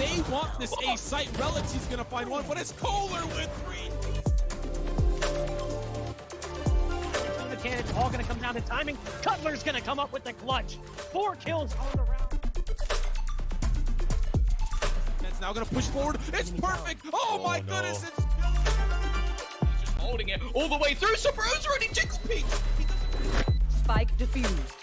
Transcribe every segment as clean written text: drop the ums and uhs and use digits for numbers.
They want this A site. Relative's gonna find one, but it's Kohler with 3. The cannon's all gonna come down to timing. Cutler's gonna come up with the clutch. 4 kills on the round. It's now gonna push forward. It's perfect. Oh my goodness! It's He's just holding it all the way through. Sabro's already tickle peek. Spike defused.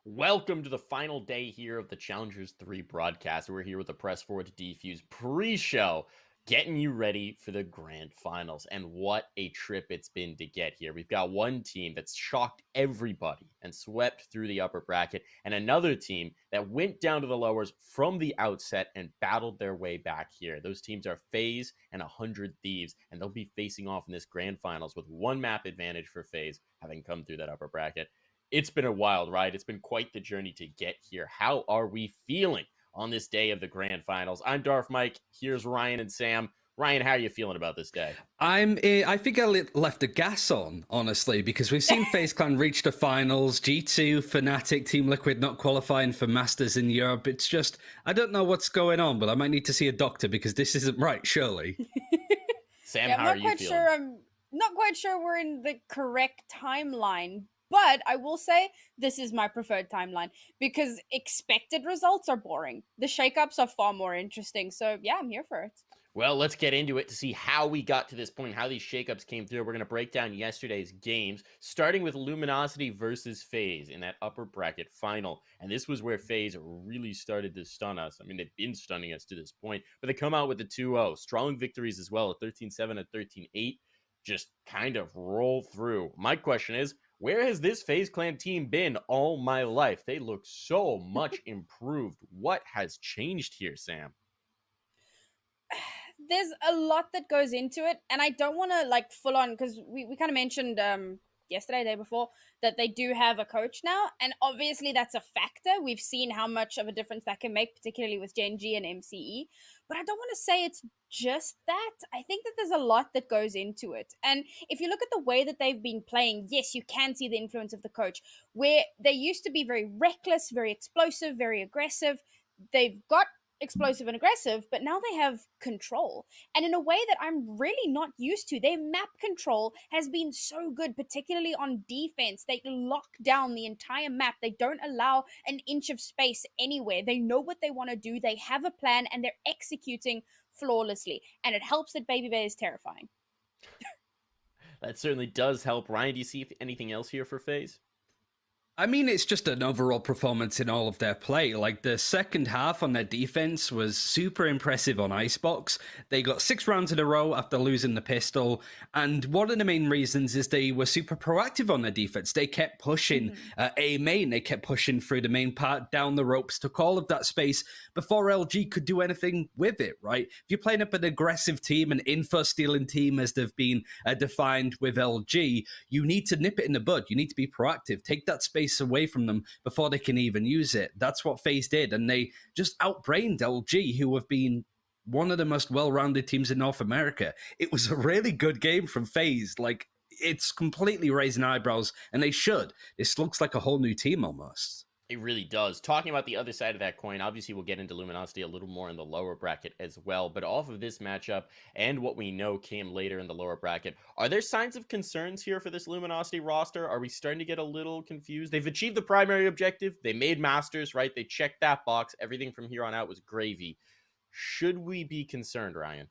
Welcome to the final day here of the Challengers 3 broadcast. We're here with the Press Forward to Defuse pre-show, getting you ready for the grand finals. And what a trip it's been to get here. We've got one team that's shocked everybody and swept through the upper bracket, and another team that went down to the lowers from the outset and battled their way back here. Those teams are FaZe and 100 Thieves, and they'll be facing off in this grand finals with one map advantage for FaZe, having come through that upper bracket. It's been a wild ride. It's been quite the journey to get here. How are we feeling on this day of the grand finals? I'm Darth Mike. Here's Ryan and Sam. Ryan, how are you feeling about this day? I think I left the gas on, honestly, because we've seen FaZe Clan reach the finals, G2, Fnatic, Team Liquid not qualifying for Masters in Europe. It's just, I don't know what's going on, but I might need to see a doctor because this isn't right, surely. Sam, how are you feeling? I'm not quite sure we're in the correct timeline. But I will say this is my preferred timeline because expected results are boring. The shakeups are far more interesting. So yeah, I'm here for it. Well, let's get into it to see how we got to this point, how these shakeups came through. We're going to break down yesterday's games, starting with Luminosity versus FaZe in that upper bracket final. And this was where FaZe really started to stun us. I mean, they've been stunning us to this point, but they come out with the 2-0. Strong victories as well, at 13-7 and 13-8. Just kind of roll through. My question is, where has this FaZe Clan team been all my life? They look so much improved. What has changed here, Sam? There's a lot that goes into it, and I don't want to like full on because we kind of mentioned yesterday, day before, that they do have a coach now, and obviously that's a factor. We've seen how much of a difference that can make, particularly with Gen G and MCE, but I don't want to say it's just that. I think that there's a lot that goes into it, and if you look at the way that they've been playing, yes, you can see the influence of the coach, where they used to be very reckless, very explosive, very aggressive. They've got explosive and aggressive, but now they have control, and in a way that I'm really not used to. Their map control has been so good, particularly on defense. They lock down the entire map. They don't allow an inch of space anywhere. They know what they want to do. They have a plan, and they're executing flawlessly, and it helps that Baby Bear is terrifying. That certainly does help. Ryan, do you see anything else here for FaZe? I mean, it's just an overall performance in all of their play. Like, the second half on their defense was super impressive on Icebox. They got 6 rounds in a row after losing the pistol. And one of the main reasons is they were super proactive on their defense. They kept pushing A main. They kept pushing through the main part, down the ropes, took all of that space before LG could do anything with it, right? If you're playing up an aggressive team, an info-stealing team as they've been defined with LG, you need to nip it in the bud. You need to be proactive. Take that space away from them before they can even use it. That's what FaZe did, and they just outbrained LG, who have been one of the most well-rounded teams in North America. It was a really good game from FaZe. Like, it's completely raising eyebrows, and they should. This looks like a whole new team almost. It really does. Talking about the other side of that coin, obviously we'll get into Luminosity a little more in the lower bracket as well, but off of this matchup and what we know came later in the lower bracket, are there signs of concerns here for this Luminosity roster? Are we starting to get a little confused? They've achieved the primary objective. They made Masters, right? They checked that box. Everything from here on out was gravy. Should we be concerned, Ryan?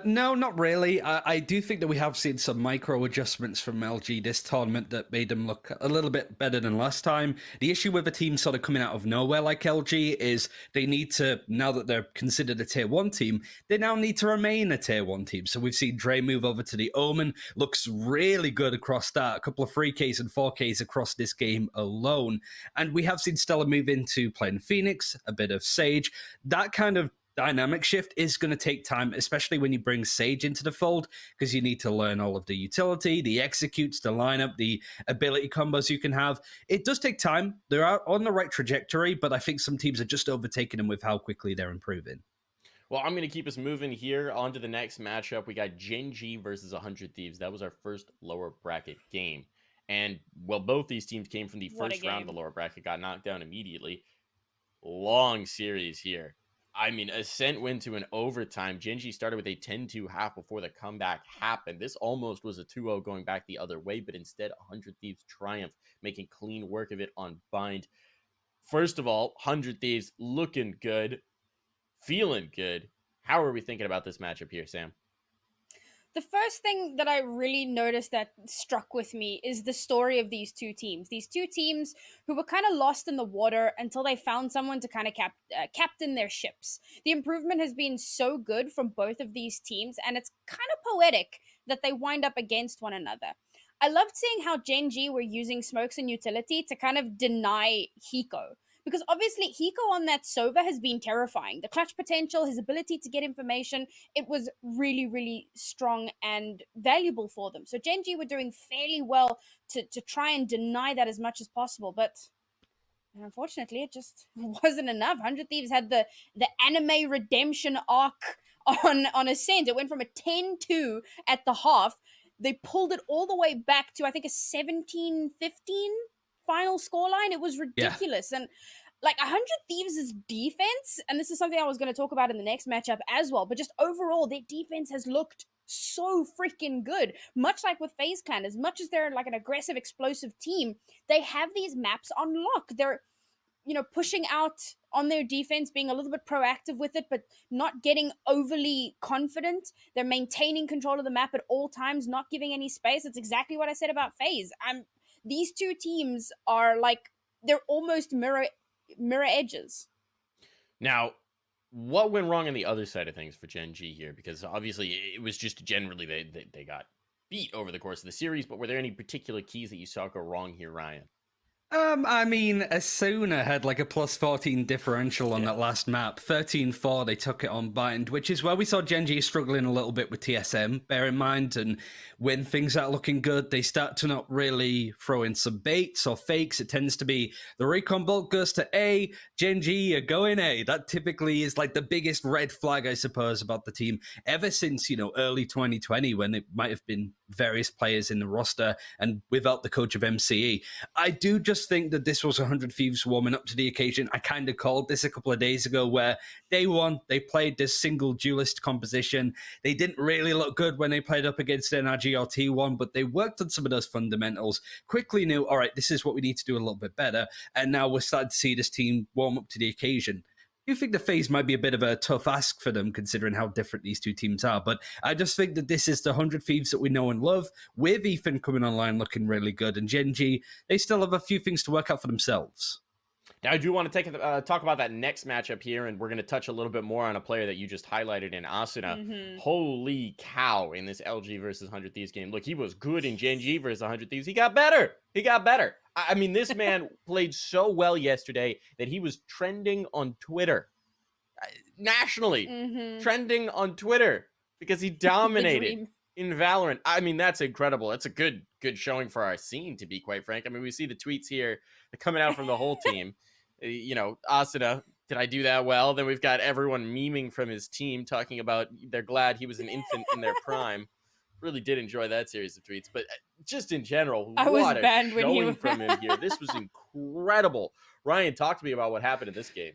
No, not really. I do think that we have seen some micro adjustments from LG this tournament that made them look a little bit better than last time. The issue with a team sort of coming out of nowhere like LG is they need to, now that they're considered a tier 1 team, they now need to remain a tier 1 team. So we've seen Dre move over to the Omen, looks really good across that, a couple of 3Ks and 4Ks across this game alone. And we have seen Stella move into playing Phoenix, a bit of Sage. That kind of dynamic shift is going to take time, especially when you bring Sage into the fold, because you need to learn all of the utility, the executes, the lineup, the ability combos you can have. It does take time. They're on the right trajectory, but I think some teams are just overtaking them with how quickly they're improving. Well, I'm going to keep us moving here. On to the next matchup. We got Gen G versus 100 Thieves. That was our first lower bracket game. And, well, both these teams came from the What a first round of the game. lower bracket, got knocked down immediately. Long series here. I mean, Ascent went to an overtime. Gen G started with a 10-2 half before the comeback happened. This almost was a 2-0 going back the other way, but instead 100 Thieves triumphed, making clean work of it on Bind. First of all, 100 Thieves looking good, feeling good. How are we thinking about this matchup here, Sam? The first thing that I really noticed that struck with me is the story of these two teams. These two teams who were kind of lost in the water until they found someone to kind of captain their ships. The improvement has been so good from both of these teams, and it's kind of poetic that they wind up against one another. I loved seeing how Gen G were using smokes and utility to kind of deny Hiko. Because obviously, Hiko on that Sova has been terrifying. The clutch potential, his ability to get information, it was really, really strong and valuable for them. So Gen G were doing fairly well to try and deny that as much as possible. But unfortunately, it just wasn't enough. 100 Thieves had the anime redemption arc on Ascent. It went from a 10-2 at the half. They pulled it all the way back to, I think, a 17-15 final scoreline. It was ridiculous. Yeah. And like 100 Thieves' defense, and this is something I was going to talk about in the next matchup as well, but just overall, their defense has looked so freaking good. Much like with FaZe Clan, as much as they're like an aggressive, explosive team, they have these maps on lock. They're, pushing out on their defense, being a little bit proactive with it, but not getting overly confident. They're maintaining control of the map at all times, not giving any space. It's exactly what I said about FaZe. These two teams are like, they're almost mirror edges. Now, what went wrong on the other side of things for Gen G here? Because obviously it was just generally they got beat over the course of the series, but were there any particular keys that you saw go wrong here, Ryan? I mean, Asuna had like a plus 14 differential on that last map. 13-4, they took it on Bind, which is where we saw Gen G struggling a little bit with TSM, bear in mind. And when things are looking good, they start to not really throw in some baits or fakes. It tends to be the recon bolt goes to A, Gen G are going A. That typically is like the biggest red flag, I suppose, about the team ever since, early 2020, when it might have been various players in the roster and without the coach of MCE. I do just think that this was 100 Thieves warming up to the occasion. I kind of called this a couple of days ago where day one, they played this single duelist composition. They didn't really look good when they played up against NRG or T1, but they worked on some of those fundamentals, quickly knew, all right, this is what we need to do a little bit better. And now we're starting to see this team warm up to the occasion. I do think the FaZe might be a bit of a tough ask for them, considering how different these two teams are. But I just think that this is the 100 Thieves that we know and love, with Ethan coming online looking really good. And Gen G, they still have a few things to work out for themselves. Now, I do want to talk about that next matchup here, and we're going to touch a little bit more on a player that you just highlighted in Asuna. Mm-hmm. Holy cow, in this LG versus 100 Thieves game. Look, he was good in Gen G versus 100 Thieves. He got better. I mean, this man played so well yesterday that he was trending on Twitter. Nationally, trending on Twitter because he dominated in Valorant. I mean, that's incredible. That's a good showing for our scene, to be quite frank. I mean, we see the tweets here coming out from the whole team. Asuna, did I do that well? Then we've got everyone memeing from his team, talking about they're glad he was an infant in their prime. Really did enjoy that series of tweets, but just in general, what a showing from him here. This was incredible. Ryan, talk to me about what happened in this game.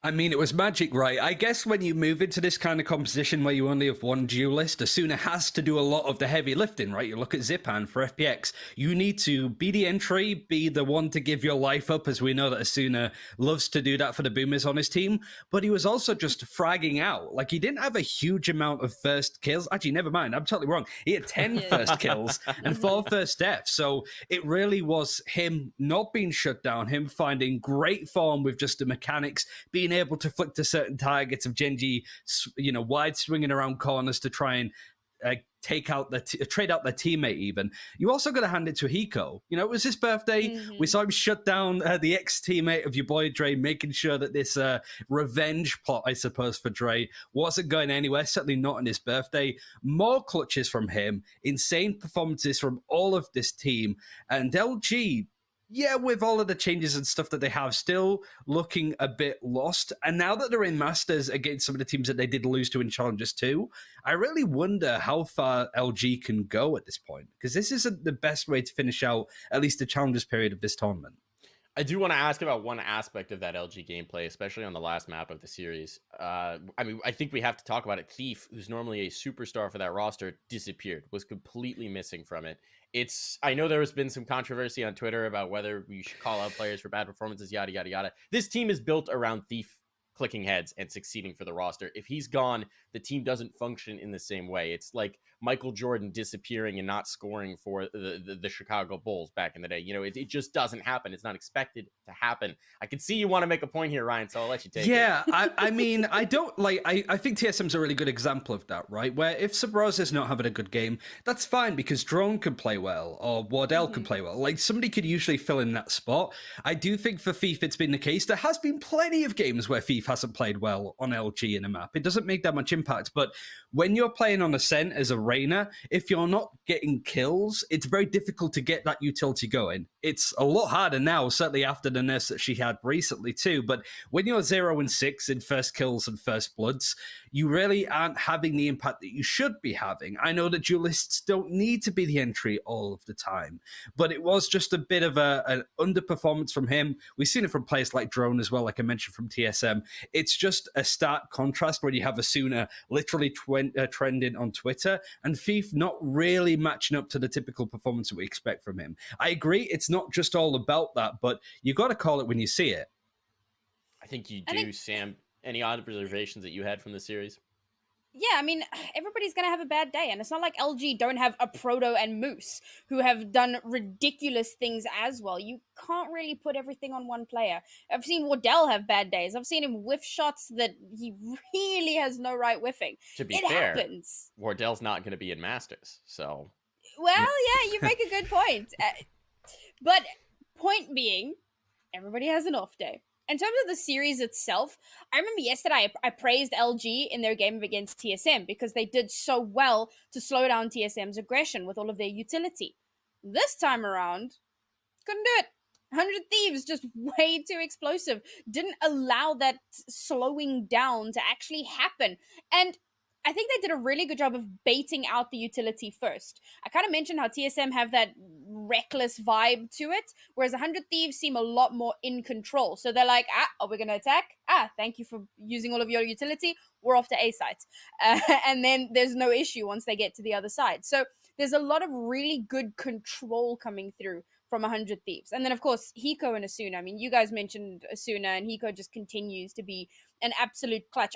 I mean, it was magic, right? I guess when you move into this kind of composition where you only have one duelist, Asuna has to do a lot of the heavy lifting, right? You look at Zipan for FPX. You need to be the entry, be the one to give your life up, as we know that Asuna loves to do that for the boomers on his team. But he was also just fragging out. Like, he didn't have a huge amount of first kills. Actually, never mind. I'm totally wrong. He had 10 first kills and 4 first deaths. So it really was him not being shut down, him finding great form with just the mechanics, being able to flick to certain targets of Gen G, wide swinging around corners to try and trade out their teammate even. You also got to hand it to Hiko. It was his birthday. Mm-hmm. We saw him shut down the ex-teammate of your boy Dre, making sure that this revenge plot, I suppose, for Dre wasn't going anywhere, certainly not on his birthday. More clutches from him, insane performances from all of this team, and LG, yeah, with all of the changes and stuff that they have, still looking a bit lost. And now that they're in Masters against some of the teams that they did lose to in Challengers 2, I really wonder how far LG can go at this point, because this isn't the best way to finish out at least the Challengers period of this tournament. I do want to ask about one aspect of that LG gameplay, especially on the last map of the series. I mean, I think we have to talk about it. Thief, who's normally a superstar for that roster, disappeared, was completely missing from it. I know there has been some controversy on Twitter about whether we should call out players for bad performances, yada, yada, yada. This team is built around Thief clicking heads and succeeding for the roster. If he's gone, the team doesn't function in the same way. It's like Michael Jordan disappearing and not scoring for the Chicago Bulls back in the day. You know, it just doesn't happen. It's not expected to happen. I can see you want to make a point here, Ryan, so I'll let you take it. Yeah, I mean, I don't like, I think TSM's a really good example of that, right? Where if Sabroz is not having a good game, that's fine because Drone could play well or Wardell could play well. Like, somebody could usually fill in that spot. I do think for Thief, it's been the case. There has been plenty of games where Thief hasn't played well on LG in a map. It doesn't make that much impact, but when you're playing on Ascent as a Reyna, if you're not getting kills, it's very difficult to get that utility going. It's a lot harder now, certainly after the nerfs that she had recently too, but when you're 0-6 in first kills and first bloods, you really aren't having the impact that you should be having. I know that duelists don't need to be the entry all of the time, but it was just a bit of an underperformance from him. We've seen it from players like Drone as well, like I mentioned from TSM. It's just a stark contrast when you have Asuna literally trending on Twitter and Thief not really matching up to the typical performance that we expect from him. I agree, it's not just all about that, but you got to call it when you see it. I think you do, Sam. Any observations that you had from the series? Yeah, I mean, everybody's going to have a bad day, and it's not like LG don't have a Proto and Moose who have done ridiculous things as well. You can't really put everything on one player. I've seen Wardell have bad days. I've seen him whiff shots that he really has no right whiffing. To be it fair, happens. Wardell's not going to be in Masters, so... Well, yeah, you make a good point. But point being, everybody has an off day. In terms of the series itself, I remember yesterday I praised LG in their game against TSM because they did so well to slow down TSM's aggression with all of their utility. This time around, couldn't do it. 100 Thieves, just way too explosive. Didn't allow that slowing down to actually happen. And I think they did a really good job of baiting out the utility first. I kind of mentioned how TSM have that reckless vibe to it, whereas 100 Thieves seem a lot more in control. So they're like, are we going to attack? Thank you for using all of your utility. We're off to A site. And then there's no issue once they get to the other side. So there's a lot of really good control coming through from 100 Thieves. And then, of course, Hiko and Asuna. I mean, you guys mentioned Asuna, and Hiko just continues to be an absolute clutch.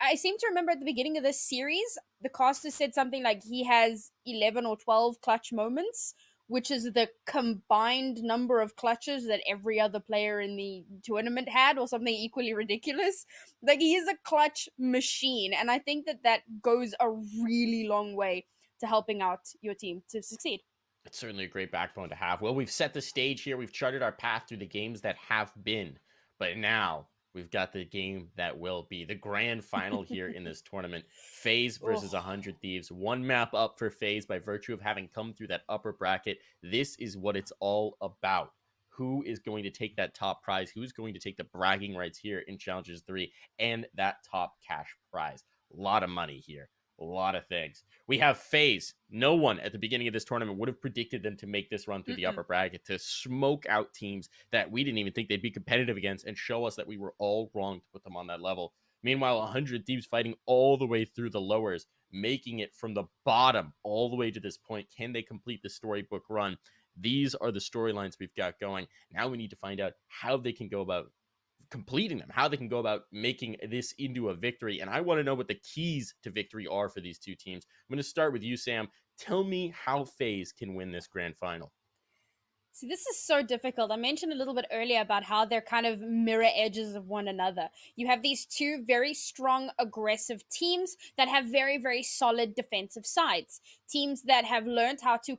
I seem to remember at the beginning of this series, the caster said something like he has 11 or 12 clutch moments, which is the combined number of clutches that every other player in the tournament had, or something equally ridiculous. Like, he is a clutch machine, and I think that goes a really long way to helping out your team to succeed. It's certainly a great backbone to have. Well, we've set the stage here. We've charted our path through the games that have been, but now we've got the game that will be the grand final here in this tournament. FaZe versus 100 Thieves. One map up for FaZe by virtue of having come through that upper bracket. This is what it's all about. Who is going to take that top prize? Who's going to take the bragging rights here in Challengers 3 and that top cash prize? A lot of money here. A lot of things. We have FaZe. No one at the beginning of this tournament would have predicted them to make this run through the upper bracket, to smoke out teams that we didn't even think they'd be competitive against and show us that we were all wrong to put them on that level. Meanwhile, 100 Thieves fighting all the way through the lowers, making it from the bottom all the way to this point. Can they complete the storybook run? These are the storylines we've got going. Now we need to find out how they can go about completing them, how they can go about making this into a victory. And I want to know what the keys to victory are for these two teams. I'm going to start with you, Sam. Tell me how FaZe can win this grand final. See, this is so difficult. I mentioned a little bit earlier about how they're kind of mirror edges of one another. You have these two very strong, aggressive teams that have very, very solid defensive sides. Teams that have learned how to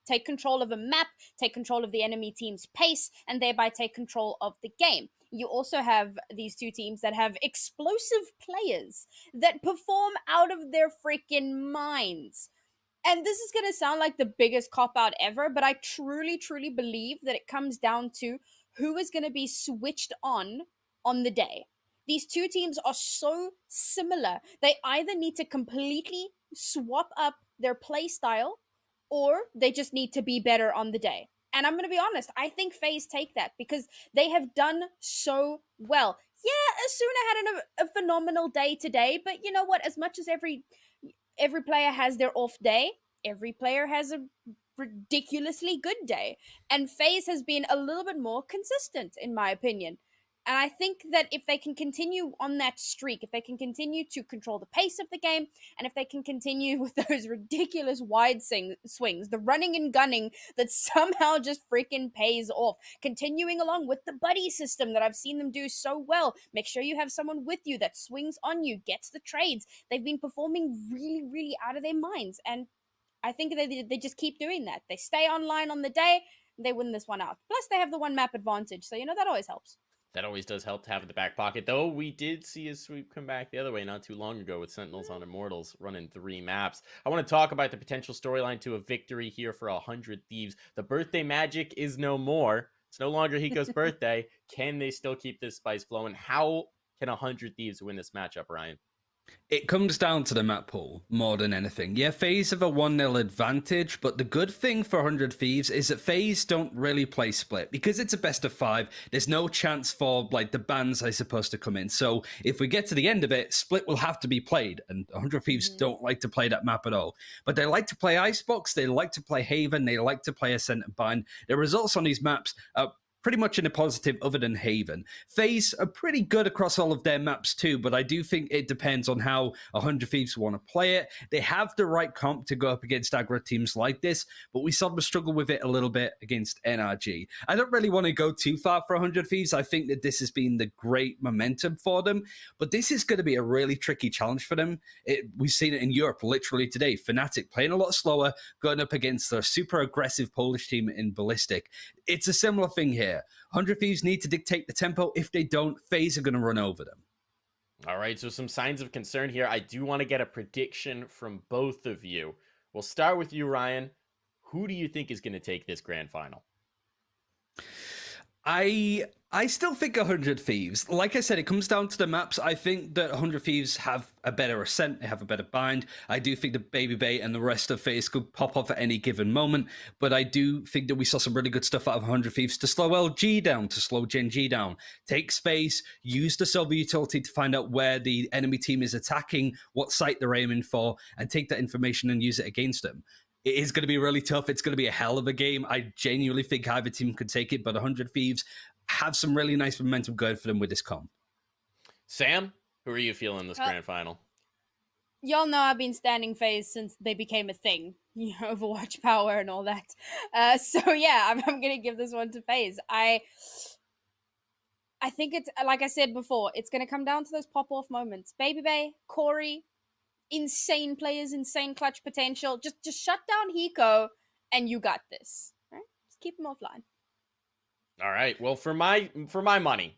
take control of a map, take control of the enemy team's pace, and thereby take control of the game. You also have these two teams that have explosive players that perform out of their freaking minds. And this is going to sound like the biggest cop-out ever, but I truly, truly believe that it comes down to who is going to be switched on the day. These two teams are so similar. They either need to completely swap up their play style, or they just need to be better on the day. And I'm going to be honest, I think FaZe take that because they have done so well. Yeah, Asuna had a phenomenal day today, but you know what? As much as every player has their off day, every player has a ridiculously good day. And FaZe has been a little bit more consistent, in my opinion. And I think that if they can continue on that streak, if they can continue to control the pace of the game, and if they can continue with those ridiculous wide swings, the running and gunning that somehow just freaking pays off, continuing along with the buddy system that I've seen them do so well, make sure you have someone with you that swings on you, gets the trades. They've been performing really, really out of their minds. And I think they just keep doing that. They stay online on the day, they win this one out. Plus, they have the one map advantage, so that always helps. That always does help to have in the back pocket, though we did see a sweep come back the other way not too long ago with Sentinels on Immortals running 3 maps. I want to talk about the potential storyline to a victory here for 100 Thieves. The birthday magic is no more. It's no longer Hiko's birthday. Can they still keep this spice flowing? How can 100 Thieves win this matchup, Ryan? It comes down to the map pool more than anything. Yeah, FaZe have a 1-0 advantage, but the good thing for 100 Thieves is that FaZe don't really play split. Because it's a best of 5, there's no chance for the bans, I suppose, to come in. So if we get to the end of it, split will have to be played, and 100 Thieves don't like to play that map at all. But they like to play Icebox, they like to play Haven, they like to play Ascent and Bind. The results on these maps are pretty much in a positive other than Haven. FaZe are pretty good across all of their maps too, but I do think it depends on how 100 Thieves want to play it. They have the right comp to go up against aggro teams like this, but we saw them struggle with it a little bit against NRG. I don't really want to go too far for 100 Thieves. I think that this has been the great momentum for them, but this is going to be a really tricky challenge for them. We've seen it in Europe literally today. Fnatic playing a lot slower, going up against a super aggressive Polish team in Ballistic. It's a similar thing here. 100 Thieves need to dictate the tempo. If they don't, FaZe are going to run over them. All right, so some signs of concern here. I do want to get a prediction from both of you. We'll start with you, Ryan. Who do you think is going to take this grand final? I still think 100 Thieves. Like I said, it comes down to the maps. I think that 100 Thieves have a better Ascent. They have a better Bind. I do think that Baby Bay and the rest of FaZe could pop off at any given moment. But I do think that we saw some really good stuff out of 100 Thieves to slow LG down, to slow Gen G down. Take space, use the Silver utility to find out where the enemy team is attacking, what site they're aiming for, and take that information and use it against them. It is going to be really tough. It's going to be a hell of a game. I genuinely think either team could take it, but 100 Thieves have some really nice momentum going for them with this comp. Sam, who are you feeling this grand final? Y'all know I've been standing FaZe since they became a thing. Overwatch power and all that. So yeah, I'm going to give this one to FaZe. I think it's, like I said before, it's going to come down to those pop-off moments. Baby Bay, Corey, insane players, insane clutch potential. Just shut down Hiko and you got this. Right? Just keep him offline. All right. Well, for my money,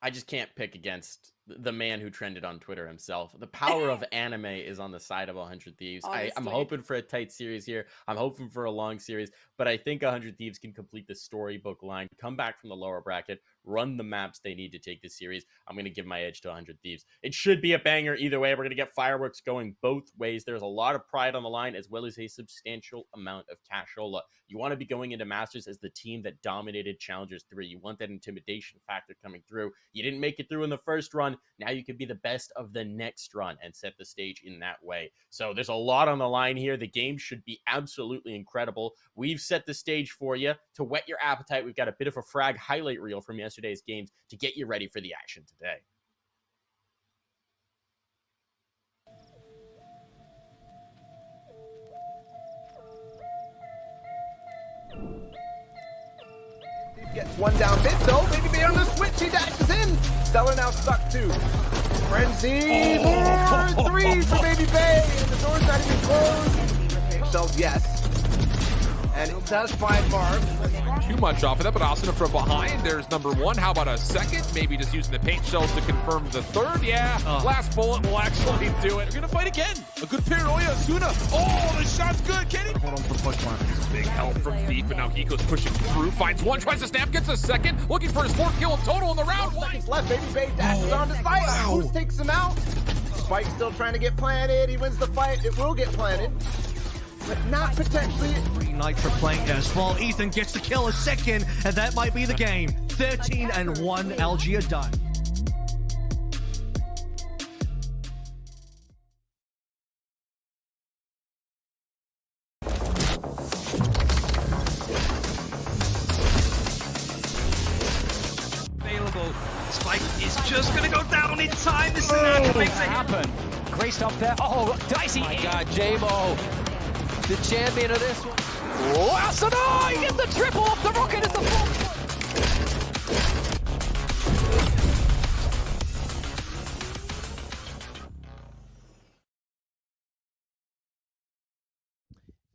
I just can't pick against the man who trended on Twitter himself. The power of anime is on the side of 100 Thieves. I'm hoping for a tight series here. I'm hoping for a long series, but I think 100 Thieves can complete the storybook line, come back from the lower bracket, run the maps they need to take this series. I'm going to give my edge to 100 Thieves. It should be a banger either way. We're going to get fireworks going both ways. There's a lot of pride on the line as well as a substantial amount of cashola. You want to be going into Masters as the team that dominated Challengers 3. You want that intimidation factor coming through. You didn't make it through in the first run. Now you could be the best of the next run and set the stage in that way. So there's a lot on the line here. The game should be absolutely incredible. We've set the stage for you to whet your appetite. We've got a bit of a frag highlight reel from yesterday's games to get you ready for the action today. Gets one down mid though. Baby Bay on the switch. He dashes in. Stellar now stuck too. Frenzy. More threes for Baby Bay. And the door's not even closed. Shells, yes. And it does find Marv. Too much off of that, but Asuna from behind. There's number one. How about a second? Maybe just using the paint shells to confirm the third. Yeah, last bullet will actually do it. They're gonna fight again. A good paranoia. Asuna. Oh, the shot's good. Kenny. Hold on for push one. Big help from Thief, and now Hiko's pushing through. Finds one, tries to snap, gets a second. Looking for his fourth kill in total in the round. Seconds left. Baby Bay dashes on to Spike. Boost takes him out. Spike's still trying to get planted. He wins the fight. It will get planted, but not potentially. Nitro playing as well. Ethan gets the kill a second, and that might be the game. 13-1, LG are done. Available. Spike is just gonna go down in time. This is not gonna make it happen. Great stuff there. Oh, Dicey. My God, J-Mo, the champion of this one. Oh, Asuna! He gets the triple off the rocket. It's the full.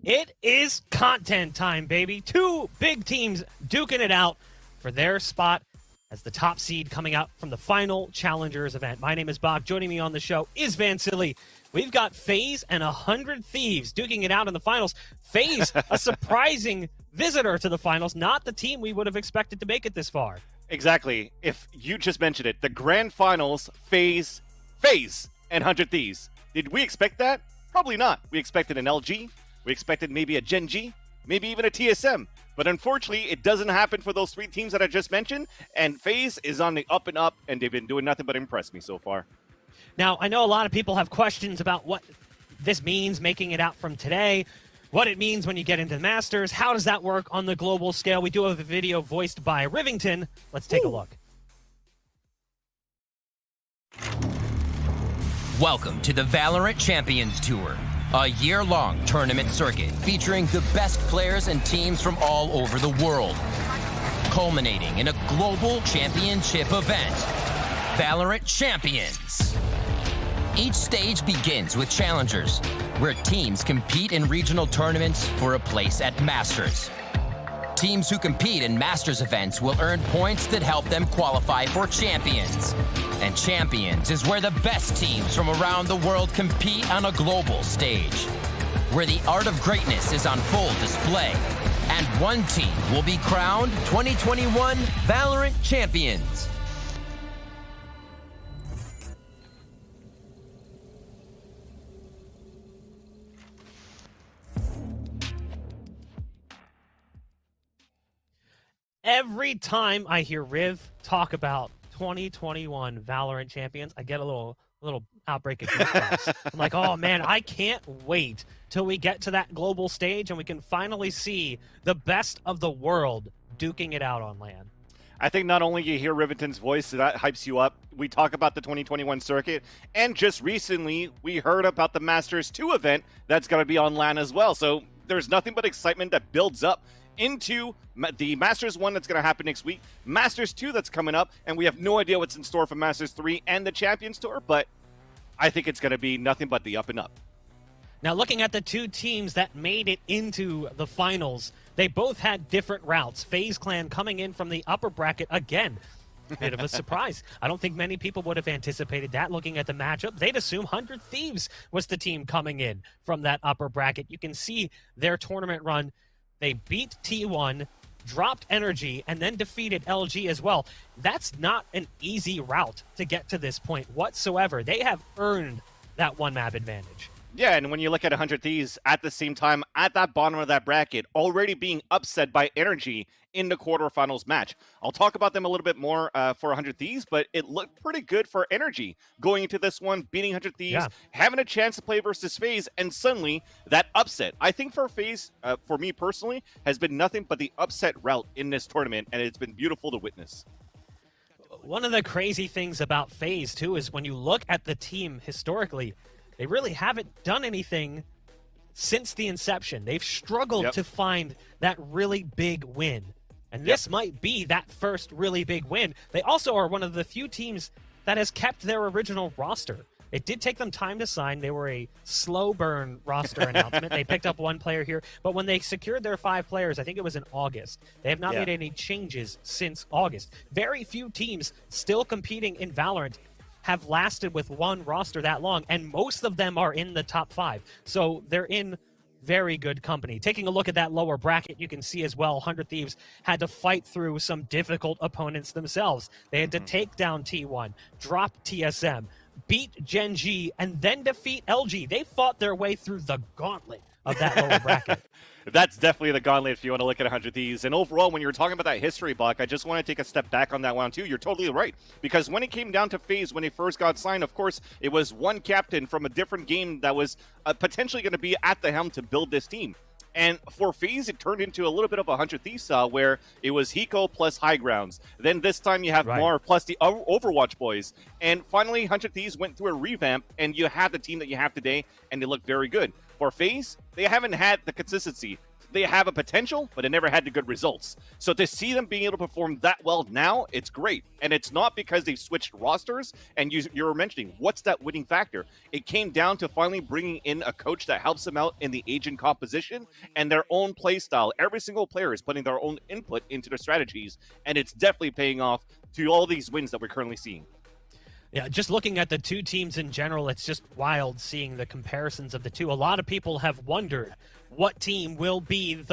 It is content time, baby. Two big teams duking it out for their spot as the top seed coming out from the final Challengers event. My name is Bob. Joining me on the show is Vansili. We've got FaZe and 100 Thieves duking it out in the finals. FaZe, a surprising visitor to the finals, not the team we would have expected to make it this far. Exactly. If you just mentioned it, the grand finals, FaZe, and 100 Thieves. Did we expect that? Probably not. We expected an LG. We expected maybe a Gen G, maybe even a TSM. But unfortunately, it doesn't happen for those three teams that I just mentioned. And FaZe is on the up and up, and they've been doing nothing but impress me so far. Now, I know a lot of people have questions about what this means making it out from today, what it means when you get into the Masters. How does that work on the global scale? We do have a video voiced by Rivington. Let's take a look. Welcome to the VALORANT Champions Tour, a year-long tournament circuit featuring the best players and teams from all over the world, culminating in a global championship event, VALORANT Champions. Each stage begins with Challengers, where teams compete in regional tournaments for a place at Masters. Teams who compete in Masters events will earn points that help them qualify for Champions. And Champions is where the best teams from around the world compete on a global stage, where the art of greatness is on full display. And one team will be crowned 2021 VALORANT Champions. Every time I hear Riv talk about 2021 VALORANT Champions, I get a little outbreak of goosebumps. I'm like, oh man, I can't wait till we get to that global stage and we can finally see the best of the world duking it out on LAN. I think not only you hear Rivington's voice, so that hypes you up. We talk about the 2021 circuit, and just recently we heard about the Masters 2 event that's going to be on LAN as well. So there's nothing but excitement that builds up into the Masters 1 that's going to happen next week, Masters 2 that's coming up, and we have no idea what's in store for Masters 3 and the Champions Tour, but I think it's going to be nothing but the up and up. Now, looking at the two teams that made it into the finals, they both had different routes. FaZe Clan coming in from the upper bracket again. Bit of a surprise. I don't think many people would have anticipated that looking at the matchup. They'd assume 100 Thieves was the team coming in from that upper bracket. You can see their tournament run. They beat T1, dropped Energy, and then defeated LG as well. That's not an easy route to get to this point whatsoever. They have earned that one map advantage. Yeah, and when you look at 100 Thieves at the same time, at that bottom of that bracket, already being upset by Energy in the quarterfinals match. I'll talk about them a little bit more for 100 Thieves, but it looked pretty good for Energy going into this one, beating 100 Thieves, having a chance to play versus FaZe, and suddenly that upset. I think for FaZe, for me personally, has been nothing but the upset route in this tournament, and it's been beautiful to witness. One of the crazy things about FaZe, too, is when you look at the team historically, they really haven't done anything since the inception. They've struggled to find that really big win. And this might be that first really big win. They also are one of the few teams that has kept their original roster. It did take them time to sign. They were a slow burn roster announcement. They picked up one player here, but when they secured their 5 players, I think it was in August, they have not made any changes since August. Very few teams still competing in Valorant have lasted with one roster that long, and most of them are in the top 5. So they're in very good company. Taking a look at that lower bracket, you can see as well, 100 Thieves had to fight through some difficult opponents themselves. They had to take down T1, drop TSM, beat Gen G, and then defeat LG. They fought their way through the gauntlet of that lower bracket. That's definitely the gauntlet if you want to look at 100 Thieves. And overall, when you're talking about that history block, I just want to take a step back on that one too. You're totally right. Because when it came down to FaZe, when they first got signed, of course, it was one captain from a different game that was potentially going to be at the helm to build this team. And for FaZe, it turned into a little bit of a 100 Thieves style where it was Hiko plus High Grounds. Then this time you have Mar plus the Overwatch boys. And finally, 100 Thieves went through a revamp, and you have the team that you have today, and they look very good. For FaZe, they haven't had the consistency. They have a potential, but it never had the good results. So to see them being able to perform that well now, it's great. And it's not because they've switched rosters, and you were mentioning, what's that winning factor? It came down to finally bringing in a coach that helps them out in the agent composition and their own play style. Every single player is putting their own input into their strategies, and it's definitely paying off to all these wins that we're currently seeing. Yeah, just looking at the two teams in general, it's just wild seeing the comparisons of the two. A lot of people have wondered what team will be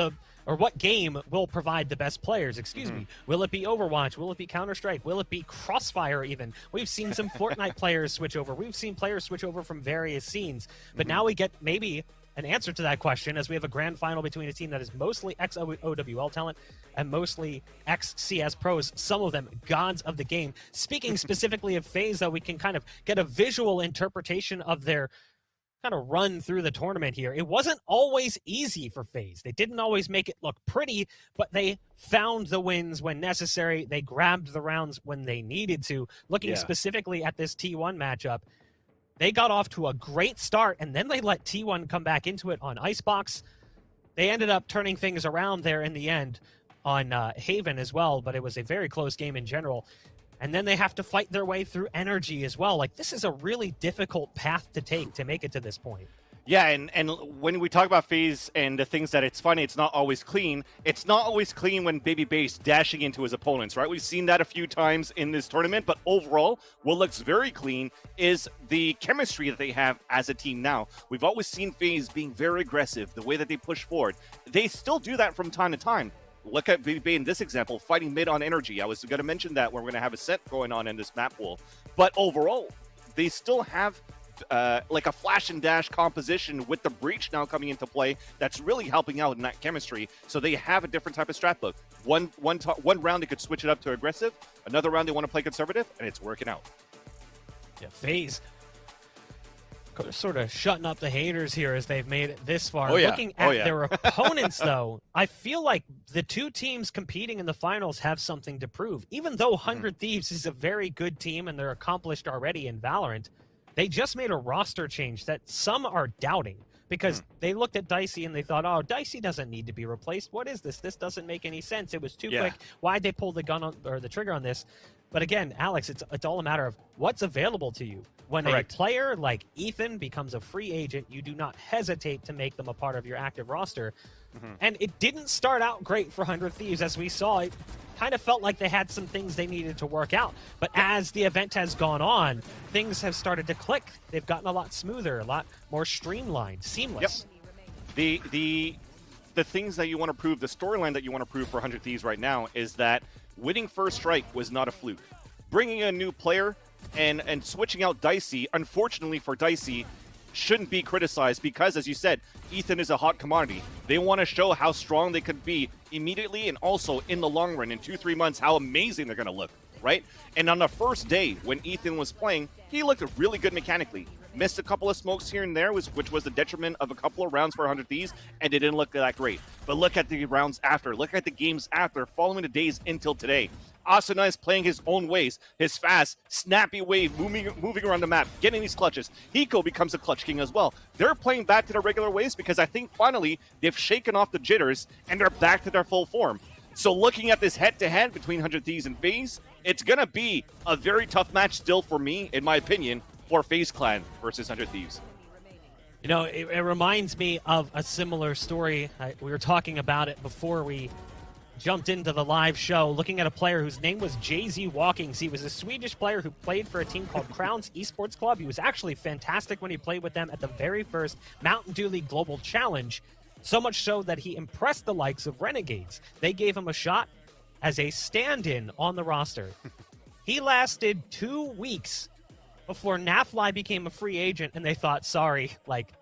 or what game will provide the best players, excuse me. Will it be Overwatch? Will it be Counter-Strike? Will it be Crossfire even? We've seen some Fortnite players switch over. We've seen players switch over from various scenes. But now we get maybe an answer to that question as we have a grand final between a team that is mostly ex-OWL talent and mostly ex-CS pros, some of them gods of the game. Speaking specifically of FaZe, though, we can kind of get a visual interpretation of their kind of run through the tournament here. It wasn't always easy for FaZe. They didn't always make it look pretty, but they found the wins when necessary. They grabbed the rounds when they needed to. Looking specifically at this T1 matchup, they got off to a great start, and then they let T1 come back into it on Icebox. They ended up turning things around there in the end on Haven as well, but it was a very close game in general. And then they have to fight their way through Energy as well. Like, this is a really difficult path to take to make it to this point. Yeah, and when we talk about FaZe and the things that it's funny, it's not always clean. It's not always clean when Baby Base dashing into his opponents, right? We've seen that a few times in this tournament, but overall, what looks very clean is the chemistry that they have as a team now. We've always seen FaZe being very aggressive, the way that they push forward. They still do that from time to time. Look at Baby Bay in this example, fighting mid on Energy. I was going to mention that when we're going to have a set going on in this map pool. But overall, they still have like a flash and dash composition with the breach now coming into play that's really helping out in that chemistry. So they have a different type of strat book. One round they could switch it up to aggressive, another round they want to play conservative, and it's working out. Yeah, FaZe sort of shutting up the haters here as they've made it this far. Looking at their opponents, though, I feel like the two teams competing in the finals have something to prove. Even though 100 Thieves is a very good team and they're accomplished already in Valorant, they just made a roster change that some are doubting because they looked at Dicey and they thought, oh, Dicey doesn't need to be replaced. What is this? This doesn't make any sense. It was too quick. Why'd they pull the gun on, or the trigger on this? But again, Alex, it's all a matter of what's available to you. When a player like Ethan becomes a free agent, you do not hesitate to make them a part of your active roster. And it didn't start out great for 100 Thieves. As we saw, it kind of felt like they had some things they needed to work out. But as the event has gone on, things have started to click. They've gotten a lot smoother, a lot more streamlined, seamless. The things that you want to prove, the storyline that you want to prove for 100 Thieves right now is that winning first strike was not a fluke. Bringing a new player and switching out Dicey, unfortunately for Dicey, shouldn't be criticized because, as you said, Ethan is a hot commodity. They want to show how strong they could be immediately and also in the long run, in 2-3 months, how amazing they're going to look, right? And on the first day when Ethan was playing, he looked really good mechanically. Missed a couple of smokes here and there, which was the detriment of a couple of rounds for 100 Thieves, and it didn't look that great. But look at the rounds after. Look at the games after, following the days until today. Asuna is playing his own ways, his fast, snappy way, moving around the map, getting these clutches. Hiko becomes a clutch king as well. They're playing back to their regular ways because I think finally they've shaken off the jitters and they're back to their full form. So looking at this head-to-head between 100 Thieves and FaZe, it's going to be a very tough match still for me, in my opinion. for FaZe Clan versus 100 Thieves. You know, it reminds me of a similar story. We were talking about it before we jumped into the live show, looking at a player whose name was Jay-Z Walkings. He was a Swedish player who played for a team called Crowns Esports Club. He was actually fantastic when he played with them at the very first Mountain Dew League Global Challenge, so much so that he impressed the likes of Renegades. They gave him a shot as a stand-in on the roster. He lasted 2 weeks before Nafly became a free agent, and they thought, sorry, like,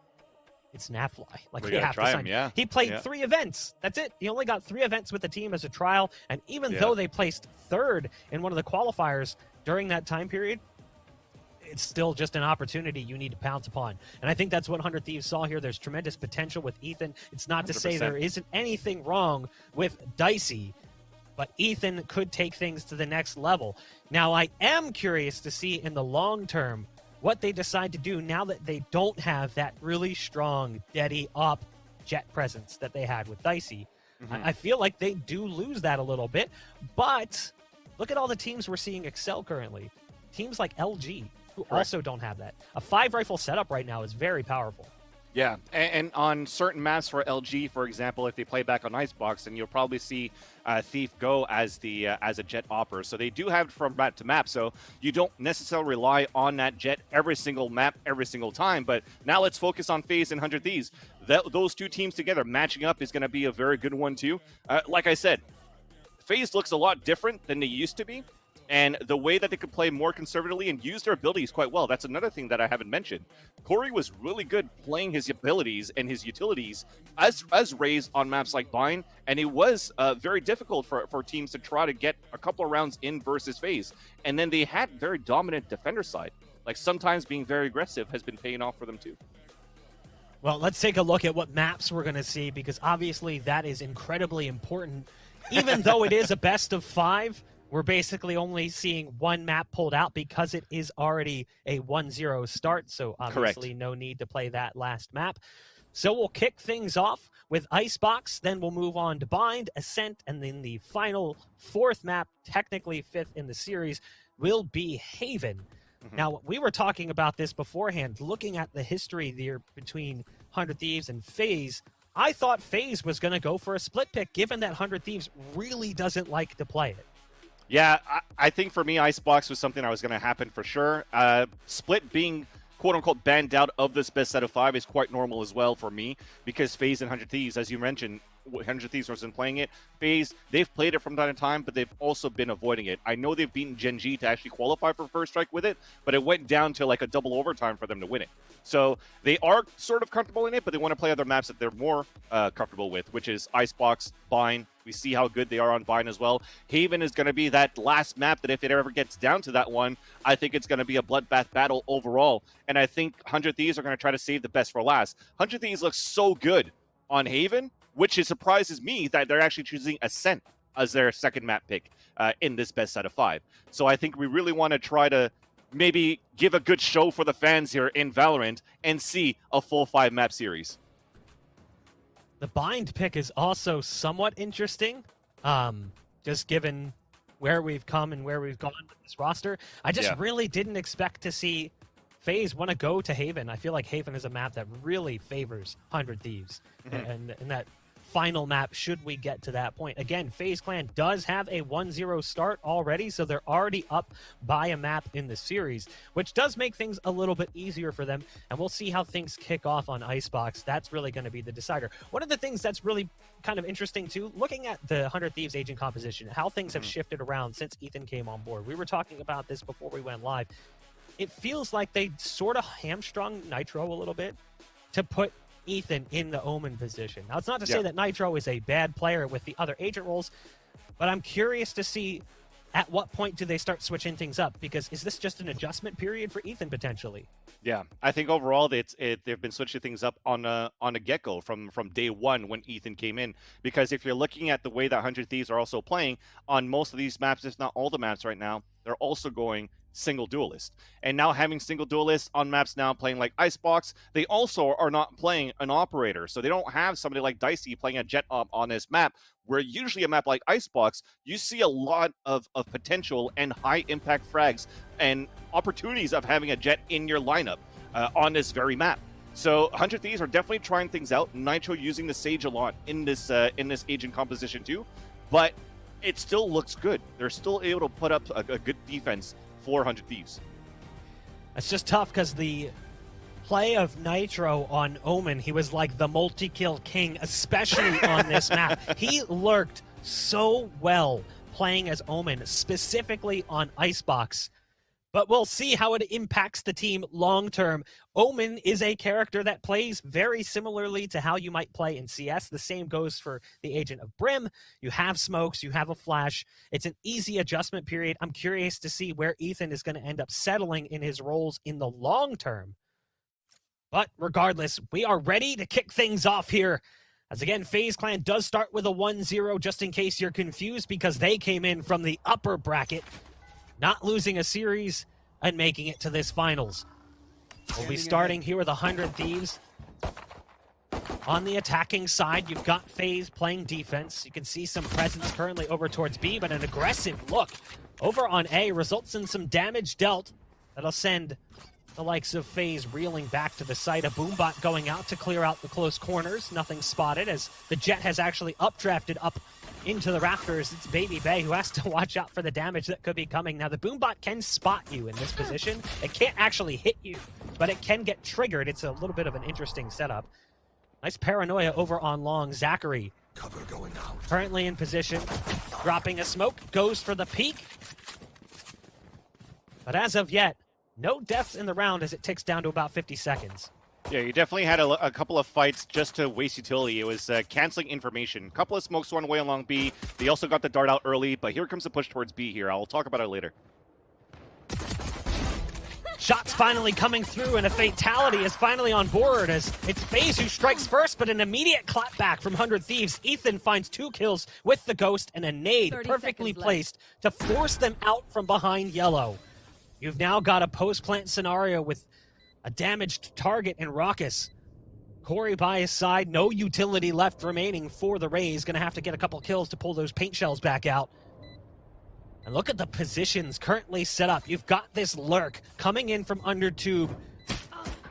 it's Nafly. Like, we have to sign him. He played 3 events. That's it. He only got 3 events with the team as a trial, and even though they placed 3rd in one of the qualifiers during that time period, it's still just an opportunity you need to pounce upon. And I think that's what 100 Thieves saw here. There's tremendous potential with Ethan. It's not to say there isn't anything wrong with Dicey, but Ethan could take things to the next level. Now, I am curious to see in the long term what they decide to do now that they don't have that really strong, steady up jet presence that they had with Dicey. I feel like they do lose that a little bit, but look at all the teams we're seeing excel currently. Teams like LG, who also don't have that. A 5-rifle setup right now is very powerful. Yeah, and on certain maps for LG, for example, if they play back on Icebox, then you'll probably see Thief go as a jet operator. So they do have it from map to map, so you don't necessarily rely on that jet every single map, every single time. But now let's focus on FaZe and 100 Thieves. Those 2 teams together matching up is going to be a very good one too. Like I said, FaZe looks a lot different than they used to be. And the way that they could play more conservatively and use their abilities quite well. That's another thing that I haven't mentioned. Corey was really good playing his abilities and his utilities as Raze on maps like Vine, and it was very difficult for teams to try to get a couple of rounds in versus FaZe. And then they had very dominant defender side. Like, sometimes being very aggressive has been paying off for them too. Well, let's take a look at what maps we're going to see, because obviously that is incredibly important. Even though it is a best of 5, we're basically only seeing 1 map pulled out because it is already a 1-0 start, so obviously no need to play that last map. So we'll kick things off with Icebox, then we'll move on to Bind, Ascent, and then the final 4th map, technically 5th in the series, will be Haven. Now, we were talking about this beforehand, looking at the history there between 100 Thieves and FaZe. I thought FaZe was going to go for a split pick, given that 100 Thieves really doesn't like to play it. Yeah, I think for me, Icebox was something that was going to happen for sure. Split being quote-unquote banned out of this best set of 5 is quite normal as well for me, because FaZe and 100 Thieves, as you mentioned, 100 Thieves wasn't playing it. FaZe, they've played it from time to time, but they've also been avoiding it. I know they've beaten Gen G to actually qualify for First Strike with it, but it went down to like a double overtime for them to win it. So they are sort of comfortable in it, but they want to play other maps that they're more comfortable with, which is Icebox, Vine. We see how good they are on Vine as well. Haven is going to be that last map that if it ever gets down to that one, I think it's going to be a bloodbath battle overall. And I think 100 Thieves are going to try to save the best for last. 100 Thieves looks so good on Haven, which surprises me that they're actually choosing Ascent as their second map pick in this best set of 5. So I think we really want to try to maybe give a good show for the fans here in Valorant and see a full 5 map series. The Bind pick is also somewhat interesting, just given where we've come and where we've gone with this roster. I just really didn't expect to see FaZe want to go to Haven. I feel like Haven is a map that really favors 100 Thieves, and that final map should we get to that point. Again, FaZe Clan does have a 1-0 start already, so they're already up by a map in the series, which does make things a little bit easier for them, and we'll see how things kick off on Icebox. That's really going to be the decider. One of the things that's really kind of interesting too, looking at the 100 Thieves agent composition, how things have shifted around since Ethan came on board. We were talking about this before we went live. It feels like they sort of hamstrung Nitro a little bit to put Ethan in the Omen position. Now, it's not to say that Nitro is a bad player with the other agent roles, but I'm curious to see at what point do they start switching things up, because is this just an adjustment period for Ethan potentially? Yeah, I think overall they've been switching things up on a get-go from day one when Ethan came in. Because if you're looking at the way that 100 Thieves are also playing on most of these maps, if not all the maps right now, they're also going single duelist. And now having single duelists on maps now playing like Icebox, they also are not playing an operator. So they don't have somebody like Dicey playing a jet op on this map, where usually a map like Icebox, you see a lot of potential and high impact frags and opportunities of having a jet in your lineup on this very map. So 100 Thieves are definitely trying things out. Nitro using the Sage a lot in this agent composition too, but it still looks good. They're still able to put up a good defense for 100 Thieves. It's just tough because the play of Nitro on Omen, he was like the multi-kill king, especially on this map. He lurked so well playing as Omen, specifically on Icebox. But we'll see how it impacts the team long-term. Omen is a character that plays very similarly to how you might play in CS. The same goes for the Agent of Brim. You have smokes, you have a flash. It's an easy adjustment period. I'm curious to see where Ethan is going to end up settling in his roles in the long term. But regardless, we are ready to kick things off here. As again, FaZe Clan does start with a 1-0, just in case you're confused, because they came in from the upper bracket, not losing a series and making it to this finals. We'll be starting here with 100 Thieves. On the attacking side, you've got FaZe playing defense. You can see some presence currently over towards B, but an aggressive look over on A results in some damage dealt. That'll send the likes of FaZe reeling back to the site. A Boombot going out to clear out the close corners. Nothing spotted as the Jet has actually updrafted up into the rafters. It's Baby Bay who has to watch out for the damage that could be coming. Now, the Boombot can spot you in this position. It can't actually hit you, but it can get triggered. It's a little bit of an interesting setup. Nice paranoia over on long. Zachary cover going out. Currently in position, dropping a smoke, goes for the peek. But as of yet, no deaths in the round as it ticks down to about 50 seconds. Yeah, you definitely had a couple of fights just to waste utility. It was canceling information. A couple of smokes one way along B. They also got the dart out early, but here comes the push towards B here. I'll talk about it later. Shots finally coming through, and a fatality is finally on board as it's FaZe who strikes first, but an immediate clapback from 100 Thieves. Ethan finds 2 kills with the Ghost and a nade perfectly placed to force them out from behind yellow. You've now got a post-plant scenario with a damaged target in Raucus. Corey by his side, no utility left remaining for the Rays. Gonna have to get a couple kills to pull those paint shells back out. And look at the positions currently set up. You've got this lurk coming in from under tube.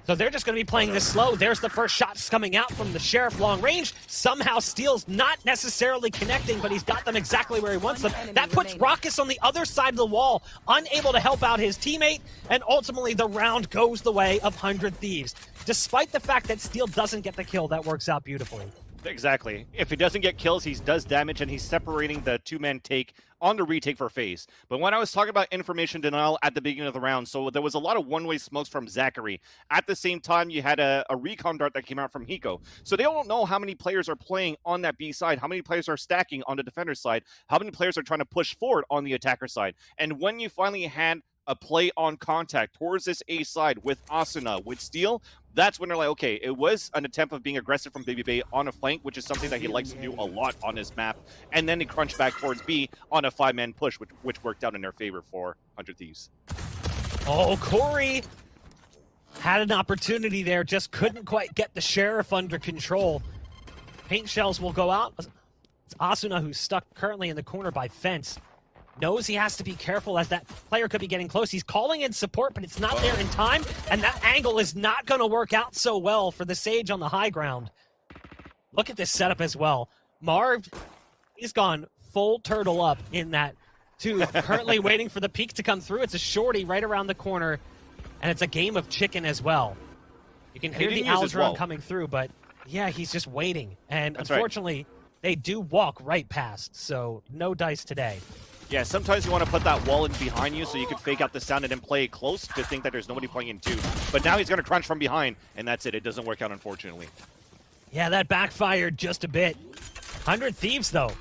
So they're just going to be playing this slow. There's the first shots coming out from the Sheriff long range. Somehow Steele's not necessarily connecting, but he's got them exactly where he wants them. That puts Raucus on the other side of the wall, unable to help out his teammate, and ultimately the round goes the way of 100 Thieves. Despite the fact that Steele doesn't get the kill, that works out beautifully. Exactly. If he doesn't get kills, he does damage, and he's separating the two-man take on the retake for FaZe. But when I was talking about information denial at the beginning of the round, so there was a lot of one-way smokes from Zachary. At the same time, you had a recon dart that came out from Hiko. So they don't know how many players are playing on that B side, how many players are stacking on the defender side, how many players are trying to push forward on the attacker side. And when you finally had a play on contact towards this A side with Asuna, with Steel, that's when they're like, okay, it was an attempt of being aggressive from Baby Bay on a flank, which is something that he likes to do a lot on his map. And then he crunched back towards B on a 5-man push, which worked out in their favor for 100 Thieves. Oh, Corey had an opportunity there, just couldn't quite get the Sheriff under control. Paint shells will go out. It's Asuna who's stuck currently in the corner by fence. Knows he has to be careful as that player could be getting close. He's calling in support, but it's not there in time, and that angle is not going to work out so well for the Sage on the high ground. Look at this setup as well. Marv, he's gone full turtle up in that tube, currently waiting for the peak to come through. It's a shorty right around the corner, and it's a game of chicken as well. You can hear the Aldron coming through, but yeah, he's just waiting. And that's unfortunately, they do walk right past, so no dice today. Yeah, sometimes you want to put that wall in behind you so you can fake out the sound and then play it close to think that there's nobody playing in two. But now he's going to crunch from behind, and that's it. It doesn't work out, unfortunately. Yeah, that backfired just a bit. 100 Thieves, though,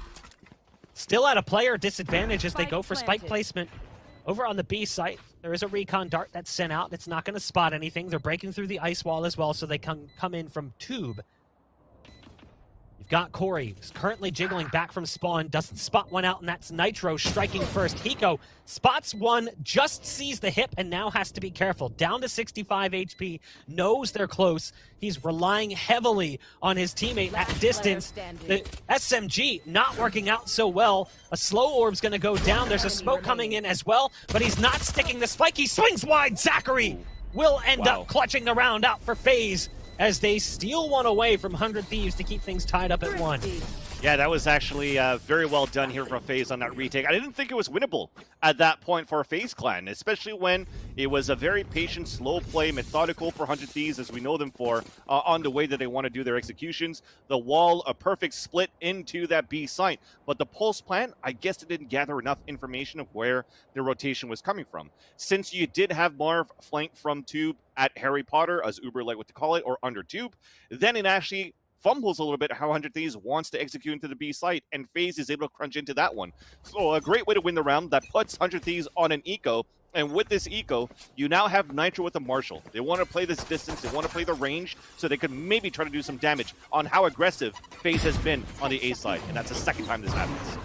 still at a player disadvantage as they go for spike placement. Over on the B site, there is a recon dart that's sent out. It's not going to spot anything. They're breaking through the ice wall as well, so they come in from tube. You've got Corey, who's currently jiggling back from spawn, doesn't spot one out, and that's Nitro striking first. Hiko spots one, just sees the hip, and now has to be careful. Down to 65 HP, knows they're close. He's relying heavily on his teammate at distance. The SMG not working out so well. A slow orb's going to go down. There's a smoke coming in as well, but he's not sticking the spike. He swings wide. Zachary will end up clutching the round out for FaZe as they steal one away from 100 Thieves to keep things tied up at 1. Yeah, that was actually very well done here from FaZe on that retake. I didn't think it was winnable at that point for FaZe Clan, especially when it was a very patient, slow play, methodical for 100 Thieves, as we know them for, on the way that they want to do their executions. The wall, a perfect split into that B site. But the Pulse plan, I guess it didn't gather enough information of where the rotation was coming from. Since you did have Marv flanked from Tube at Harry Potter, as Uber like to call it, or under Tube, then it actually fumbles a little bit how 100 Thieves wants to execute into the B site, and FaZe is able to crunch into that one. So a great way to win the round that puts 100 Thieves on an eco, and with this eco, you now have Nitro with a Marshall. They want to play this distance, they want to play the range, so they could maybe try to do some damage on how aggressive FaZe has been on the A side, and that's the second time this happens.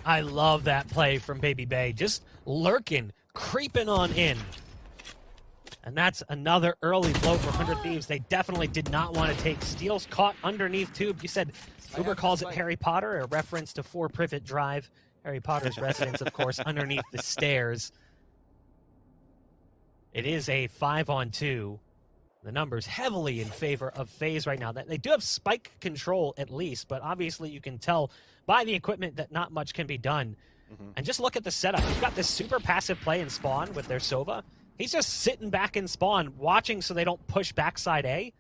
I love that play from Baby Bay, just lurking, creeping on in. And that's another early blow for 100 Thieves. They definitely did not want to take. Steel's caught underneath Tube. You said Uber calls it Harry Potter, a reference to 4 Privet Drive. Harry Potter's residence, of course, underneath the stairs. It is a 5-on-2. The numbers heavily in favor of FaZe right now. They do have spike control at least, but obviously you can tell by the equipment that not much can be done. And just look at the setup. You've got this super passive play in spawn with their Sova. He's just sitting back in spawn, watching so they don't push backside A.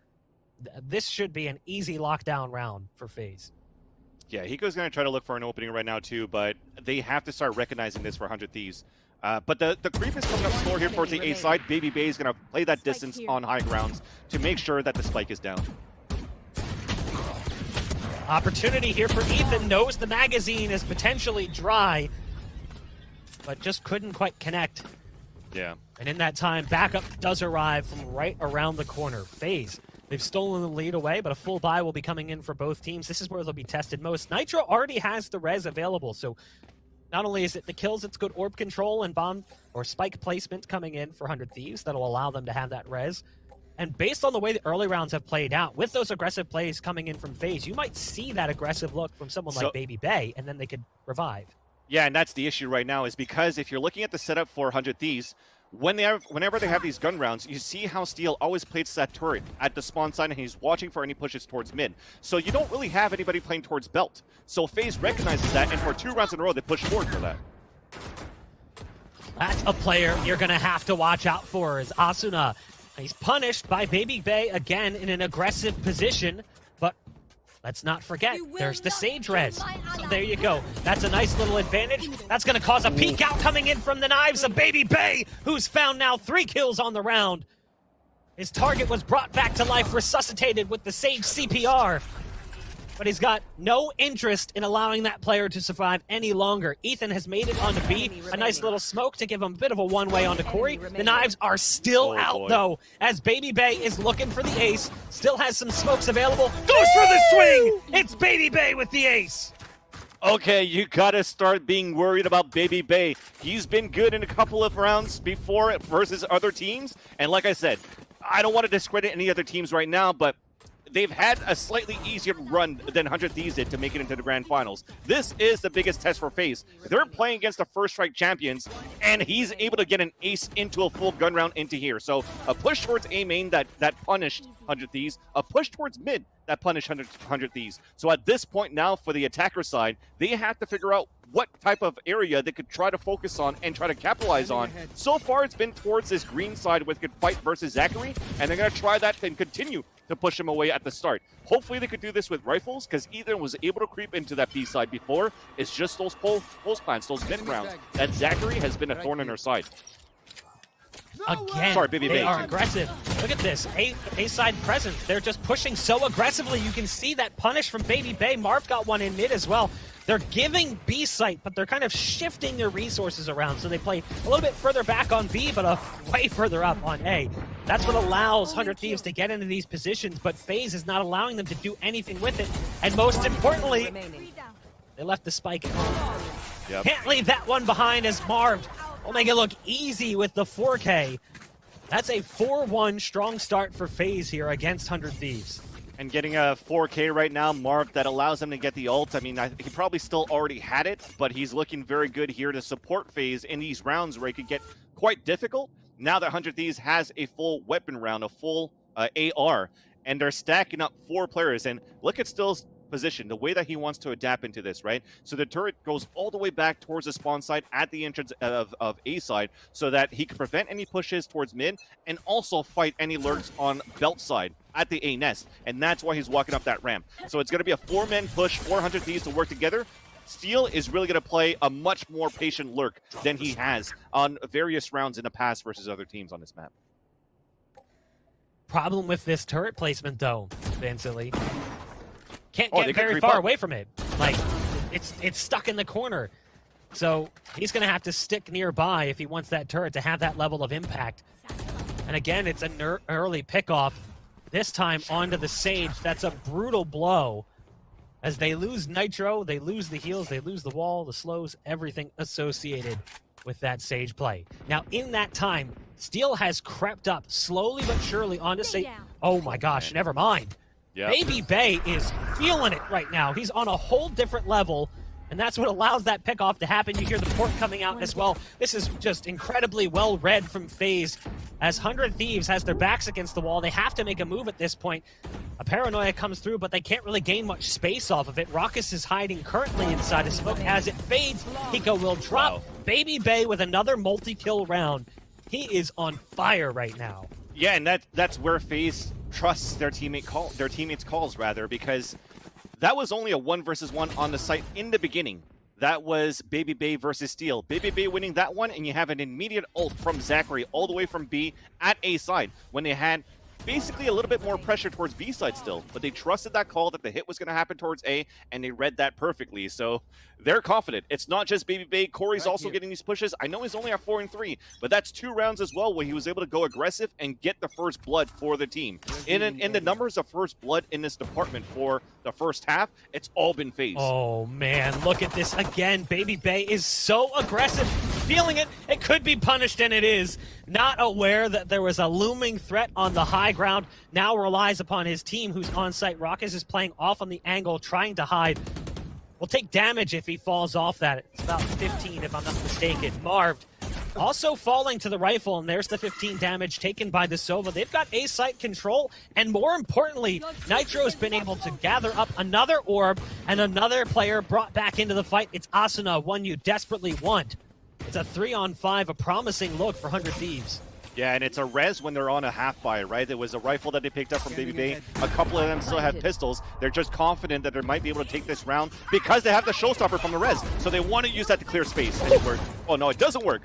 This should be an easy lockdown round for FaZe. Yeah, Hiko's going to try to look for an opening right now too, but they have to start recognizing this for 100 Thieves. But the creep is coming up slower here towards the A side. Baby Bay is going to play that distance on high grounds to make sure that the spike is down. Opportunity here for Ethan. Knows the magazine is potentially dry, but just couldn't quite connect. Yeah. And in that time, backup does arrive from right around the corner. FaZe, they've stolen the lead away, but a full buy will be coming in for both teams. This is where they'll be tested most. Nitro already has the res available, so not only is it the kills, it's good orb control and bomb or spike placement coming in for 100 Thieves that'll allow them to have that res. And based on the way the early rounds have played out, with those aggressive plays coming in from FaZe, you might see that aggressive look from someone like Baby Bay, and then they could revive. Yeah, and that's the issue right now, is because if you're looking at the setup for 100 Thieves, whenever they have these gun rounds, you see how Steel always plays that turret at the spawn side, and he's watching for any pushes towards mid. So you don't really have anybody playing towards belt. So FaZe recognizes that, and for 2 rounds in a row, they push forward for that. That's a player you're going to have to watch out for, is Asuna. He's punished by Baby Bay again in an aggressive position, but let's not forget, there's the Sage res. So there you go. That's a nice little advantage. That's going to cause a peek out coming in from the knives of Baby Bay, who's found now 3 kills on the round. His target was brought back to life, resuscitated with the Sage CPR. But he's got no interest in allowing that player to survive any longer. Ethan has made it onto B. A nice little smoke to give him a bit of a one-way onto Corey. The knives are still out, though, as Baby Bay is looking for the ace. Still has some smokes available. Goes for the swing! It's Baby Bay with the ace. Okay, you gotta start being worried about Baby Bay. He's been good in a couple of rounds before versus other teams. And like I said, I don't want to discredit any other teams right now, but they've had a slightly easier run than 100 Thieves did to make it into the grand finals. This is the biggest test for FaZe. They're playing against the First Strike champions, and he's able to get an ace into a full gun round into here. So a push towards A main that punished 100 Thieves, a push towards mid that punished 100 Thieves. So at this point now, for the attacker side, they have to figure out what type of area they could try to focus on and try to capitalize on. So far, it's been towards this green side with good fight versus Zachary, and they're going to try that and continue to push him away at the start. Hopefully they could do this with rifles, because Ethan was able to creep into that B side before. It's just those pulse plants, those mid rounds, that Zachary has been a thorn in her side. Again, sorry, Baby they Bay. are aggressive. Look at this, A-side presence. They're just pushing so aggressively. You can see that punish from Baby Bay. Marv got one in mid as well. They're giving B site, but they're kind of shifting their resources around. So they play a little bit further back on B, but way further up on A. That's what allows 100 Thieves to get into these positions, but FaZe is not allowing them to do anything with it. And most importantly, they left the spike at home. Yep. Can't leave that one behind as Marv will make it look easy with the 4K. That's a 4-1 strong start for FaZe here against 100 Thieves. And getting a 4K right now, Marv, that allows him to get the ult. I mean, he probably still already had it, but he's looking very good here to support FaZe in these rounds where it could get quite difficult. Now that 100 Thieves has a full weapon round, a full AR, and they're stacking up 4 players. And look at Still's position, the way that he wants to adapt into this, right? So the turret goes all the way back towards the spawn side at the entrance of A side so that he can prevent any pushes towards mid and also fight any lurks on belt side at the A nest. And that's why he's walking up that ramp. So it's going to be a 4-man push, 400 Thieves to work together. Steel is really going to play a much more patient lurk than he has on various rounds in the past versus other teams on this map. Problem with this turret placement, though, Vansilli. Can't Oh, get very far away from it. Like, it's stuck in the corner. So he's going to have to stick nearby if he wants that turret to have that level of impact. And again, it's an early pickoff. This time onto the Sage. That's a brutal blow. As they lose Nitro, they lose the heals, they lose the wall, the slows, everything associated with that Sage play. Now, in that time, Steel has crept up slowly but surely onto Sage. Oh my gosh, never mind. Yep. Baby Bay is feeling it right now. He's on a whole different level, and that's what allows that pickoff to happen. You hear the port coming out as well. This is just incredibly well read from FaZe. As 100 Thieves has their backs against the wall, they have to make a move at this point. A paranoia comes through, but they can't really gain much space off of it. Raucus is hiding currently inside of smoke. As it fades, Hiko will drop. Wow. Baby Bay with another multi-kill round. He is on fire right now. Yeah, and that's where FaZe trusts their teammates' calls, because that was only a 1 versus 1 on the site in the beginning. That was Baby Bay versus Steel. Baby Bay winning that one, and you have an immediate ult from Zachary all the way from B at A side when they had basically a little bit more pressure towards B side still, but they trusted that call that the hit was going to happen towards A, and they read that perfectly. So they're confident. It's not just Baby Bay. Corey's also getting these pushes. I know he's only at 4-3, but that's 2 rounds as well where he was able to go aggressive and get the first blood for the team. In the numbers of first blood in this department for the first half, it's all been FaZe. Oh man, look at this again. Baby Bay is so aggressive, feeling it. It could be punished, and it is. Not aware that there was a looming threat on the high ground. Now relies upon his team who's on site. Raucus is playing off on the angle, trying to hide. Will take damage if he falls off that. It's about 15 if I'm not mistaken. Marv also falling to the rifle, and there's the 15 damage taken by the Sova. They've got A site control, and more importantly, Nitro's been able to gather up another orb and another player brought back into the fight. It's Asuna, one you desperately want. It's a 3-on-5, a promising look for 100 Thieves. Yeah, and it's a res when they're on a half buy, right? It was a rifle that they picked up from Baby Bay. A couple of them still have pistols. They're just confident that they might be able to take this round because they have the showstopper from the res. So they want to use that to clear space. And it worked. Oh, no, it doesn't work.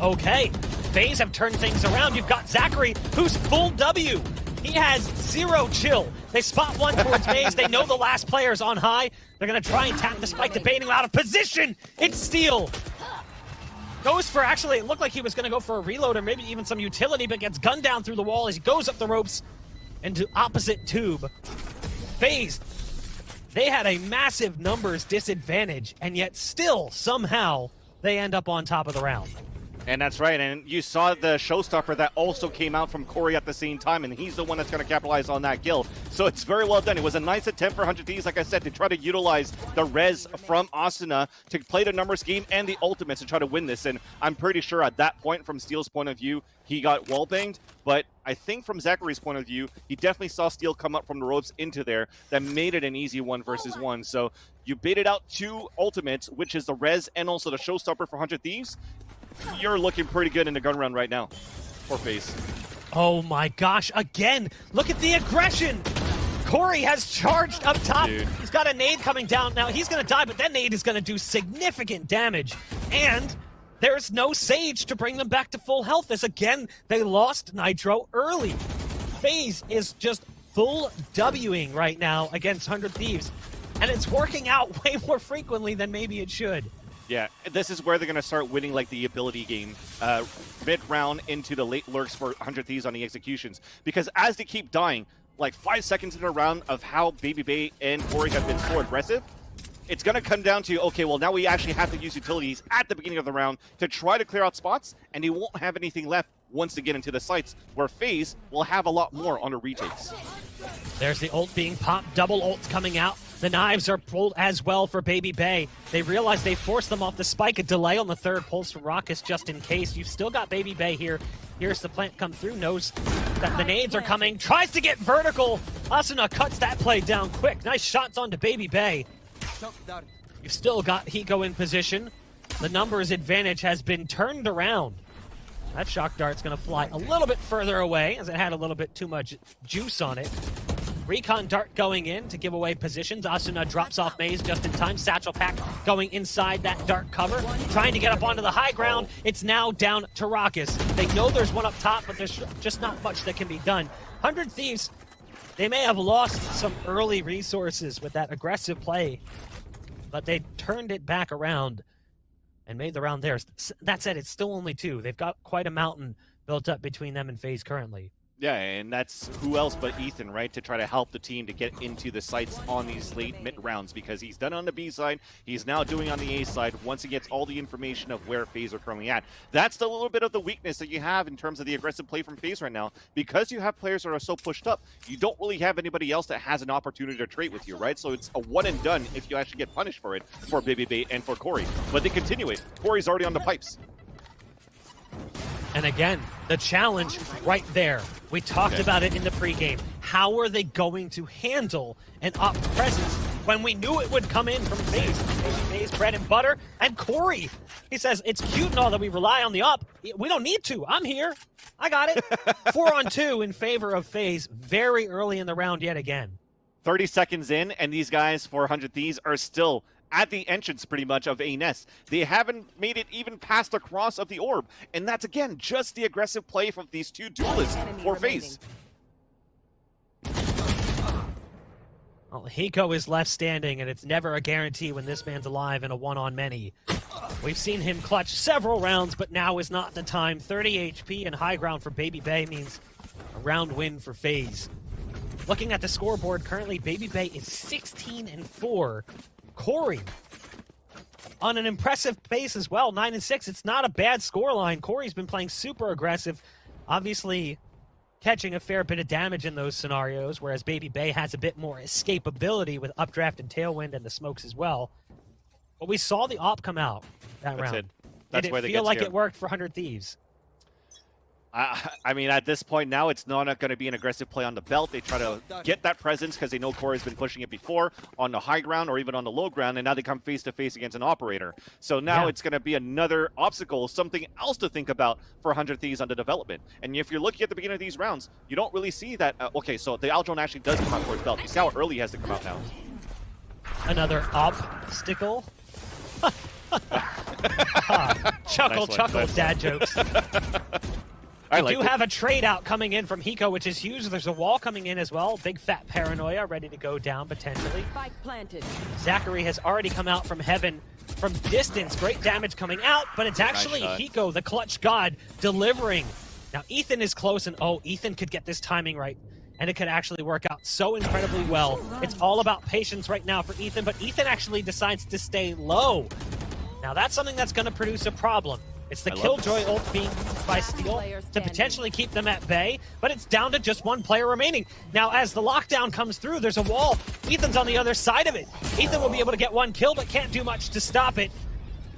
Okay, FaZe have turned things around. You've got Zachary, who's full W. He has 0 chill. They spot one towards Maze. They know the last player's on high. They're going to try and tap the spike, debating out of position. It's Steel. Goes for, actually, it looked like he was going to go for a reload or maybe even some utility, but gets gunned down through the wall as he goes up the ropes into opposite tube. FaZe, they had a massive numbers disadvantage, and yet still, somehow, they end up on top of the round. And that's right, and you saw the showstopper that also came out from Corey at the same time, and he's the one that's going to capitalize on that kill. So it's very well done. It was a nice attempt for 100 Thieves, like I said, to try to utilize the res from Asuna to play the numbers game and the ultimates to try to win this. And I'm pretty sure at that point, from Steel's point of view, he got wallbanged, but I think from Zachary's point of view, he definitely saw Steel come up from the ropes into there. That made it an easy 1 versus 1. So you baited out 2 ultimates, which is the res and also the showstopper for 100 Thieves. You're looking pretty good in the gun run right now for FaZe. Oh my gosh, again, look at the aggression. Corey has charged up top. Dude. He's got a nade coming down. Now he's going to die, but that nade is going to do significant damage. And there's no Sage to bring them back to full health. As again, they lost Nitro early. FaZe is just full Wing right now against 100 Thieves. and it's working out way more frequently than maybe it should. Yeah, this is where they're going to start winning like the ability game mid-round into the late lurks for 100 Thieves on the executions. Because as they keep dying, like 5 seconds in a round of how Baby Bay and Corey have been so aggressive, it's going to come down to, okay, well, now we actually have to use utilities at the beginning of the round to try to clear out spots, and he won't have anything left once they get into the sites, where FaZe will have a lot more on the retakes. There's the ult being popped, double ults coming out. The knives are pulled as well for Baby Bay. They realize they forced them off the spike. A delay on the third pulls from Raucus just in case. You've still got Baby Bay here. Here's the plant come through, knows that the nades are coming, tries to get vertical. Asuna cuts that play down quick. Nice shots onto Baby Bay. You've still got Hiko in position. The numbers advantage has been turned around. That shock dart's going to fly a little bit further away as it had a little bit too much juice on it. Recon dart going in to give away positions. Asuna drops off Maze just in time. Satchel Pack going inside that dart cover, trying to get up onto the high ground. It's now down to Raucus. They know there's one up top, but there's just not much that can be done. 100 Thieves, they may have lost some early resources with that aggressive play, but they turned it back around and made the round theirs. That said, it's still only 2. They've got quite a mountain built up between them and FaZe currently. Yeah, and that's who else but Ethan, right, to try to help the team to get into the sites on these late mid-rounds, because he's done on the B side, he's now doing on the A side once he gets all the information of where FaZe are currently at. That's the little bit of the weakness that you have in terms of the aggressive play from FaZe right now. Because you have players that are so pushed up, you don't really have anybody else that has an opportunity to trade with you, right? So it's a one and done if you actually get punished for it for Baby Bay and for Corey. But they continue it. Corey's already on the pipes. And again, the challenge right there. We talked about it in the pregame. How are they going to handle an up presence when we knew it would come in from FaZe? FaZe bread and butter. And Corey, he says, it's cute and all that we rely on the up. We don't need to. I'm here. I got it. 4-on-2 in favor of FaZe very early in the round yet again. 30 seconds in, and these guys, 400 Thieves, are still at the entrance pretty much of a nest. They haven't made it even past the cross of the orb, and that's again just the aggressive play from these two duelists for FaZe. Well, Hiko is left standing, and it's never a guarantee when this man's alive in a one-on-many. We've seen him clutch several rounds, but now is not the time. 30 HP and high ground for Baby Bay means a round win for FaZe. Looking at the scoreboard, currently Baby Bay is 16-4. Corey on an impressive pace as well, 9-6. It's not a bad scoreline. Corey's been playing super aggressive, obviously catching a fair bit of damage in those scenarios, whereas Baby Bay has a bit more escapability with updraft and tailwind and the smokes as well. But we saw the op come out that round. That's Did it feel like it worked for 100 Thieves? I mean, at this point now, it's not going to be an aggressive play on the belt. They try to get that presence because they know Corey's been pushing it before on the high ground or even on the low ground, and now they come face-to-face against an operator. So now it's going to be another obstacle, something else to think about for 100 Thieves on the development. And if you're looking at the beginning of these rounds, you don't really see that. Okay, so the Aldrone actually does come out towards belt. You see how early he has to come out now. Another obstacle. Chuckle, Nice one, chuckle, nice dad jokes. We do have a trade out coming in from Hiko, which is huge. There's a wall coming in as well. Big fat paranoia ready to go down potentially. Spike planted. Zachary has already come out from heaven from distance. Great damage coming out, but it's actually Hiko, the clutch god, delivering. Now Ethan is close, and Ethan could get this timing right, and it could actually work out so incredibly well. It's all about patience right now for Ethan, but Ethan actually decides to stay low. Now that's something that's going to produce a problem. It's the Killjoy ult being by Steel to potentially keep them at bay, but it's down to just one player remaining. Now, as the lockdown comes through, there's a wall. Ethan's on the other side of it. Ethan will be able to get one kill, but can't do much to stop it.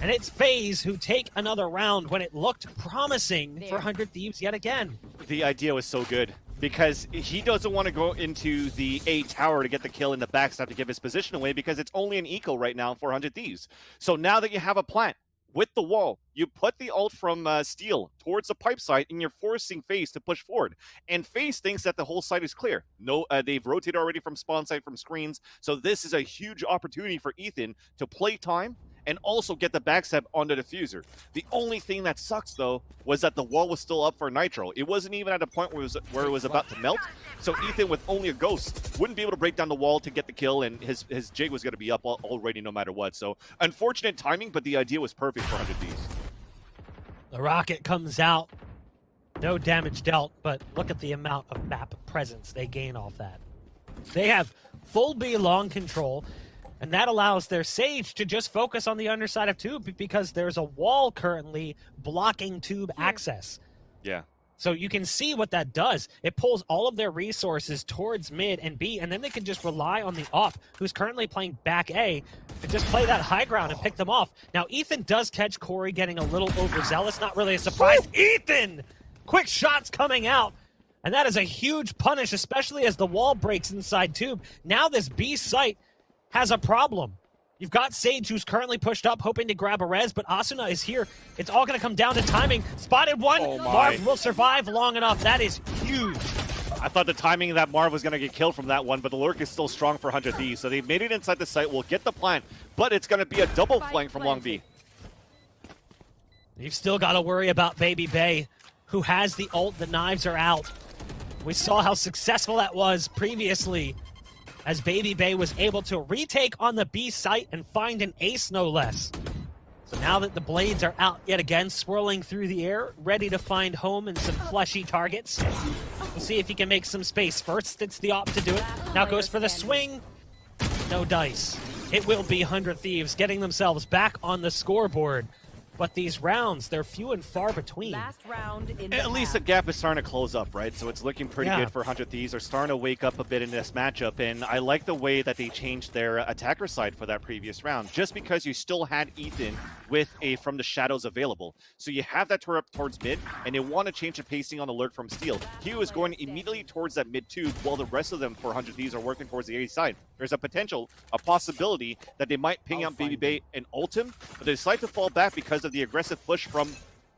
And it's FaZe who take another round when it looked promising for 100 Thieves yet again. The idea was so good, because he doesn't want to go into the A tower to get the kill in the backstab to give his position away, because it's only an eco right now for 100 Thieves. So now that you have a plant with the wall, you put the ult from Steel towards the pipe side, and you're forcing FaZe to push forward. And FaZe thinks that the whole site is clear. No, they've rotated already from spawn site, from screens. So this is a huge opportunity for Ethan to play time and also get the backstab on the diffuser. The only thing that sucks, though, was that the wall was still up for Nitro. It wasn't even at a point where it was about to melt, so Ethan, with only a ghost, wouldn't be able to break down the wall to get the kill, and his jig was going to be up already no matter what. So unfortunate timing, but the idea was perfect for 100 Thieves. The rocket comes out. No damage dealt, but look at the amount of map presence they gain off that. They have full B long control, and that allows their Sage to just focus on the underside of Tube because there's a wall currently blocking Tube access. Yeah. So you can see what that does. It pulls all of their resources towards mid and B, and then they can just rely on the AWP, who's currently playing back A, to just play that high ground and pick them off. Now, Ethan does catch Corey getting a little overzealous. Not really a surprise. Ethan! Quick shots coming out. And that is a huge punish, especially as the wall breaks inside Tube. Now this B site has a problem. You've got Sage, who's currently pushed up, hoping to grab a res, but Asuna is here. It's all going to come down to timing. Spotted one. Oh my. Marv will survive long enough. That is huge. I thought the timing of that Marv was going to get killed from that one, but the lurk is still strong for 100 Thieves. So they've made it inside the site. We'll get the plant, but it's going to be a double flank from Long B. You've still got to worry about Baby Bay, who has the ult. The knives are out. We saw how successful that was previously, as Baby Bay was able to retake on the B site and find an ace, no less. So now that the blades are out yet again, swirling through the air, ready to find home and some fleshy targets. We'll see if he can make some space. First, it's the op to do it. Now goes for the swing. No dice. It will be 100 Thieves getting themselves back on the scoreboard. But these rounds, they're few and far between. Last round in At least the gap is starting to close up, right? So it's looking pretty Yeah. good for 100 Thieves. They're starting to wake up a bit in this matchup, and I like the way that they changed their attacker side for that previous round, just because you still had Ethan with a From the Shadows available. So you have that turret up towards mid, and they want to change the pacing on the lurk from Steel. He was going immediately towards that mid tube, while the rest of them for 100 Thieves are working towards the A side. There's a possibility that they might ping out Baby Bay and ult him, but they decide to fall back because of the aggressive push from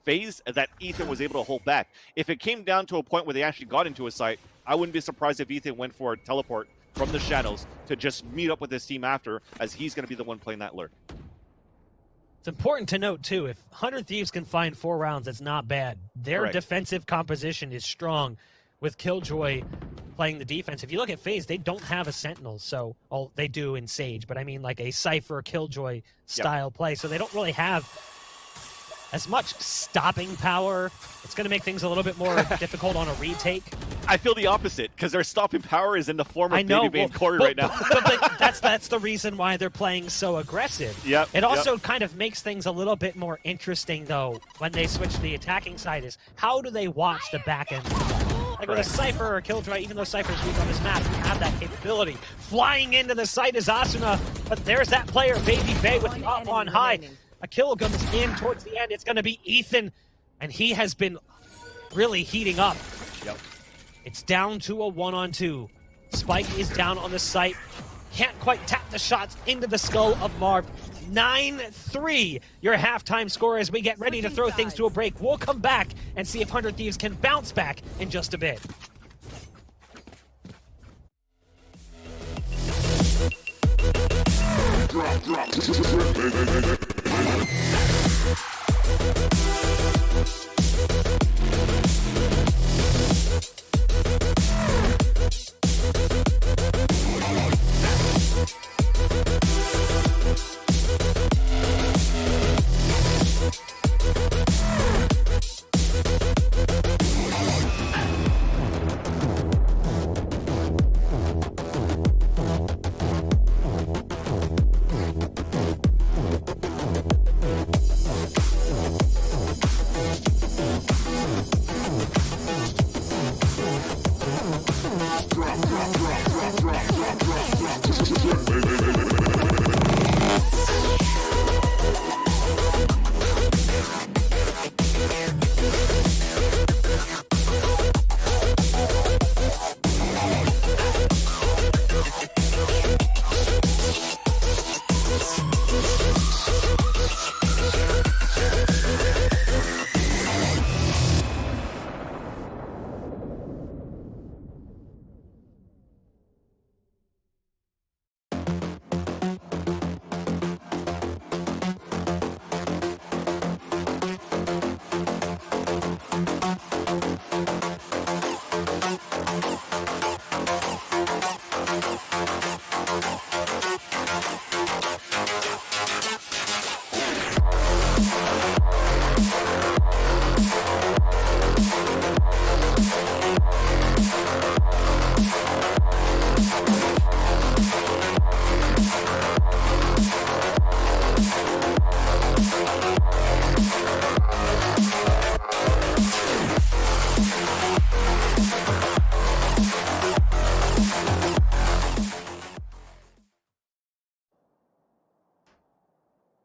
FaZe that Ethan was able to hold back. If it came down to a point where they actually got into a site, I wouldn't be surprised if Ethan went for a teleport from the shadows to just meet up with his team after, as he's going to be the one playing that lurk. It's important to note, too, if 100 Thieves can find 4 rounds, that's not bad. Their Correct. defensive composition is strong, with Killjoy playing the defense. If you look at FaZe, they don't have a Sentinel, so, well, they do in Sage, but I mean like a Cypher, Killjoy style play, so they don't really have as much stopping power. It's going to make things a little bit more difficult on a retake. I feel the opposite, because their stopping power is in the form of I know, Baby Bay and Corey but, right now. but that's the reason why they're playing so aggressive. Yep, It also kind of makes things a little bit more interesting, though, when they switch to the attacking side, is how do they watch the back end? Like with a Cypher or Killjoy, even though Cypher's weak on this map, you have that capability. Flying into the site is Asuna, but there's that player, Baby Bay, with the up on high. A kill comes in towards the end. It's going to be Ethan, and he has been really heating up. Yep. It's down to a 1-on-2. Spike is down on the site. Can't quite tap the shots into the skull of Marv. 9-3, your halftime score as we get ready to throw things to a break. We'll come back and see if 100 Thieves can bounce back in just a bit.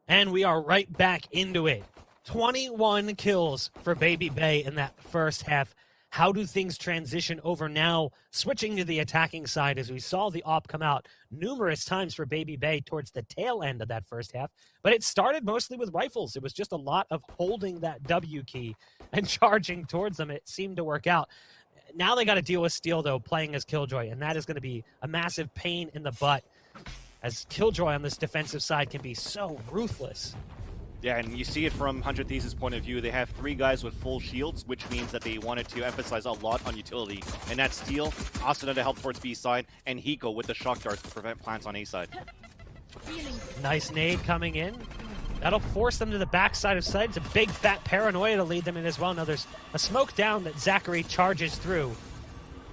And we are right back into it. 21 kills for Baby Bay in that first half. How do things transition over now, switching to the attacking side as we saw the AWP come out numerous times for Baby Bay towards the tail end of that first half. But it started mostly with rifles. It was just a lot of holding that W key and charging towards them. It seemed to work out. Now they got to deal with Steel, though, playing as Killjoy, and that is going to be a massive pain in the butt, as Killjoy on this defensive side can be so ruthless. Yeah, and you see it from 100 Thieves' point of view. They have 3 guys with full shields, which means that they wanted to emphasize a lot on utility. And that's Steel, Asuna to help towards B side, and Hiko with the shock darts to prevent plants on A side. Nice nade coming in. That'll force them to the backside of side. It's a big fat paranoia to lead them in as well. Now there's a smoke down that Zachary charges through.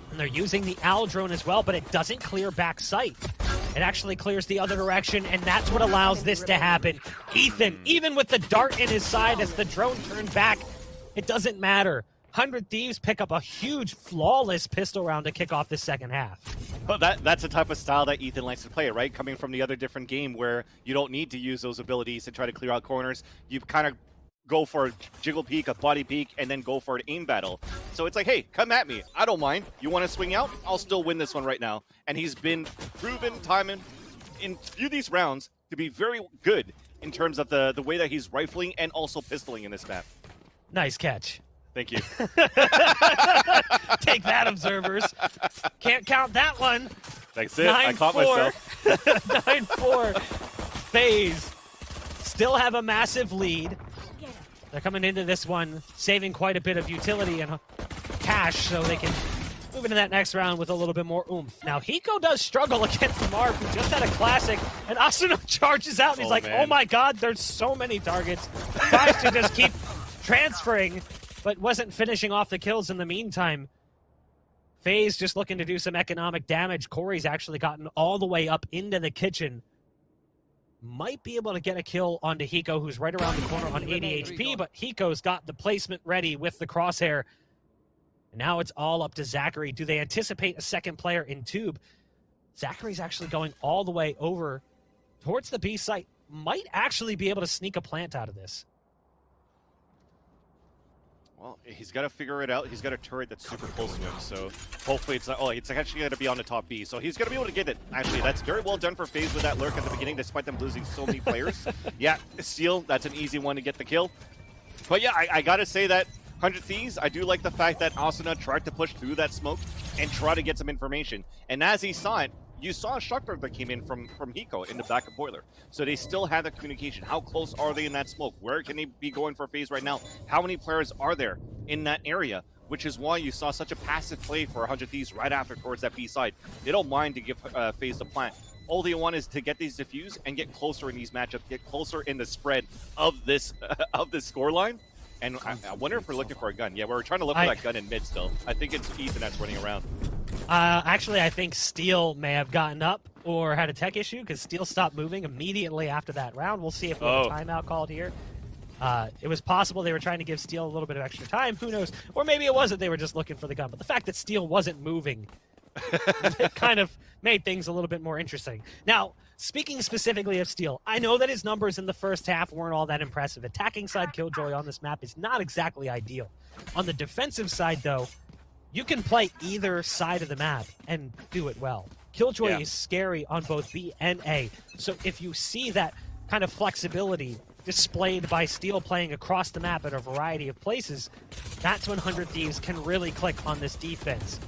And they're using the owl drone as well, but it doesn't clear back sight. It actually clears the other direction, and that's what allows this to happen. Ethan, even with the dart in his side as the drone turned back, it doesn't matter. 100 Thieves pick up a huge, flawless pistol round to kick off the second half. Well, that's the type of style that Ethan likes to play, right? Coming from the other different game where you don't need to use those abilities to try to clear out corners. You kind of go for a jiggle peek, a body peek, and then go for an aim battle. So it's like, hey, come at me. I don't mind. You want to swing out? I'll still win this one right now. And he's been proven time in through these rounds to be very good in terms of the way that he's rifling and also pistoling in this map. Nice catch. Thank you. Take that, observers. Can't count that one. That's it. I caught myself. 9-4. FaZe still have a massive lead. They're coming into this one, saving quite a bit of utility and cash so they can move into that next round with a little bit more oomph. Now, Hiko does struggle against Marv, who just had a classic, and Asuna charges out, and he's oh my god, there's so many targets. Tries to just keep transferring, but wasn't finishing off the kills in the meantime. FaZe just looking to do some economic damage. Corey's actually gotten all the way up into the kitchen. Might be able to get a kill onto Hiko, who's right around the corner on 80 HP, but Hiko's got the placement ready with the crosshair. And now it's all up to Zachary. Do they anticipate a second player in tube? Zachary's actually going all the way over towards the B site. Might actually be able to sneak a plant out of this. Well, he's got to figure it out. He's got a turret that's super close to him, so hopefully it's not... Oh, it's actually going to be on the top B, so he's going to be able to get it. Actually, that's very well done for FaZe with that lurk at the beginning, despite them losing so many players. Yeah, Steel, that's an easy one to get the kill. But yeah, I got to say that 100 Thieves, I do like the fact that Asuna tried to push through that smoke and try to get some information. And as he saw it, you saw a shock dart that came in from Hiko in the back of Boiler. So they still had the communication. How close are they in that smoke? Where can they be going for FaZe right now? How many players are there in that area? Which is why you saw such a passive play for 100 Thieves right after towards that B side. They don't mind to give FaZe the plant. All they want is to get these diffused and get closer in these matchups, get closer in the spread of this scoreline. And I wonder if we're looking for a gun. Yeah, we're trying to look for that gun in mid still. I think it's Ethan that's running around. Actually, I think Steel may have gotten up or had a tech issue because Steel stopped moving immediately after that round. We'll see if we have a timeout called here. It was possible they were trying to give Steel a little bit of extra time. Who knows? Or maybe it wasn't. They were just looking for the gun. But the fact that Steel wasn't moving it kind of made things a little bit more interesting. Now, speaking specifically of Steel, I know that his numbers in the first half weren't all that impressive. Attacking side Killjoy on this map is not exactly ideal. On the defensive side, though, you can play either side of the map and do it well. Killjoy is scary on both B and A. So if you see that kind of flexibility displayed by Steel playing across the map at a variety of places, that's when 100 Thieves can really click on this defense.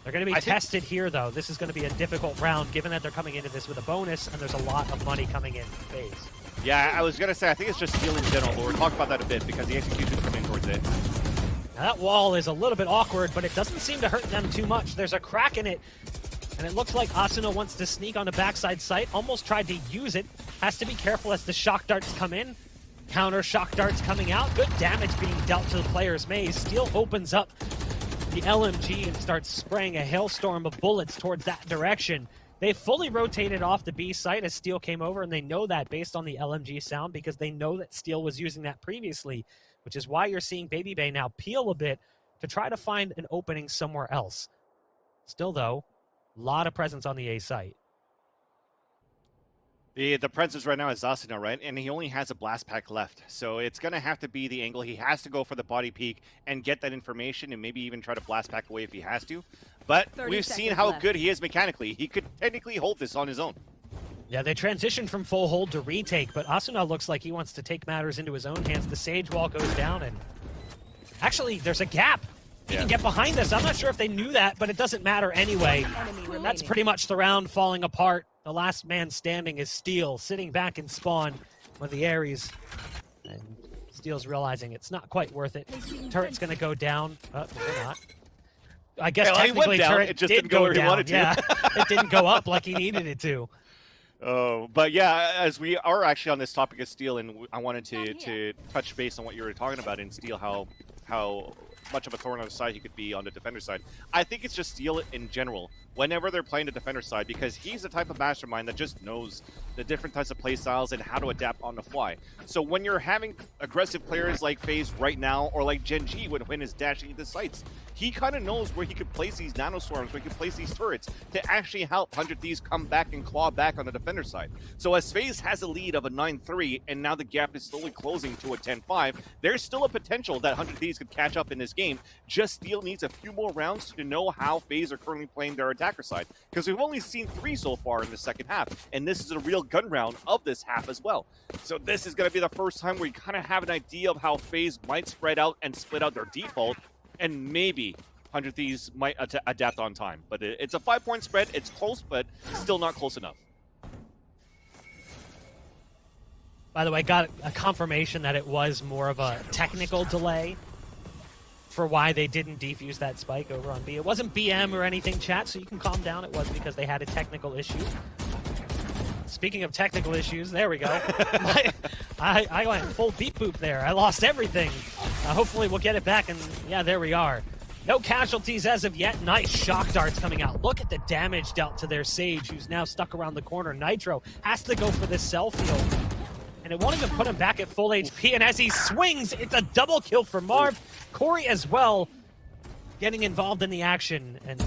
They're going to be tested here, though. This is going to be a difficult round, given that they're coming into this with a bonus, and there's a lot of money coming in for FaZe. Yeah, I was going to say, I think it's just Steel in general, but we'll talk about that a bit, because the execution's coming towards it. Now, that wall is a little bit awkward, but it doesn't seem to hurt them too much. There's a crack in it, and it looks like Asuna wants to sneak on the backside site. Almost tried to use it. Has to be careful as the shock darts come in. Counter shock darts coming out. Good damage being dealt to the player's maze. Steel opens up the LMG and starts spraying a hailstorm of bullets towards that direction. They fully rotated off the B site as Steel came over, and they know that based on the LMG sound because they know that Steel was using that previously, which is why you're seeing Baby Bay now peel a bit to try to find an opening somewhere else. Still, though, a lot of presence on the A site. The princess right now is Asuna, right? And he only has a blast pack left. So it's going to have to be the angle. He has to go for the body peek and get that information and maybe even try to blast pack away if he has to. But we've seen how good he is mechanically. He could technically hold this on his own. Yeah, they transitioned from full hold to retake, but Asuna looks like he wants to take matters into his own hands. The Sage Wall goes down, and actually, there's a gap. He can get behind this. I'm not sure if they knew that, but it doesn't matter anyway. That's pretty much the round falling apart. The last man standing is Steel, sitting back in spawn with the Ares. And Steel's realizing it's not quite worth it. Turret's going to go down. They're not. I guess technically Turret it just did didn't go where he wanted to. Yeah, it didn't go up like he needed it to. Oh, but yeah, as we are actually on this topic of Steel, and I wanted to touch base on what you were talking about in Steel, how much of a thorn on the side he could be on the defender side. I think it's just Steel in general, whenever they're playing the defender side, because he's the type of mastermind that just knows the different types of play styles and how to adapt on the fly. So when you're having aggressive players like FaZe right now, or like Gen G when is dashing into sites, he kind of knows where he could place these nanoswarms, where he could place these turrets to actually help 100 Thieves come back and claw back on the defender side. So as FaZe has a lead of a 9-3, and now the gap is slowly closing to a 10-5, there's still a potential that 100 Thieves could catch up in this game. Just Steel needs a few more rounds to know how FaZe are currently playing their attacker side, because we've only seen 3 so far in the second half, and this is a real gun round of this half as well. So this is going to be the first time where you kind of have an idea of how FaZe might spread out and split out their default, and maybe 100 Thieves might adapt on time. But it's a 5-point spread. It's close, but still not close enough. By the way, got a confirmation that it was more of a technical delay for why they didn't defuse that spike over on B. It wasn't BM or anything, chat, so you can calm down. It was because they had a technical issue. Speaking of technical issues, there we go. I went full beep boop there. I lost everything. Hopefully we'll get it back, and yeah, there we are. No casualties as of yet. Nice shock darts coming out. Look at the damage dealt to their Sage, who's now stuck around the corner. Nitro has to go for the self-heal, and it won't even put him back at full HP, and as he swings, it's a double kill for Marv. Corey as well getting involved in the action, and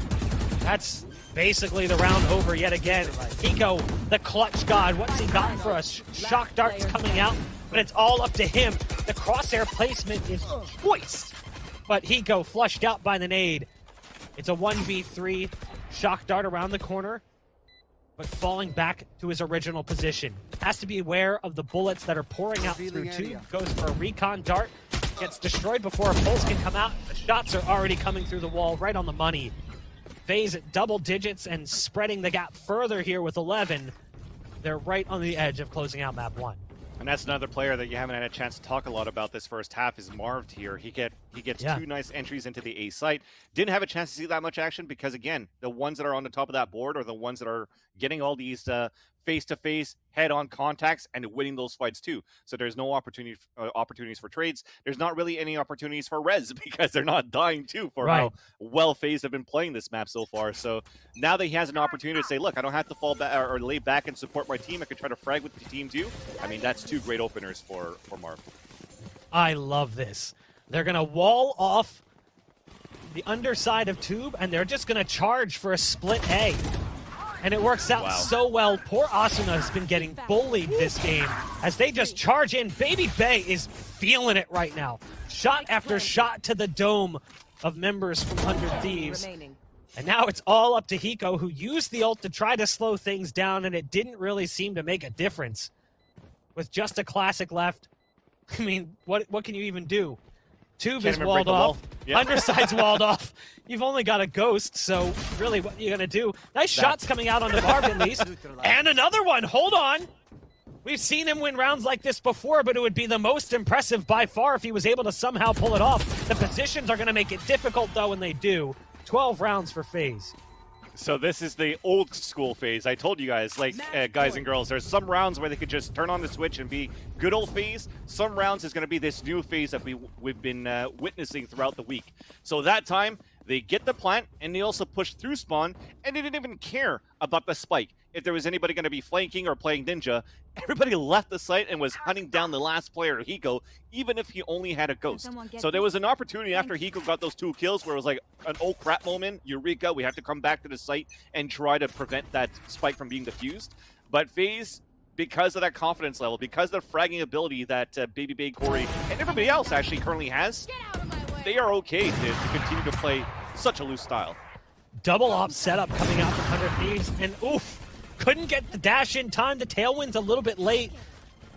that's basically the round over yet again. Hiko, the clutch god, what's he got for us? Shock darts coming out, but it's all up to him. The crosshair placement is choice, but Hiko flushed out by the nade. It's a 1v3, shock dart around the corner, but falling back to his original position. Has to be aware of the bullets that are pouring out through two. Goes for a recon dart, gets destroyed before a pulse can come out. The shots are already coming through the wall, right on the money. FaZe at double digits and spreading the gap further here with 11. They're right on the edge of closing out map 1. And that's another player that you haven't had a chance to talk a lot about this first half is Marv here. He gets 2 nice entries into the A site. Didn't have a chance to see that much action because, again, the ones that are on the top of that board are the ones that are getting all these face-to-face, head-on contacts and winning those fights too. So there's no opportunities for trades. There's not really any opportunities for res because they're not dying too for how well FaZe have been playing this map so far. So now that he has an opportunity to say, look, I don't have to fall back or lay back and support my team. I could try to frag with the team too. I mean, that's 2 great openers for Marv. I love this. They're going to wall off the underside of Tube, and they're just going to charge for a split A. And it works out so well. Poor Asuna has been getting bullied this game as they just charge in. Baby Bay is feeling it right now. Shot after shot to the dome of members from 100 Thieves. And now it's all up to Hiko, who used the ult to try to slow things down, and it didn't really seem to make a difference. With just a classic left, I mean, what can you even do? Tube is walled off. Underside's walled off. You've only got a ghost, so really what are you going to do? Nice shots coming out onto Marv at least. And another one. Hold on. We've seen him win rounds like this before, but it would be the most impressive by far if he was able to somehow pull it off. The positions are going to make it difficult, though, when they do. 12 rounds for FaZe. So this is the old school FaZe. I told you guys, like, guys and girls, there's some rounds where they could just turn on the switch and be good old FaZe. Some rounds is going to be this new FaZe that we've been witnessing throughout the week. So that time, they get the plant, and they also push through spawn, and they didn't even care about the spike. If there was anybody going to be flanking or playing Ninja, everybody left the site and was hunting down the last player, Hiko, even if he only had a ghost. So there was an opportunity after Hiko got those 2 kills where it was like an oh crap moment, Eureka, we have to come back to the site and try to prevent that spike from being defused. But FaZe because of that confidence level, because of the fragging ability that Baby Bay, Corey, and everybody else actually currently has, they are okay to continue to play such a loose style. Double op setup coming out from 100 Thieves, and oof, couldn't get the dash in time. The tailwind's a little bit late.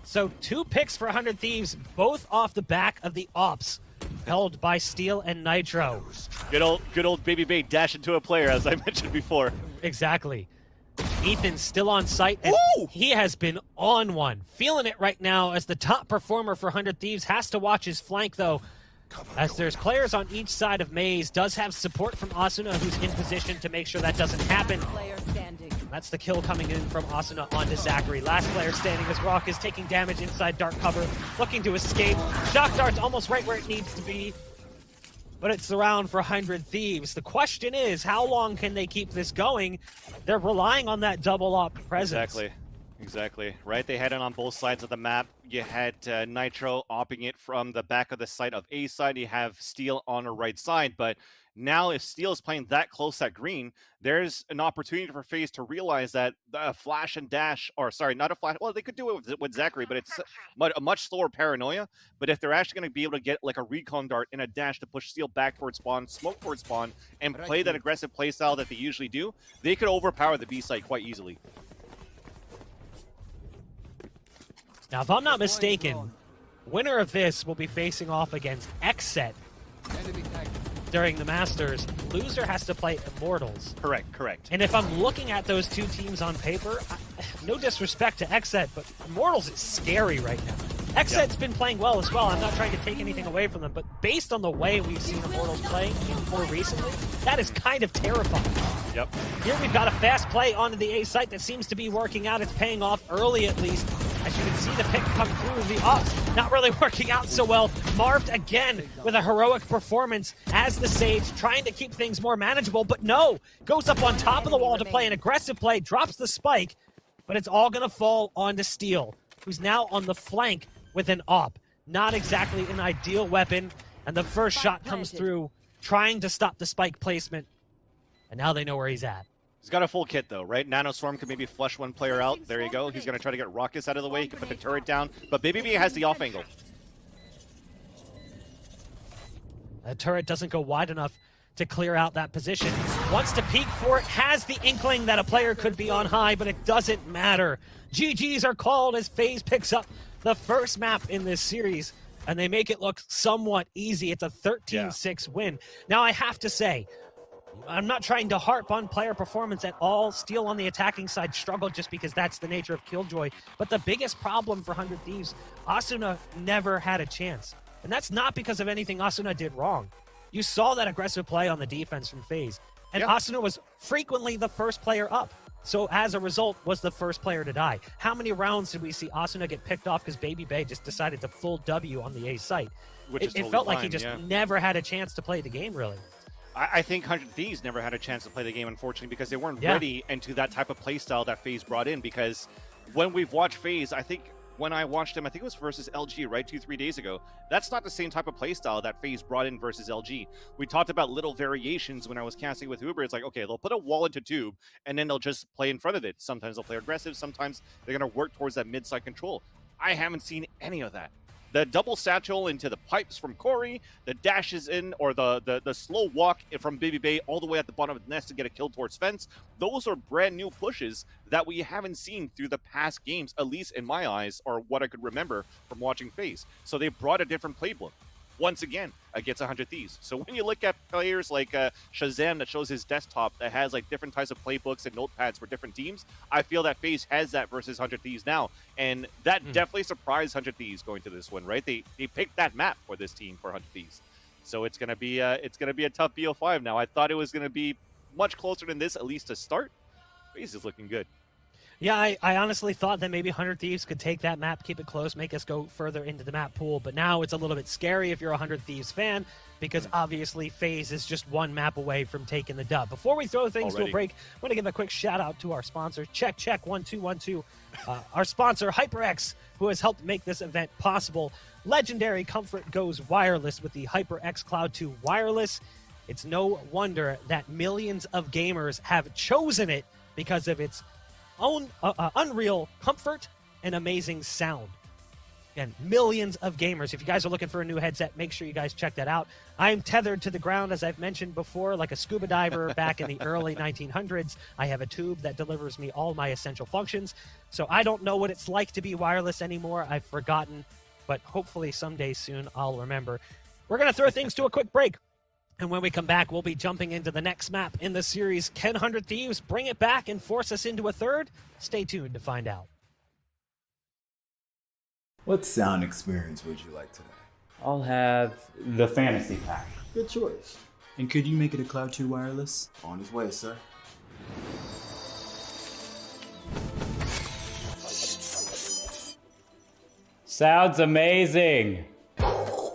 So 2 picks for 100 Thieves, both off the back of the ops held by Steel and Nitro. Good old Baby Bay dash into a player, as I mentioned before. Exactly. Ethan's still on site, and he has been on one. Feeling it right now as the top performer for 100 Thieves. Has to watch his flank, though, as there's players on each side of Maze. Does have support from Asuna, who's in position to make sure that doesn't happen. That's the kill coming in from Asuna onto Zachary. Last player standing as Rock is taking damage inside dark cover, looking to escape. Shock Dart's almost right where it needs to be, but it's the round for 100 Thieves. The question is, how long can they keep this going? They're relying on that double op presence. Exactly. Right, they had it on both sides of the map. You had Nitro opping it from the back of the site of A side. You have Steel on the right side, but now if Steel is playing that close at green, there's an opportunity for FaZe to realize that a flash and dash, or sorry, not a flash, well, they could do it with Zachary, but it's a much slower paranoia. But if they're actually going to be able to get like a recon dart and a dash to push Steel back towards spawn, smoke towards spawn, and play that aggressive play style that they usually do, they could overpower the B site quite easily. Now, if I'm not mistaken, winner of this will be facing off against XSET during the Masters. Loser has to play Immortals. Correct. And if I'm looking at those 2 teams on paper, no disrespect to XSET, but Immortals is scary right now. XSET's been playing well as well. I'm not trying to take anything away from them, but based on the way we've seen Immortals play more recently, that is kind of terrifying. Yep. Here we've got a fast play onto the A site that seems to be working out. It's paying off early at least. As you can see the pick come through, the ops not really working out so well. Marved again with a heroic performance as the Sage, trying to keep things more manageable, but no! Goes up on top of the wall to play an aggressive play, drops the spike, but it's all gonna fall onto Steel, who's now on the flank with an op. Not exactly an ideal weapon, and the first shot comes through, trying to stop the spike placement, and now they know where he's at. He's got a full kit, though, right? Nanoswarm can maybe flush one player out. There you go. He's going to try to get Raucous out of the way. He can put the turret down. But Baby B has the off angle. That turret doesn't go wide enough to clear out that position. Wants to peek for it. Has the inkling that a player could be on high, but it doesn't matter. GGs are called as FaZe picks up the first map in this series, and they make it look somewhat easy. It's a 13-6 win. Now, I have to say, I'm not trying to harp on player performance at all. Steel on the attacking side struggled just because that's the nature of Killjoy. But the biggest problem for 100 Thieves, Asuna never had a chance. And that's not because of anything Asuna did wrong. You saw that aggressive play on the defense from FaZe. And Asuna was frequently the first player up. So as a result, was the first player to die. How many rounds did we see Asuna get picked off because Baby Bay just decided to full W on the A site? It felt like he just never had a chance to play the game, really. I think 100 Thieves never had a chance to play the game, unfortunately, because they weren't ready into that type of play style that FaZe brought in. Because when we've watched FaZe, I think when I watched him, I think it was versus LG, right, 2-3 days ago. That's not the same type of play style that FaZe brought in versus LG. We talked about little variations when I was casting with Uber. It's like, okay, they'll put a wall into tube, and then they'll just play in front of it. Sometimes they'll play aggressive. Sometimes they're going to work towards that mid-side control. I haven't seen any of that. The double satchel into the pipes from Corey, the dashes in, or the slow walk from Baby Bay all the way at the bottom of the nest to get a kill towards fence. Those are brand new pushes that we haven't seen through the past games, at least in my eyes, or what I could remember from watching FaZe. So they brought a different playbook, once again, against 100 Thieves. So when you look at players like Shazam that shows his desktop that has like different types of playbooks and notepads for different teams, I feel that FaZe has that versus 100 Thieves now. And that definitely surprised 100 Thieves going to this one, right? They picked that map for this team for 100 Thieves. So it's gonna be a tough BO5 now. I thought it was gonna be much closer than this, at least to start. FaZe is looking good. Yeah, I honestly thought that maybe 100 Thieves could take that map, keep it close, make us go further into the map pool. But now it's a little bit scary if you're a 100 Thieves fan, because obviously FaZe is just one map away from taking the dub. Before we throw things to a break, I want to give a quick shout out to our sponsor, Check 1212. Our sponsor, HyperX, who has helped make this event possible. Legendary comfort goes wireless with the HyperX Cloud 2 wireless. It's no wonder that millions of gamers have chosen it because of its own unreal comfort an amazing sound. Again, millions of gamers. If you guys are looking for a new headset, make sure you guys check that out. I'm tethered to the ground, as I've mentioned before, like a scuba diver back in the early 1900s. I have a tube that delivers me all my essential functions. So I don't know what it's like to be wireless anymore. I've forgotten, but hopefully someday soon I'll remember. We're going to throw things to a quick break. And when we come back, we'll be jumping into the next map in the series. Can 100 Thieves bring it back and force us into a third? Stay tuned to find out. What sound experience would you like today? I'll have the fantasy pack. Good choice. And could you make it a Cloud 2 wireless? On his way, sir. Sounds amazing! Oh,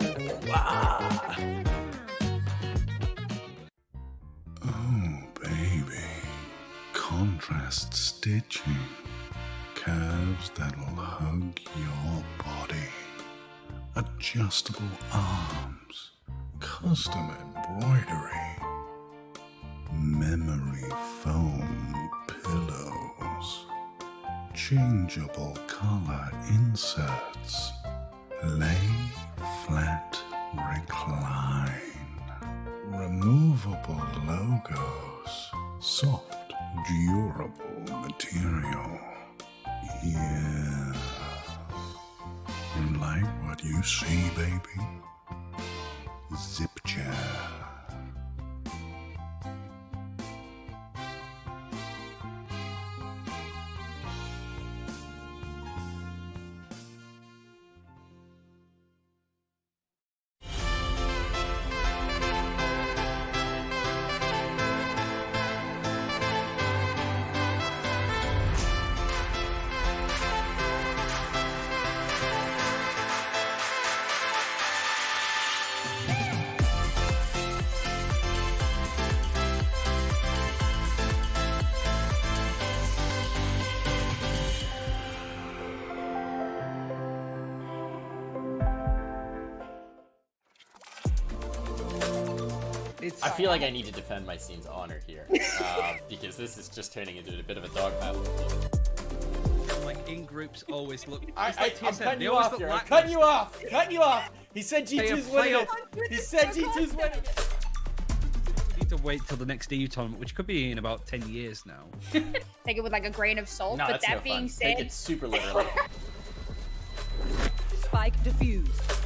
baby. Contrast stitching. Curves that'll hug your body. Adjustable arms. Custom embroidery. Memory foam pillows. Changeable color inserts. Lay flat, recline. Removable logos. Soft, durable material. Yeah. You like what you see, baby? Zip chair. I feel like I need to defend my scene's honor here, because this is just turning into a bit of a dog battle. Like in groups always look. I'm cutting you off here. I'm cutting you off. Cutting you off. He said G2's winning it. He said G2's winning it. We need to wait till the next EU tournament, which could be in about 10 years now. Take it with like a grain of salt. No, but that's that no being fun. said, Take it super literally. Spike defused.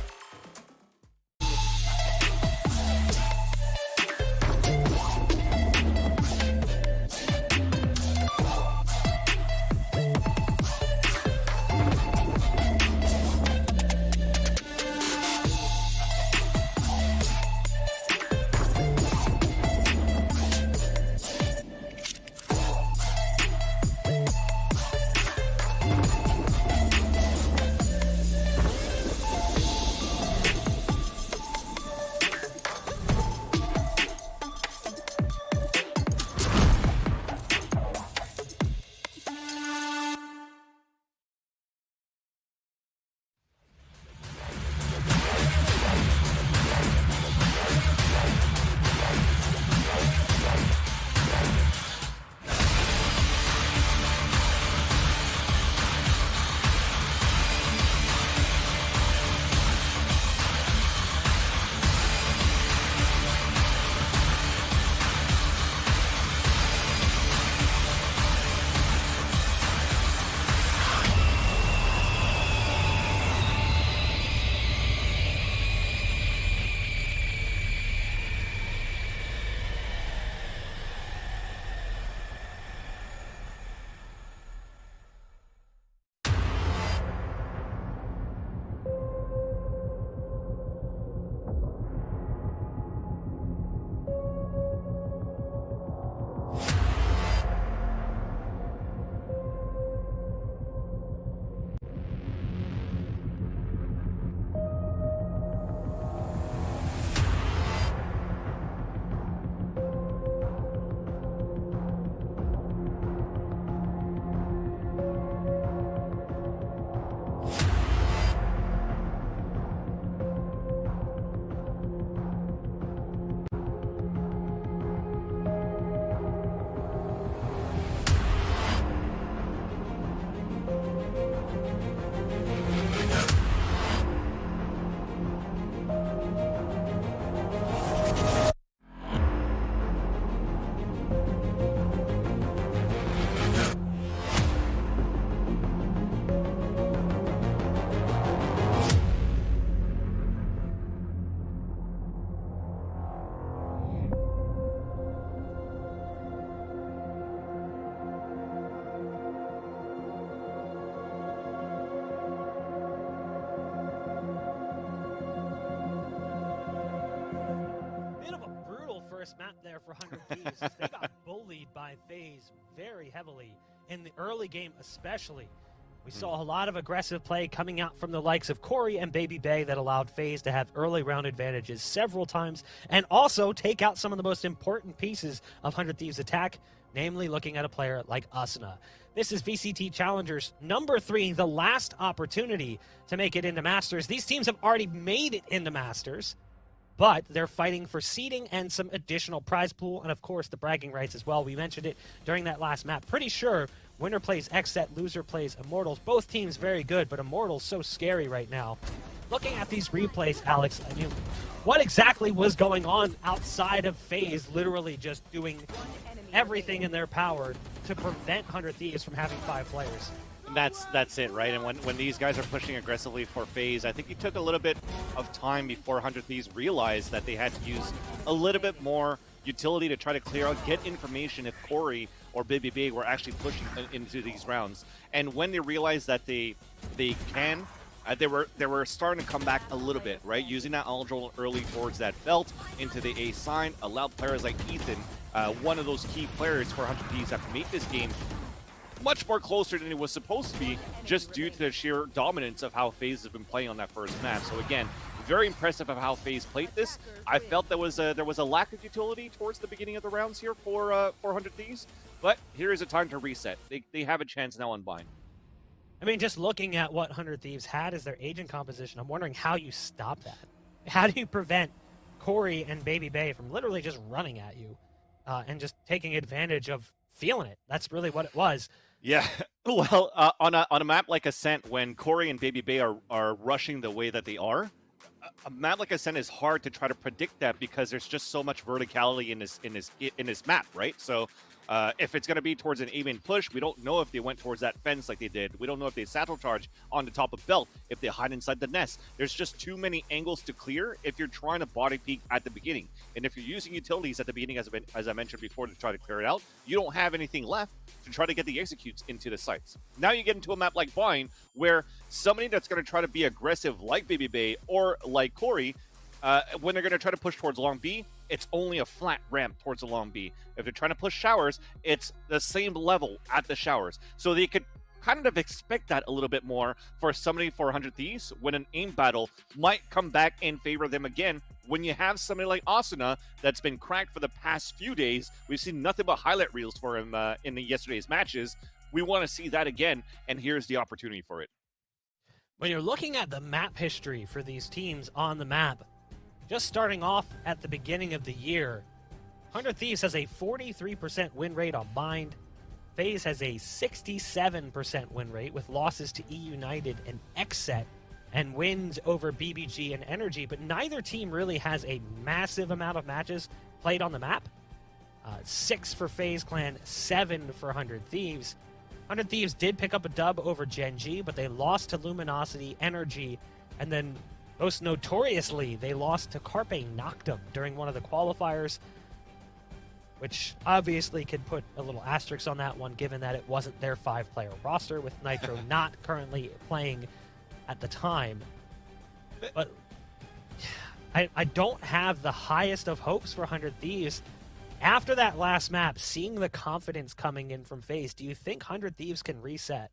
for 100 Thieves. They got bullied by FaZe very heavily in the early game especially. We saw a lot of aggressive play coming out from the likes of Corey and Baby Bay that allowed FaZe to have early round advantages several times and also take out some of the most important pieces of 100 Thieves' attack, namely looking at a player like Asuna. This is VCT Challengers number 3, the last opportunity to make it into Masters. These teams have already made it into Masters, but they're fighting for seeding and some additional prize pool, and of course the bragging rights as well. We mentioned it during that last map. Pretty sure winner plays XSET, loser plays Immortals. Both teams very good, but Immortals so scary right now. Looking at these replays, Alex, I mean, what exactly was going on outside of FaZe literally just doing everything in their power to prevent 100 Thieves from having 5 players? That's it, right? And when these guys are pushing aggressively for FaZe, I think it took a little bit of time before 100 Thieves realized that they had to use a little bit more utility to try to clear out, get information if Corey or Baby Bay were actually pushing into these rounds. And when they realized that they can, they were starting to come back a little bit, right? Using that Aldril early towards that belt into the A sign allowed players like Ethan, one of those key players for 100 Thieves, have to make this game much more closer than it was supposed to be, just due to the sheer dominance of how FaZe has been playing on that first map. So again, very impressive of how FaZe played this. I felt there was a lack of utility towards the beginning of the rounds here for 100 Thieves, but here is a time to reset. They have a chance now on Bind. I mean, just looking at what 100 Thieves had as their agent composition, I'm wondering how you stop that. How do you prevent Corey and Baby Bay from literally just running at you and just taking advantage of feeling it? That's really what it was. Yeah, well, on a map like Ascent, when Corey and Baby Bay are rushing the way that they are, a map like Ascent is hard to try to predict that because there's just so much verticality in this map, right? So if it's going to be towards an A-main push, we don't know if they went towards that fence like they did. We don't know if they satchel charge on the top of belt, if they hide inside the nest. There's just too many angles to clear if you're trying to body peek at the beginning. And if you're using utilities at the beginning, as I mentioned before, to try to clear it out, you don't have anything left to try to get the executes into the sites. Now you get into a map like Vine, where somebody that's going to try to be aggressive like Baby Bay or like Corey, when they're going to try to push towards long B, it's only a flat ramp towards the long B. If they're trying to push showers, it's the same level at the showers. So they could kind of expect that a little bit more for somebody for 100 Thieves, when an aim battle might come back in favor of them again. When you have somebody like Asuna that's been cracked for the past few days, we've seen nothing but highlight reels for him in yesterday's matches. We want to see that again, and here's the opportunity for it. When you're looking at the map history for these teams on the map, just starting off at the beginning of the year, 100 Thieves has a 43% win rate on Bind. FaZe has a 67% win rate with losses to E United and XSET and wins over BBG and Energy, but neither team really has a massive amount of matches played on the map. 6 for FaZe Clan, 7 for 100 Thieves. 100 Thieves did pick up a dub over Gen G, but they lost to Luminosity, Energy, and then most notoriously, they lost to Carpe Noctum during one of the qualifiers, which obviously could put a little asterisk on that one, given that it wasn't their 5-player roster, with Nitro not currently playing at the time. But I don't have the highest of hopes for 100 Thieves. After that last map, seeing the confidence coming in from FaZe, do you think 100 Thieves can reset?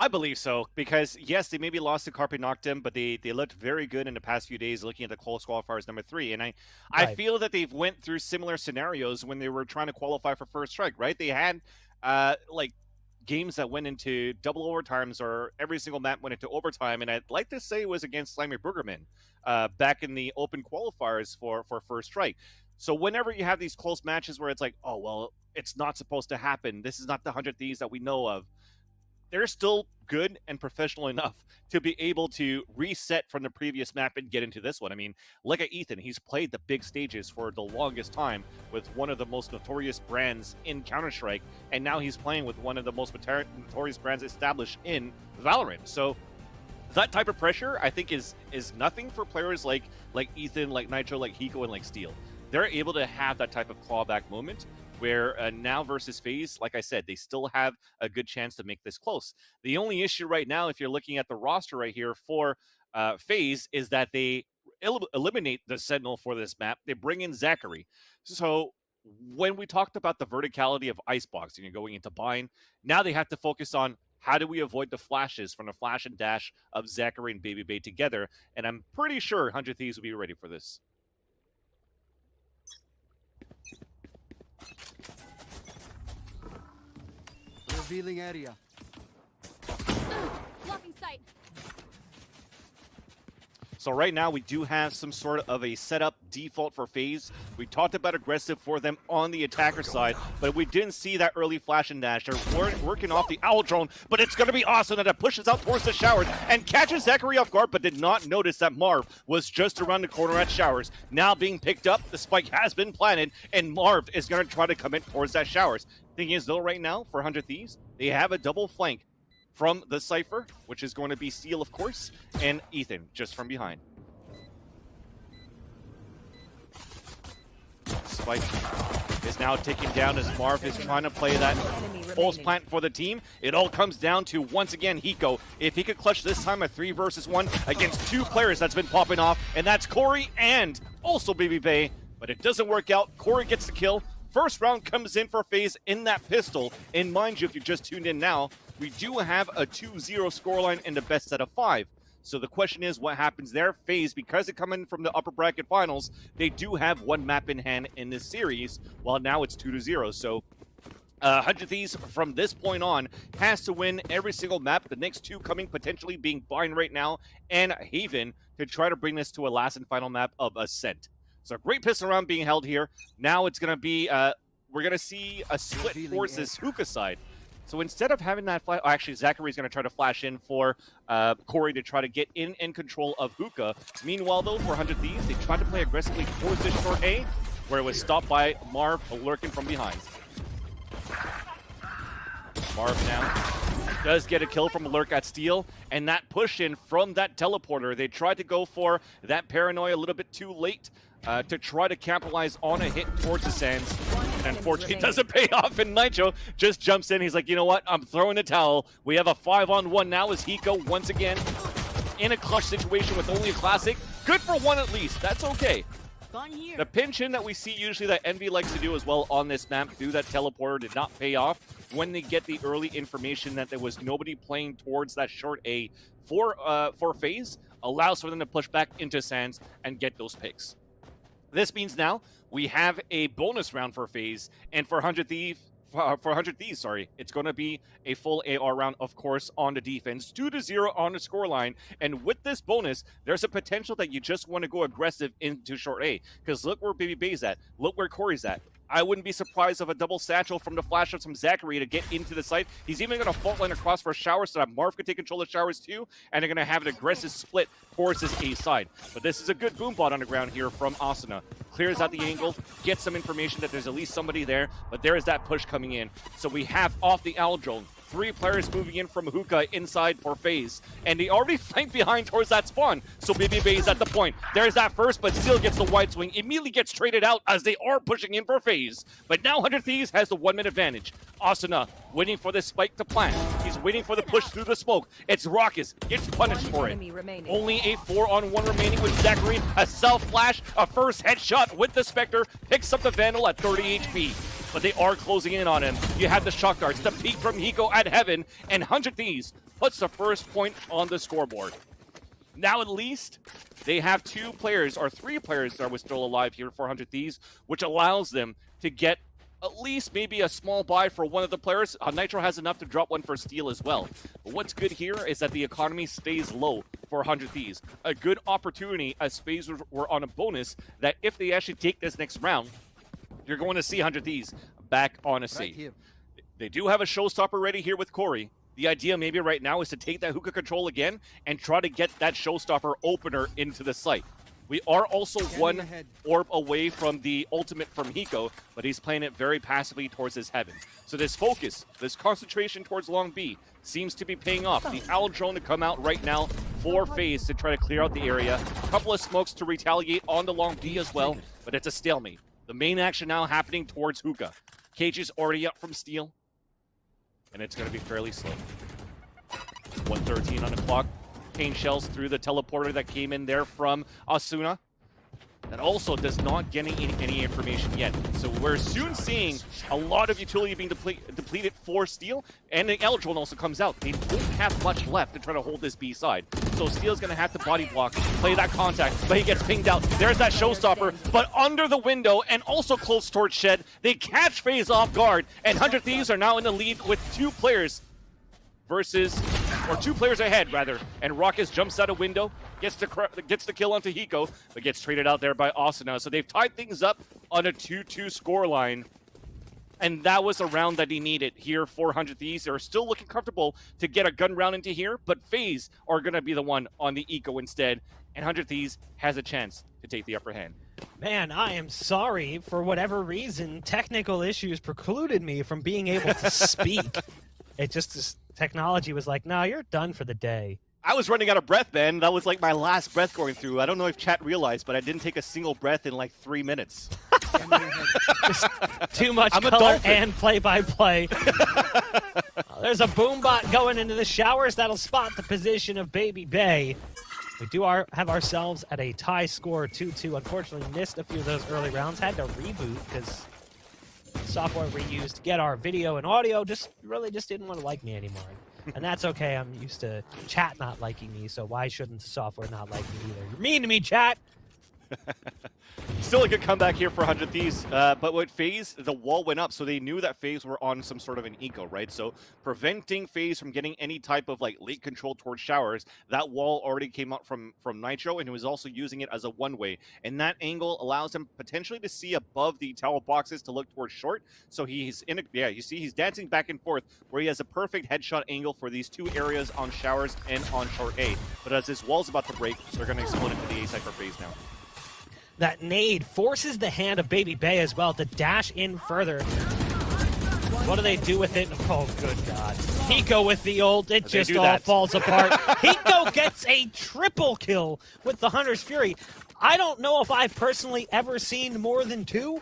I believe so, because yes, they maybe lost to Carpe Noctem, but they looked very good in the past few days looking at the close qualifiers number 3. And I feel that they've went through similar scenarios when they were trying to qualify for First Strike, right? They had like games that went into double overtimes, or every single map went into overtime, and I'd like to say it was against Slimy Burgerman back in the open qualifiers for First Strike. So whenever you have these close matches where it's like, oh, well, it's not supposed to happen, this is not the 100 Thieves that we know of, they're still good and professional enough to be able to reset from the previous map and get into this one. I mean, look at Ethan. He's played the big stages for the longest time with one of the most notorious brands in Counter-Strike, and now he's playing with one of the most notorious brands established in Valorant. So that type of pressure, I think, is nothing for players like Ethan, like Nitro, like Hiko, and like Steel. They're able to have that type of clawback moment, where now versus FaZe, like I said, they still have a good chance to make this close. The only issue right now, if you're looking at the roster right here for FaZe, is that they eliminate the Sentinel for this map. They bring in Zachary. So when we talked about the verticality of Icebox and you're going into bind, now they have to focus on how do we avoid the flashes from the flash and dash of Zachary and Baby Bay together. And I'm pretty sure 100 Thieves will be ready for this. Revealing area. Blocking sight. So right now we do have some sort of a setup default for FaZe. We talked about aggressive for them on the attacker side, but we didn't see that early flash and dash. They're working off the Owl Drone, but it's going to be awesome that pushes out towards the Showers and catches Zachary off guard, but did not notice that Marv was just around the corner at Showers. Now being picked up, the spike has been planted, and Marv is going to try to come in towards that Showers. Thing is, though, right now, for 100 Thieves, they have a double flank from the Cypher, which is going to be Steel, of course, and Ethan just from behind. Spike is now taken down as Marv is trying to play that pulse plant for the team. It all comes down to, once again, Hiko. If he could clutch this time a 3 versus 1 against 2 players that's been popping off, and that's Corey and also Baby Bay, but it doesn't work out. Corey gets the kill. First round comes in for FaZe in that pistol. And mind you, if you just tuned in now, we do have a 2-0 scoreline in the best set of 5. So the question is, what happens there? FaZe, because they come in from the upper bracket finals, they do have 1 map in hand in this series, while now it's 2-0. So 100 Thieves from this point on has to win every single map. The next 2 coming potentially being Bind right now and Haven to try to bring this to a last and final map of Ascent. So a great pistol round being held here. Now it's going to be, we're going to see a split towards this Hookah side. So instead of having that flash, actually Zachary's going to try to flash in for Corey to try to get in control of Hookah. Meanwhile, though, for 100 Thieves, they tried to play aggressively towards this short A, where it was stopped by Marv lurking from behind. Marv now does get a kill from a lurk at Steel, and that push in from that teleporter. They tried to go for that paranoia a little bit too late to try to capitalize on a hit towards the Sands. And unfortunately, it doesn't pay off, and Nitro just jumps in. He's like, you know what? I'm throwing the towel. We have a 5-on-1 now as Hiko once again in a clutch situation with only a classic. Good for 1 at least. That's okay. The pinch in that we see usually that Envy likes to do as well on this map through that teleporter did not pay off when they get the early information that there was nobody playing towards that short A for FaZe, allows for them to push back into Sands and get those picks. This means now we have a bonus round for FaZe, and for 100 Thieves, it's going to be a full AR round, of course, on the defense. 2-0 on the scoreline, and with this bonus, there's a potential that you just want to go aggressive into short A, because look where Baby Bay's at. Look where Corey's at. I wouldn't be surprised of a double satchel from the flash of some Zachary to get into the site. He's even going to fault line across for Showers so that Marv can take control of Showers too, and they're going to have an aggressive split towards his A side. But this is a good boom bot on the ground here from Asuna. Clears out the angle, gets some information that there's at least somebody there, but there is that push coming in. So we have off the Owl Drone 3 players moving in from Hookah inside for FaZe, and they already flank behind towards that spawn. So Baby Bay is at the point. There's that first, but still gets the wide swing. Immediately gets traded out as they are pushing in for FaZe. But now 100 Thieves has the 1-minute advantage. Asuna waiting for this spike to plant. He's waiting for the push through the smoke. It's Raucus. Gets punished for it. Only a 4-on-1 remaining with Zachary. A self-flash, a first headshot with the Spectre. Picks up the Vandal at 30 HP. But they are closing in on him. You have the shock darts, the peek from Hiko at Heaven, and 100 Thieves puts the first point on the scoreboard. Now at least they have 2 players, or 3 players that were still alive here for 100 Thieves, which allows them to get at least maybe a small buy for one of the players. Nitro has enough to drop one for Steel as well. But what's good here is that the economy stays low for 100 Thieves. A good opportunity as FaZe were on a bonus that if they actually take this next round, you're going to see 100 Thieves back on a seat. They do have a showstopper ready here with Corey. The idea maybe right now is to take that Hookah control again and try to get that showstopper opener into the site. We are also 1 orb away from the ultimate from Hiko, but he's playing it very passively towards his Heaven. So this focus, this concentration towards Long B seems to be paying off. The Owl Drone to come out right now for FaZe to try to clear out the area. A couple of smokes to retaliate on the Long B as well, but it's a stalemate. The main action now happening towards Hookah. Cage is already up from Steel, and it's going to be fairly slow. 1:13 on the clock. Pain shells through the teleporter that came in there from Asuna. that also does not get any information yet. So we're soon seeing a lot of utility being depleted for Steel, and the Eldritch also comes out. They don't have much left to try to hold this B side. So Steel's going to have to body block, play that contact, but he gets pinged out. There's that showstopper, but under the window and also close towards Shed. They catch FaZe off guard, and 100 Thieves are now in the lead with 2 players versus, or 2 players ahead rather, and Raucus jumps out a window, gets the kill onto Hiko, but gets traded out there by Asuna. So they've tied things up on a 2-2 scoreline, and that was a round that he needed here for 100 Thieves. They're still looking comfortable to get a gun round into here, but FaZe are going to be the one on the Eco instead, and 100 Thieves has a chance to take the upper hand. Man, I am sorry. For whatever reason, technical issues precluded me from being able to speak. It just, this technology was like, no, you're done for the day. I was running out of breath, man. That was like my last breath going through. I don't know if chat realized, but I didn't take a single breath in like 3 minutes. Just too much color and play-by-play. There's a boombot going into the showers that'll spot the position of Baby Bay. We do have ourselves at a tie score 2-2. Unfortunately, missed a few of those early rounds. Had to reboot because software we used to get our video and audio really didn't want to like me anymore. And that's okay. I'm used to chat not liking me, so why shouldn't the software not like me either? You're mean to me, chat! Still a good comeback here for 100 Thieves, but with FaZe, the wall went up, so they knew that FaZe were on some sort of an eco, right? So preventing FaZe from getting any type of like late control towards showers, that wall already came up from Nitro, and he was also using it as a one-way. And that angle allows him potentially to see above the tower boxes to look towards short. So he's in a, yeah, you see he's dancing back and forth where he has a perfect headshot angle for these 2 areas on showers and on short A. But as this wall's about to break, they're going to explode into the A side for FaZe now. That nade forces the hand of Baby Bay as well to dash in further. What do they do with it? Oh, good God. Hiko with the ult. It just all falls apart. Hiko gets a triple kill with the Hunter's Fury. I don't know if I've personally ever seen more than 2.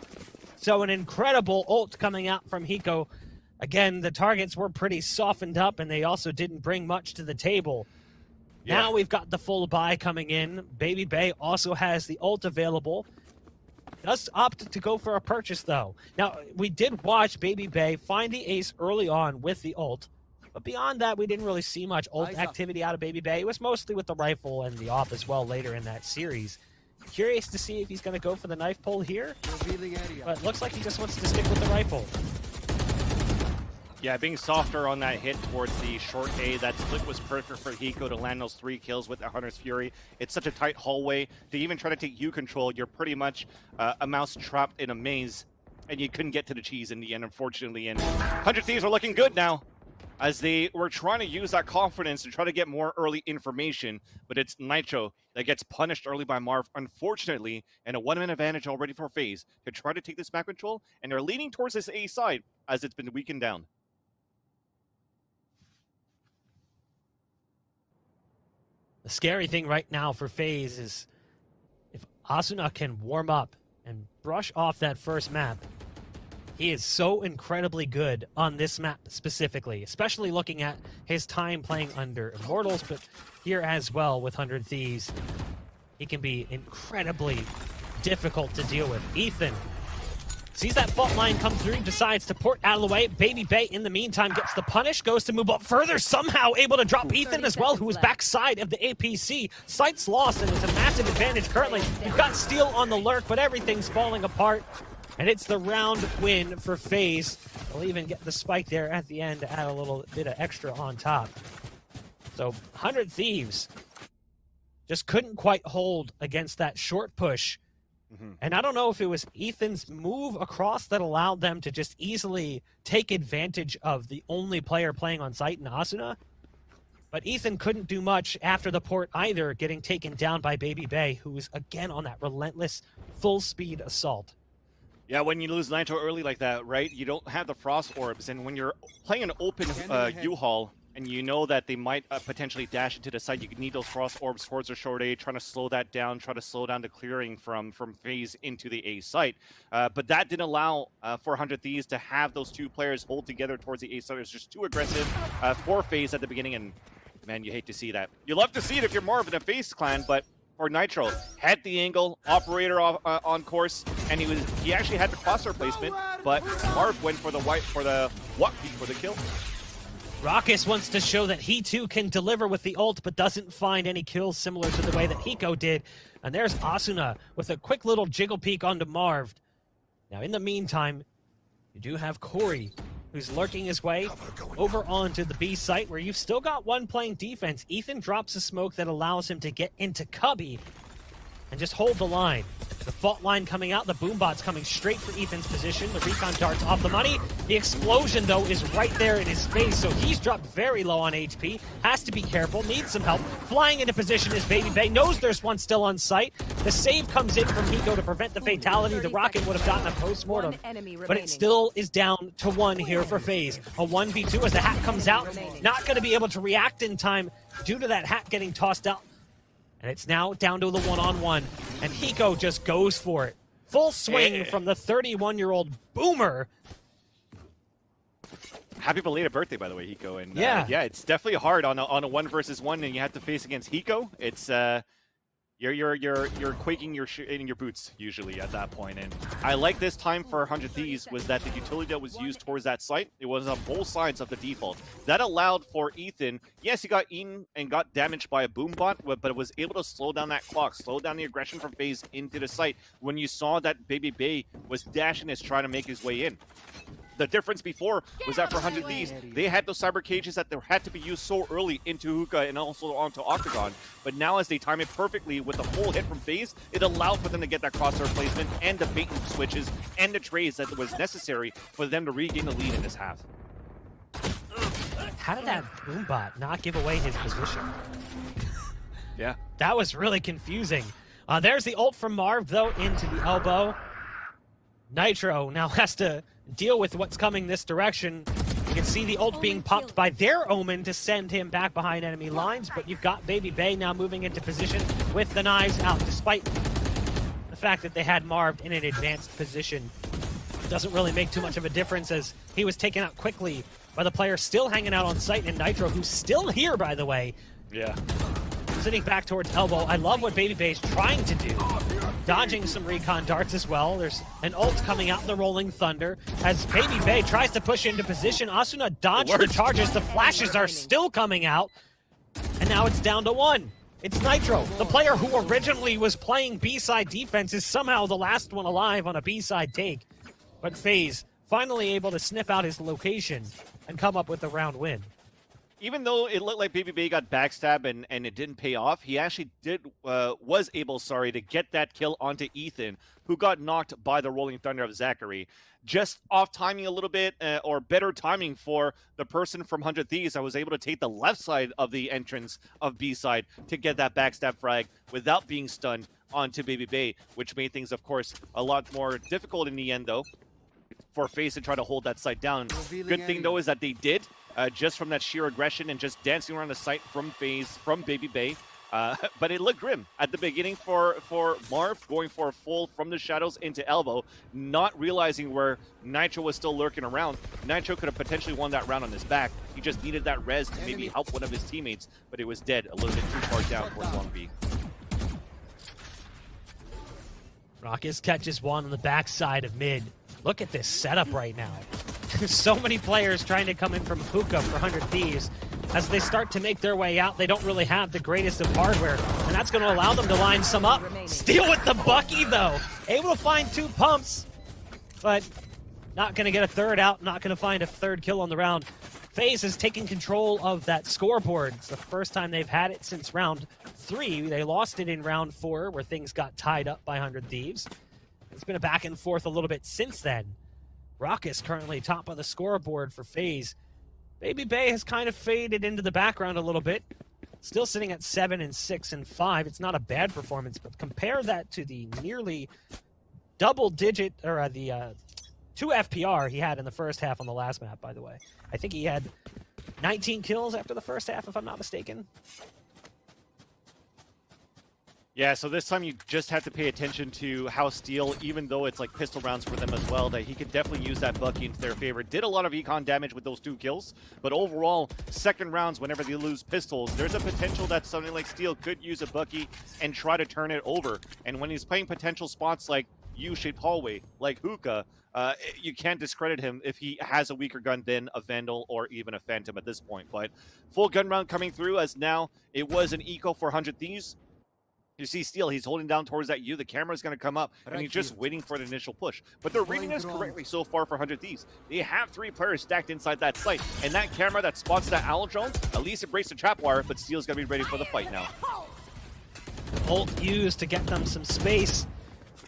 So an incredible ult coming out from Hiko. Again, the targets were pretty softened up, and they also didn't bring much to the table. Yeah. Now we've got the full buy coming in. Baby Bay also has the ult available. Does opt to go for a purchase, though. Now, we did watch Baby Bay find the ace early on with the ult. But beyond that, we didn't really see much ult activity out of Baby Bay. It was mostly with the rifle and the AWP as well later in that series. Curious to see if he's going to go for the knife pull here. But looks like he just wants to stick with the rifle. Yeah, being softer on that hit towards the short A, that split was perfect for Hiko to land those 3 kills with the Hunter's Fury. It's such a tight hallway. To even try to take U control, you're pretty much a mouse trapped in a maze, and you couldn't get to the cheese in the end, unfortunately. And 100 Thieves are looking good now, as they were trying to use that confidence to try to get more early information, but it's Nitro that gets punished early by Marv, unfortunately, and a 1-man advantage already for FaZe to try to take this map control, and they're leaning towards this A side as it's been weakened down. The scary thing right now for FaZe is if Asuna can warm up and brush off that first map, he is so incredibly good on this map specifically, especially looking at his time playing under Immortals, but here as well with 100 Thieves, he can be incredibly difficult to deal with. Ethan sees that fault line come through, decides to port out of the way. Baby Bay, in the meantime, gets the punish, goes to move up further, somehow able to drop Ethan as well, who was backside of the APC. Sight's lost, and it's a massive advantage currently. You've got Steel on the lurk, but everything's falling apart. And it's the round win for FaZe. They'll even get the spike there at the end to add a little bit of extra on top. So 100 Thieves just couldn't quite hold against that short push. And I don't know if it was Ethan's move across that allowed them to just easily take advantage of the only player playing on site in Asuna. But Ethan couldn't do much after the port either, getting taken down by Baby Bay, who was again on that relentless full-speed assault. Yeah, when you lose Nitro early like that, right, you don't have the Frost Orbs, and when you're playing an open U-Haul, and you know that they might potentially dash into the side, you need those Frost Orbs towards the short A, trying to slow that down, try to slow down the clearing from FaZe into the A site. But that didn't allow for 100 Thieves to have those 2 players hold together towards the A site. It was just too aggressive for FaZe at the beginning, and man, you hate to see that. You love to see it if you're more of a FaZe clan, but for Nitro. Had the angle, operator on course, and he actually had the crosshair placement, but Marv went for the walk peek for the kill. Raucus wants to show that he too can deliver with the ult, but doesn't find any kills similar to the way that Hiko did. And there's Asuna with a quick little jiggle peek onto Marv. Now, in the meantime, you do have Corey, who's lurking his way over onto the B site, where you've still got one playing defense. Ethan drops a smoke that allows him to get into Cubby and just hold the line. The fault line coming out, the boombot's coming straight for Ethan's position. The recon darts off the money. The explosion, though, is right there in his face, so he's dropped very low on HP. Has to be careful, needs some help. Flying into position is Baby Bay, knows there's one still on site. The save comes in from Hiko to prevent the fatality. The rocket would have gotten a post-mortem, but it still is down to 1 here for FaZe. A 1v2 as the hat comes out. Not going to be able to react in time due to that hat getting tossed out. And it's now down to the one-on-one, and Hiko just goes for it. Full swing from the 31-year-old boomer. Happy belated birthday, by the way, Hiko. And yeah, it's definitely hard on a 1 versus 1, and you have to face against Hiko. It's you're quaking in your boots usually at that point. And I like this time for 100 Thieves was that the utility that was used towards that site, it was on both sides of the default. That allowed for Ethan, yes, he got eaten and got damaged by a boombot, but it was able to slow down that clock, slow down the aggression from FaZe into the site when you saw that Baby Bay was dashing as trying to make his way in. The difference before was that for 100 Thieves, they had those cyber cages that they had to be used so early into Hookah and also onto Octagon. But now as they time it perfectly with the full hit from FaZe, it allowed for them to get that crosshair placement and the bait and switches and the trades that was necessary for them to regain the lead in this half. How did that boombot not give away his position? Yeah. That was really confusing. There's the ult from Marv, though, into the elbow. Nitro now has to deal with what's coming this direction. You can see the ult being popped by their Omen to send him back behind enemy lines, but you've got Baby Bay now moving into position with the knives out, despite the fact that they had Marv in an advanced position. Doesn't really make too much of a difference as he was taken out quickly by the player still hanging out on site, and Nitro, who's still here, by the way. Yeah. Sitting back towards elbow. I love what Baby Bay's trying to do. Dodging some recon darts as well. There's an ult coming out in the Rolling Thunder as Baby Bay tries to push into position. Asuna dodged the charges. The flashes are still coming out. And now it's down to 1. It's Nitro. The player who originally was playing B-side defense is somehow the last one alive on a B-side take. But FaZe finally able to sniff out his location and come up with the round win. Even though it looked like Baby Bay got backstab and it didn't pay off, he actually was able to get that kill onto Ethan, who got knocked by the Rolling Thunder of Zachary. Just off timing a little bit, or better timing for the person from 100 Thieves. I was able to take the left side of the entrance of B side to get that backstab frag without being stunned onto Baby Bay, which made things, of course, a lot more difficult in the end, though, for FaZe to try to hold that site down. Good thing, though, is that they did. Just from that sheer aggression and just dancing around the site from FaZe, from Baby Bay. But it looked grim at the beginning for Marv, going for a full from the shadows into elbow, not realizing where Nitro was still lurking around. Nitro could have potentially won that round on his back. He just needed that res to maybe help one of his teammates, but it was dead a little bit too far down towards 1B. Raucus catches one on the backside of mid. Look at this setup right now. There's so many players trying to come in from Hookah for 100 Thieves. As they start to make their way out, they don't really have the greatest of hardware, and that's going to allow them to line some up. Steal with the Bucky, though. Able to find 2 pumps, but not going to get a third out, not going to find a third kill on the round. FaZe is taking control of that scoreboard. It's the first time they've had it since round 3. They lost it in round 4, where things got tied up by 100 Thieves. It's been a back and forth a little bit since then. Raucus currently top of the scoreboard for FaZe. Baby Bay has kind of faded into the background a little bit. Still sitting at 7 and 6 and 5. It's not a bad performance, but compare that to the nearly double-digit, or the 2 FPR he had in the first half on the last map, by the way. I think he had 19 kills after the first half, if I'm not mistaken. Yeah, so this time you just have to pay attention to how Steel, even though it's like pistol rounds for them as well, that he could definitely use that Bucky into their favor. Did a lot of econ damage with those 2 kills, but overall, second rounds, whenever they lose pistols, there's a potential that something like Steel could use a Bucky and try to turn it over. And when he's playing potential spots like U-shaped hallway, like Hookah, you can't discredit him if he has a weaker gun than a Vandal or even a Phantom at this point. But full gun round coming through, as now it was an eco for 100 Thieves. You see Steel, he's holding down towards that U. The camera's going to come up, and he's just waiting for the initial push. But they're reading this correctly so far for 100 Thieves. They have 3 players stacked inside that site, and that camera that spots that owl drone, at least it breaks the trap wire, but Steel's going to be ready for the fight now. Ult used to get them some space.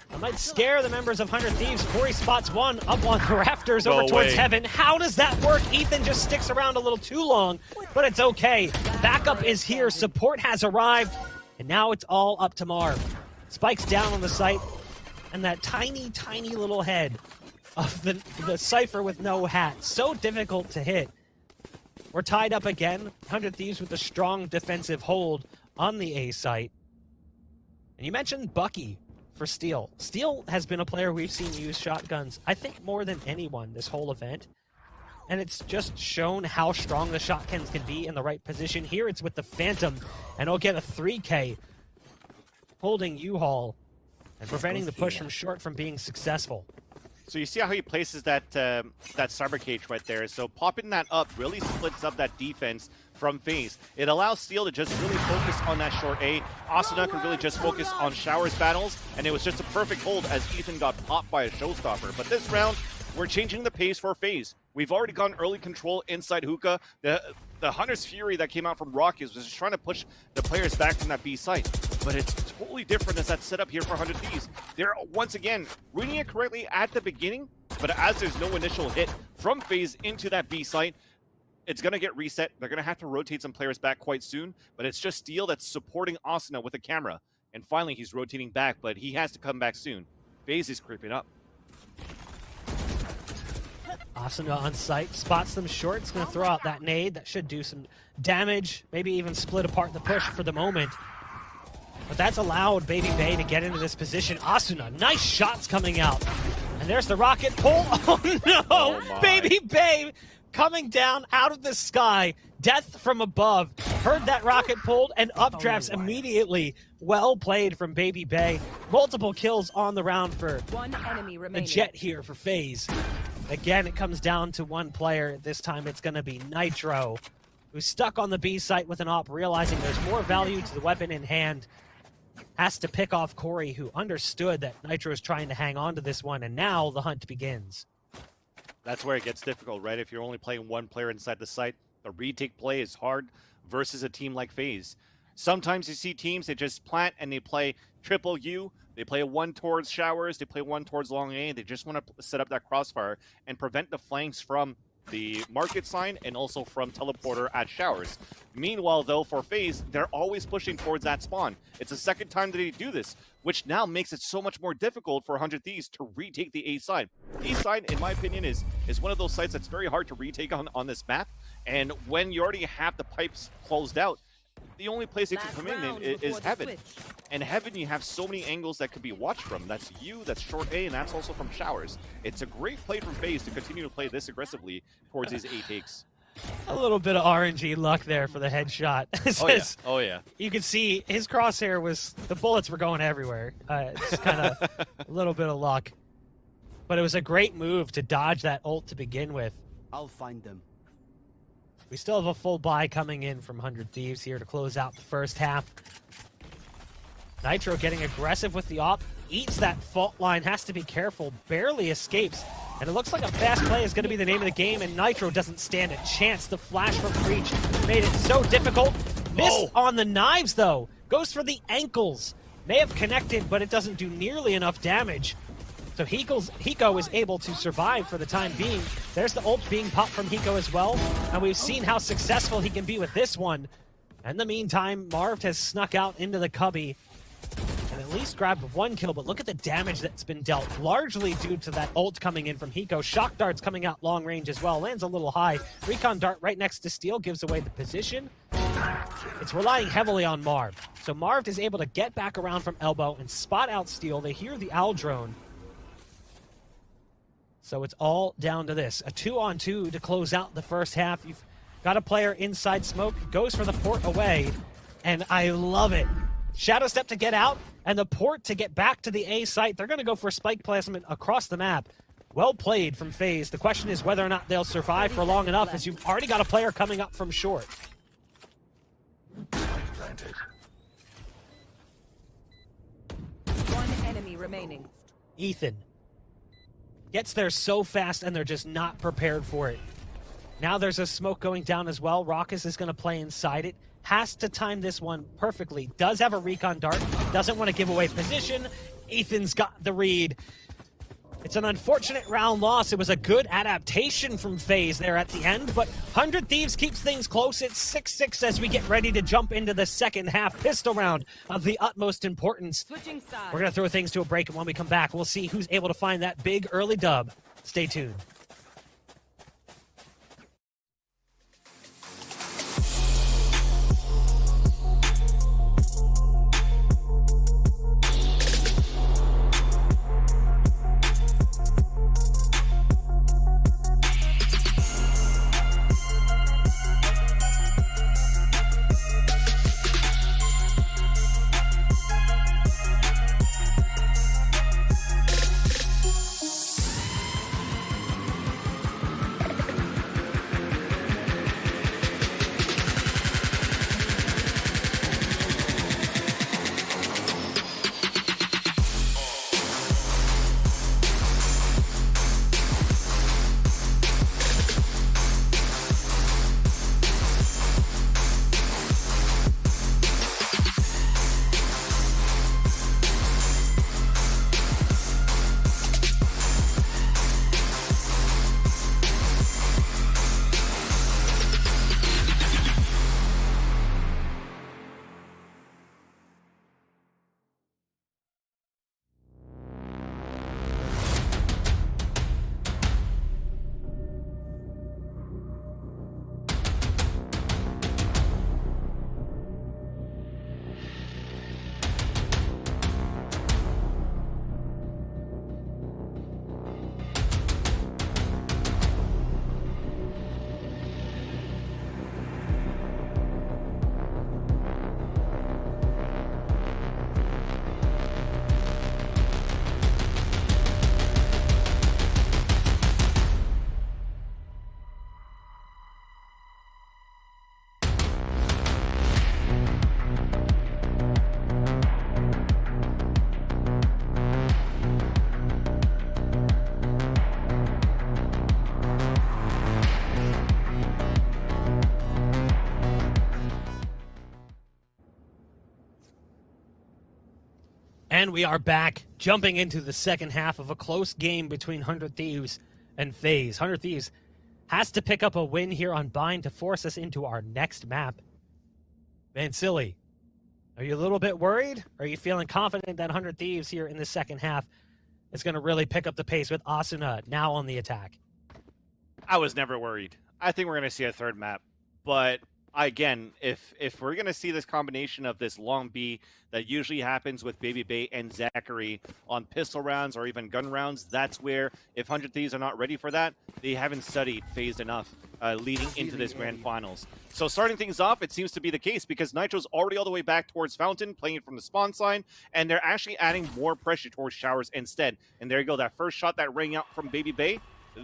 That might scare the members of 100 Thieves. Corey spots one up on the rafters over towards Heaven. How does that work? Ethan just sticks around a little too long, but it's okay. Backup is here. Support has arrived. And now it's all up to Marv. Spike's down on the site, and that tiny, tiny little head of the Cypher with no hat. So difficult to hit. We're tied up again. 100 Thieves with a strong defensive hold on the A site. And you mentioned Bucky for Steel. Steel has been a player we've seen use shotguns, I think, more than anyone this whole event. And it's just shown how strong the shotguns can be in the right position. Here it's with the Phantom, and he'll get a 3K holding U-Haul and preventing the push from short from being successful. So you see how he places that that cyber cage right there. So popping that up really splits up that defense from FaZe. It allows Steel to just really focus on that short A. Asuna can really just focus on Showers battles, and it was just a perfect hold as Ethan got popped by a showstopper. But this round, we're changing the pace for FaZe. We've already gotten early control inside Hookah. The Hunter's Fury that came out from Rockies was just trying to push the players back from that B site. But it's totally different as that setup here for 100 Thieves. They're, once again, reading it correctly at the beginning, but as there's no initial hit from FaZe into that B site, it's going to get reset. They're going to have to rotate some players back quite soon, but it's just Steel that's supporting Asuna with a camera. And finally, he's rotating back, but he has to come back soon. FaZe is creeping up. Asuna on site, spots them short. It's going to throw out that nade. That should do some damage, maybe even split apart the push for the moment. But that's allowed Baby Bay to get into this position. Asuna, nice shots coming out. And there's the rocket pull. Oh no! Oh Baby Bay coming down out of the sky. Death from above. Heard that rocket pulled and updrafts immediately. Well played from Baby Bay. Multiple kills on the round for one enemy remaining. The Jet here for FaZe. Again, it comes down to one player. This time it's going to be Nitro, who's stuck on the B site with an op, realizing there's more value to the weapon in hand. Has to pick off Corey, who understood that Nitro is trying to hang on to this one, and now the hunt begins. That's where it gets difficult, right? If you're only playing one player inside the site, the retake play is hard versus a team like FaZe. Sometimes you see teams, they just plant and they play triple U. They play one towards Showers, they play one towards long A. They just want to set up that crossfire and prevent the flanks from the market sign and also from teleporter at Showers. Meanwhile, though, for FaZe, they're always pushing towards that spawn. It's the second time that they do this, which now makes it so much more difficult for 100 Thieves to retake the A side. The A side, in my opinion, is one of those sites that's very hard to retake on this map. And when you already have the pipes closed out, the only place it can come in is Heaven. And Heaven, you have so many angles that could be watched from. That's you, that's short A, and that's also from Showers. It's a great play from FaZe to continue to play this aggressively towards these A takes. A little bit of RNG luck there for the headshot. Oh yeah. You can see his crosshair was, the bullets were going everywhere. It's kind of a little bit of luck. But it was a great move to dodge that ult to begin with. I'll find them. We still have a full buy coming in from 100 Thieves here to close out the first half. Nitro getting aggressive with the op, eats that fault line, has to be careful, barely escapes. And it looks like a fast play is going to be the name of the game, and Nitro doesn't stand a chance. The flash from Breach made it so difficult. Missed on the knives, though. Goes for the ankles. May have connected, but it doesn't do nearly enough damage. So Hiko is able to survive for the time being. There's the ult being popped from Hiko as well, and we've seen how successful he can be with this one. In the meantime, Marv has snuck out into the cubby and at least grabbed one kill, but look at the damage that's been dealt, largely due to that ult coming in from Hiko. Shock darts coming out long range as well, lands a little high. Recon dart right next to Steel gives away the position. It's relying heavily on Marv. So So Marv is able to get back around from elbow and spot out Steel. They hear the owl drone. So it's all down to this. A 2-on-2 to close out the first half. You've got a player inside smoke, goes for the port away, and I love it. Shadow step to get out, and the port to get back to the A site. They're going to go for spike placement across the map. Well played from FaZe. The question is whether or not they'll survive for long enough, as you've already got a player coming up from short. One enemy remaining. Ethan gets there so fast, and they're just not prepared for it. Now there's a smoke going down as well. Raucus is going to play inside it. Has to time this one perfectly. Does have a recon dart. Doesn't want to give away position. Ethan's got the read. It's an unfortunate round loss. It was a good adaptation from FaZe there at the end, but 100 Thieves keeps things close. It's 6-6 as we get ready to jump into the second half pistol round of the utmost importance. Switching sides. We're going to throw things to a break, and when we come back, we'll see who's able to find that big early dub. Stay tuned. And we are back, jumping into the second half of a close game between 100 Thieves and FaZe. 100 Thieves has to pick up a win here on Bind to force us into our next map. Man, Silly, are you a little bit worried? Are you feeling confident that 100 Thieves here in the second half is going to really pick up the pace with Asuna now on the attack? I was never worried. I think we're going to see a third map. But again, if we're going to see this combination of this long B that usually happens with Baby Bay and Zachary on pistol rounds or even gun rounds, that's where, if 100 Thieves are not ready for that, they haven't studied FaZe enough leading into this grand finals. So starting things off, it seems to be the case because Nitro's already all the way back towards Fountain, playing it from the spawn sign, and they're actually adding more pressure towards Showers instead. And there you go, that first shot that rang out from Baby Bay,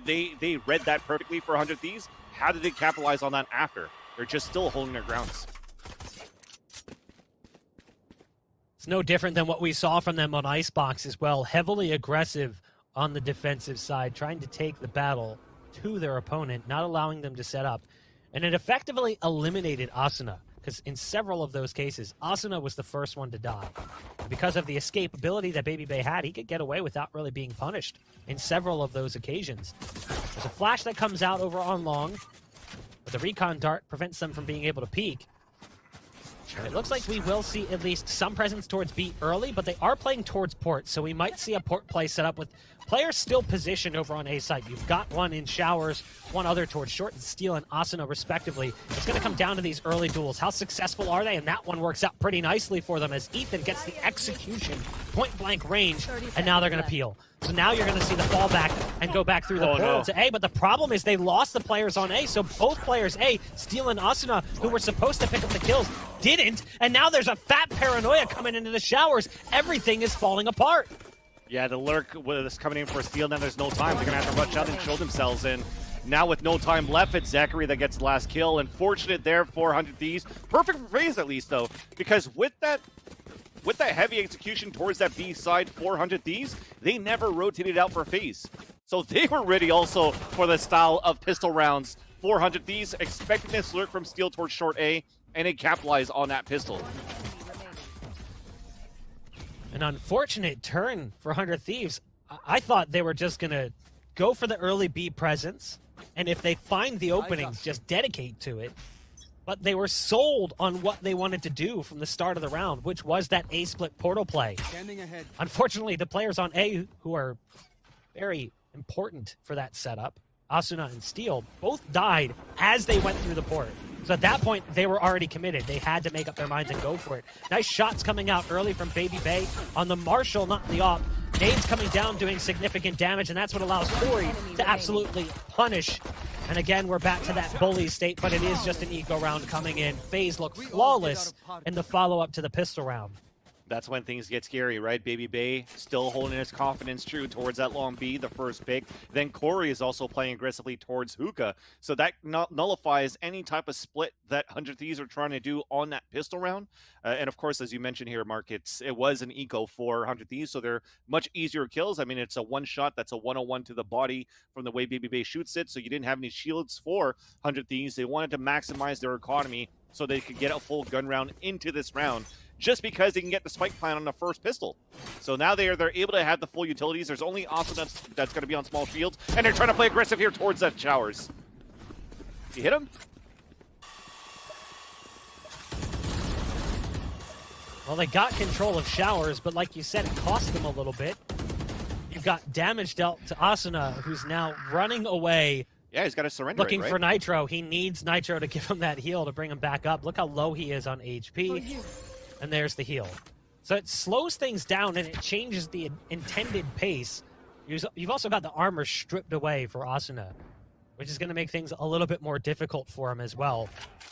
they read that perfectly for 100 Thieves. How did they capitalize on that after? They're just still holding their grounds. It's no different than what we saw from them on Icebox as well. Heavily aggressive on the defensive side, trying to take the battle to their opponent, not allowing them to set up. And it effectively eliminated Asuna, because in several of those cases, Asuna was the first one to die. Because of the escapability that Baby Bay had, he could get away without really being punished in several of those occasions. There's a flash that comes out over on long, but the recon dart prevents them from being able to peek. And it looks like we will see at least some presence towards B early, but they are playing towards port, so we might see a port play set up with players still positioned over on A side. You've got one in Showers, one other towards Short and Steel and Asuna respectively. It's going to come down to these early duels. How successful are they? And that one works out pretty nicely for them as Ethan gets the execution, point blank range, and now they're going to peel. So now you're going to see the fallback and go back through the portal to A, but the problem is they lost the players on A, so both players A, Steel and Asuna, who were supposed to pick up the kills, didn't, and now there's a fat paranoia coming into the Showers. Everything is falling apart. Yeah, the lurk was coming in for a steal, now there's no time. They're going to have to rush out and show themselves in. Now with no time left, it's Zachary that gets the last kill. Unfortunate there for 100 Thieves. Perfect for FaZe at least, though, because with that heavy execution towards that B side, 400 Thieves, they never rotated out for FaZe. So they were ready also for the style of pistol rounds. 400 Thieves expecting this lurk from Steel towards Short A, and it capitalized on that pistol. An unfortunate turn for 100 Thieves. I thought they were just going to go for the early B presence, and if they find the openings, just dedicate to it. But they were sold on what they wanted to do from the start of the round, which was that A-split portal play. Unfortunately, the players on A, who are very important for that setup, Asuna and Steel, both died as they went through the port. So at that point, they were already committed. They had to make up their minds and go for it. Nice shots coming out early from Baby Bay on the Marshall, not the op. Nades coming down, doing significant damage, and that's what allows Corey to absolutely punish. And again, we're back to that bully state, but it is just an eco round coming in. FaZe look flawless in the follow-up to the pistol round. That's when things get scary, right? Baby Bay still holding his confidence true towards that long B, the first pick. Then Corey is also playing aggressively towards Hookah. So that nullifies any type of split that 100 Thieves are trying to do on that pistol round. And of course, as you mentioned here, Mark, it was an eco for 100 Thieves, so they're much easier kills. I mean, it's a one shot. That's a 101 to the body from the way Baby Bay shoots it. So you didn't have any shields for 100 Thieves. They wanted to maximize their economy so they could get a full gun round into this round, just because they can get the spike plant on the first pistol. So now they're able to have the full utilities. There's only Austin that's going to be on small shields, and they're trying to play aggressive here towards that Showers. You hit him? Well, they got control of Showers, but like you said, it cost them a little bit. You've got damage dealt to Asuna, who's now running away. Yeah, he's got to surrender. Looking right? for Nitro. He needs Nitro to give him that heal to bring him back up. Look how low he is on HP. And there's the heal. So it slows things down and it changes the intended pace. You've also got the armor stripped away for Asuna, which is going to make things a little bit more difficult for him as well.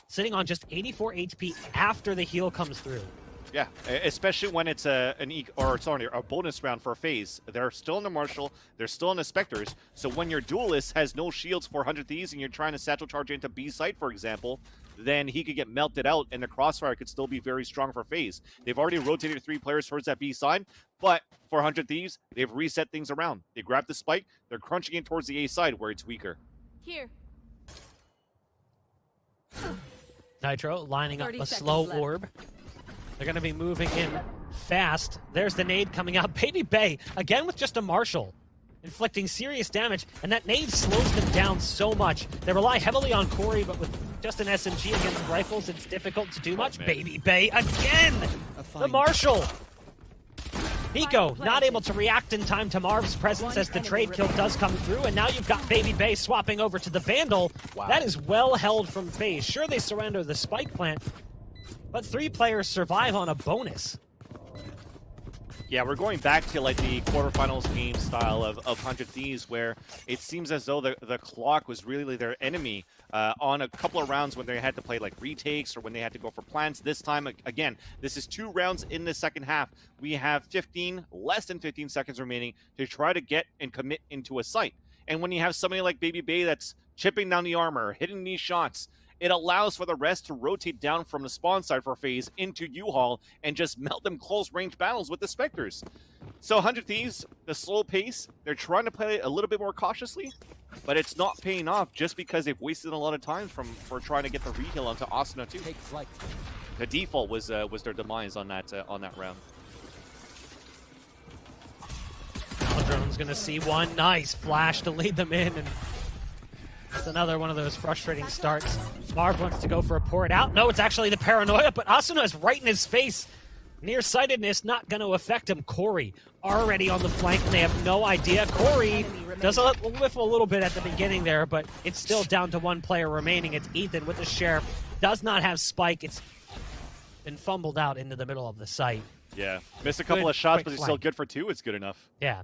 Sitting on just 84 HP after the heal comes through. Yeah, especially when it's a bonus round for FaZe. They're still in the Marshall, they're still in the Spectres, so when your duelist has no shields for 100 Thieves and you're trying to satchel charge into B site, for example, then he could get melted out and the crossfire could still be very strong for FaZe. They've already rotated 3 players towards that B side, but for 100 Thieves, they've reset things around. They grab the spike, they're crunching in towards the A side where it's weaker. Here. Nitro lining up a slow orb. They're going to be moving in fast. There's the nade coming out. Baby Bay, again with just a Marshall, inflicting serious damage, and that nade slows them down so much. They rely heavily on Corey, but with just an SMG against rifles, it's difficult to do much. Baby Bay again! The Marshall! Nico not able to react in time to Marv's presence as the trade kill does come through, and now you've got Baby Bay swapping over to the Vandal. Wow. That is well held from FaZe. Sure, they surrender the spike plant, but 3 players survive on a bonus. Yeah, we're going back to like the quarterfinals game style of 100 Thieves, where it seems as though the clock was really their enemy on a couple of rounds when they had to play like retakes or when they had to go for plants. This time, again, this is 2 rounds in the second half. We have less than 15 seconds remaining to try to get and commit into a site. And when you have somebody like Baby Bay that's chipping down the armor, hitting these shots, it allows for the rest to rotate down from the spawn side for FaZe into U-Haul and just melt them close-range battles with the Spectres. So 100 Thieves, the slow pace, they're trying to play a little bit more cautiously, but it's not paying off just because they've wasted a lot of time for trying to get the reheal onto Asuna too. The default was their demise on that round. Drone's gonna see one nice flash to lead them in, and it's another one of those frustrating starts. Marv wants to go for a port out. No, it's actually the paranoia, but Asuna is right in his face. Nearsightedness not going to affect him. Corey already on the flank, and they have no idea. Corey does whiff a little bit at the beginning there, but it's still down to one player remaining. It's Ethan with the Sheriff. Does not have Spike. It's been fumbled out into the middle of the site. Yeah, missed a couple of shots, but he's still good for 2. It's good enough. Yeah.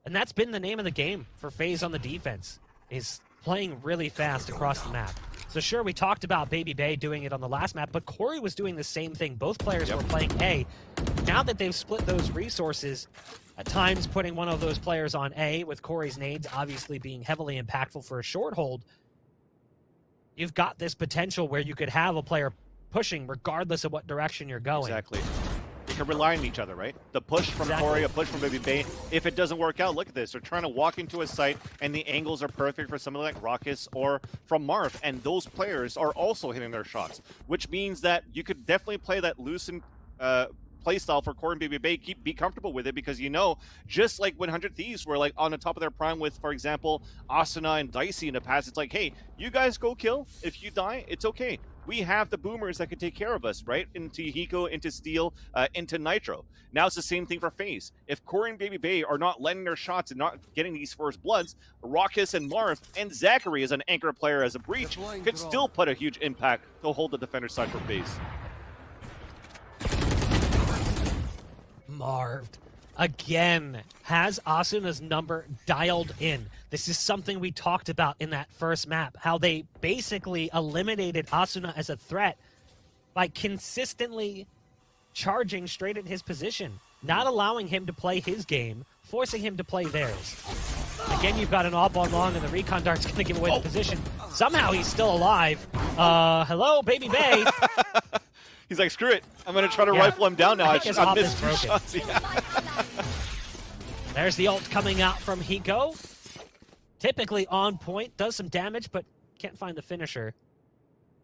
And that's been the name of the game for FaZe on the defense, is playing really fast across the map. So sure, we talked about Baby Bay doing it on the last map, but Corey was doing the same thing. Both players were playing A. Now that they've split those resources, at times putting one of those players on A, with Corey's nades obviously being heavily impactful for a short hold, you've got this potential where you could have a player pushing regardless of what direction you're going. Exactly. You can rely on each other, right? The push from Corey, a push from Baby Bay. If it doesn't work out, look at this. They're trying to walk into a site, and the angles are perfect for somebody like Raucus or from Marv, and those players are also hitting their shots, which means that you could definitely play that loosened play style for Corey and Baby Bay. Be comfortable with it, because you know, just like when 100 Thieves were like on the top of their prime with, for example, Asuna and Dicey in the past, it's like, hey, you guys go kill. If you die, it's okay. We have the boomers that can take care of us, right? Into Hiko, into Steel, into Nitro. Now it's the same thing for FaZe. If Corey and Baby Bay are not letting their shots and not getting these first bloods, Raucus and Marv and Zachary as an anchor player as a breach could still put a huge impact to hold the defender side for FaZe. Marv again has Asuna's number dialed in. This is something we talked about in that first map, how they basically eliminated Asuna as a threat by consistently charging straight at his position, not allowing him to play his game, forcing him to play theirs. Again, you've got an AWP on long, and the recon dart's going to give away the position. Somehow he's still alive. Hello, Baby Bay. He's like, screw it. I'm going to try to rifle him down now. I missed 2 shots. There's the ult coming out from Hiko. Typically on point, does some damage, but can't find the finisher.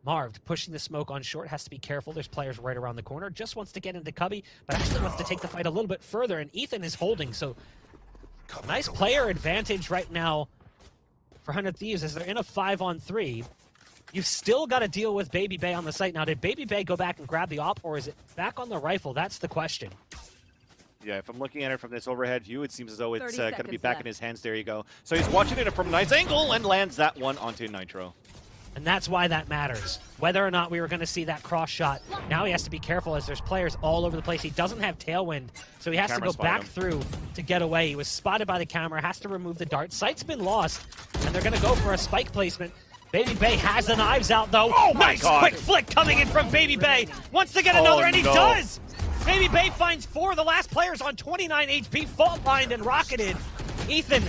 Marv pushing the smoke on short, has to be careful. There's players right around the corner. Just wants to get into Cubby, but actually wants to take the fight a little bit further, and Ethan is holding, so nice player advantage right now for 100 Thieves as they're in a 5-on-3. You've still got to deal with Baby Bay on the site. Now, did Baby Bay go back and grab the AWP, or is it back on the rifle? That's the question. Yeah, if I'm looking at it from this overhead view, it seems as though it's going to be back in his hands. There you go. So he's watching it from a nice angle and lands that one onto Nitro. And that's why that matters. Whether or not we were going to see that cross shot, now he has to be careful as there's players all over the place. He doesn't have tailwind, so he has to go back through to get away. He was spotted by the camera, has to remove the dart. Sight's been lost, and they're going to go for a spike placement. Baby Bay has the knives out, though. Oh my God. Quick flick coming in from Baby Bay. Wants to get another, and he does! Baby Bay finds 4. The last player's on 29 HP, fault lined and rocketed. Ethan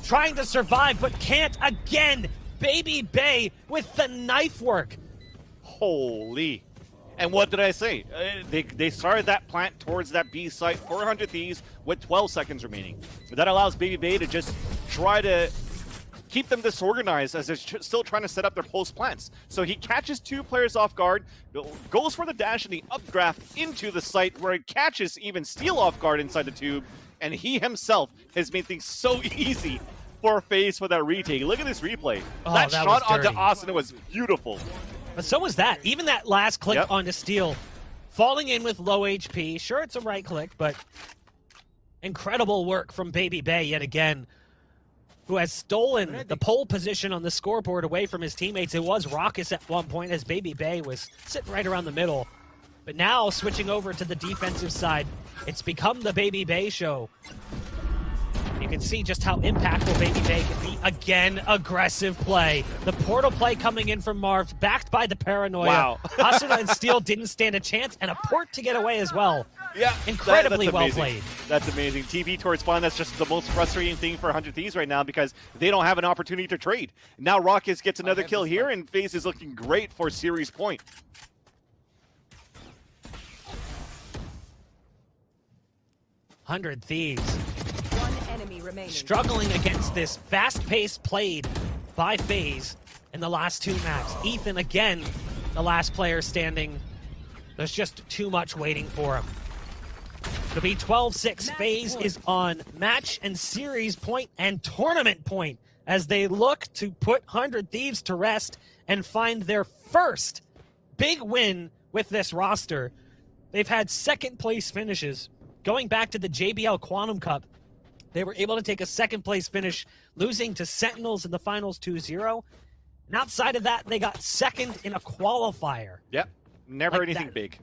trying to survive, but can't again. Baby Bay with the knife work. Holy. And what did I say? They started that plant towards that B site, 400 Thieves, with 12 seconds remaining. But that allows Baby Bay to just try to keep them disorganized as they're still trying to set up their post plants. So he catches 2 players off guard, goes for the dash and the updraft into the site where it catches even Steel off guard inside the tube, and he himself has made things so easy for FaZe for that retake. Look at this replay. That shot onto Asuna was beautiful. But so was that. Even that last click onto Steel, falling in with low HP. Sure, it's a right click, but incredible work from Baby Bay yet again, who has stolen the pole position on the scoreboard away from his teammates. It was Raucus at one point as Baby Bay was sitting right around the middle. But now, switching over to the defensive side, it's become the Baby Bay show. You can see just how impactful Baby Bay can be. Again, aggressive play. The portal play coming in from Marv, backed by the paranoia. Wow. Asuna and Steel didn't stand a chance, and a port to get away as well. Yeah, incredibly that's well amazing. played. That's amazing. TV towards spawn, that's just the most frustrating thing for 100 Thieves right now because they don't have an opportunity to trade. Now Raucus gets another kill here, and FaZe is looking great for series point. Thieves. One enemy remaining. Struggling against this fast pace played by FaZe in the last 2 maps. Ethan, again, the last player standing. There's just too much waiting for him. To be 12-6, FaZe is on match and series point and tournament point as they look to put 100 Thieves to rest and find their first big win with this roster. they've had second place finishes. Going back to the JBL Quantum Cup, they were able to take a second place finish, losing to Sentinels in the finals 2-0. And outside of that, they got second in a qualifier. Yep. Never Like anything that. big.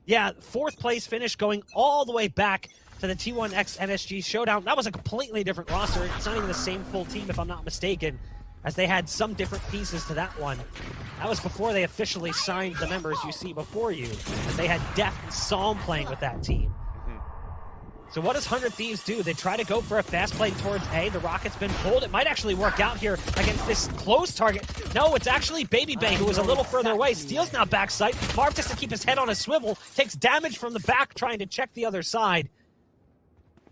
Yeah, fourth place finish going all the way back to the T1X NSG Showdown. That was a completely different roster. It's not even the same full team, if I'm not mistaken, as they had some different pieces to that one. That was before they officially signed the members you see before you. And they had Def and Psalm playing with that team. So what does 100 Thieves do? They try to go for a fast play towards A. The rocket's been pulled. It might actually work out here against this close target. No, it's actually Baby Bay, who was a little further away. Steals now backside. Marv just to keep his head on a swivel. Takes damage from the back, trying to check the other side.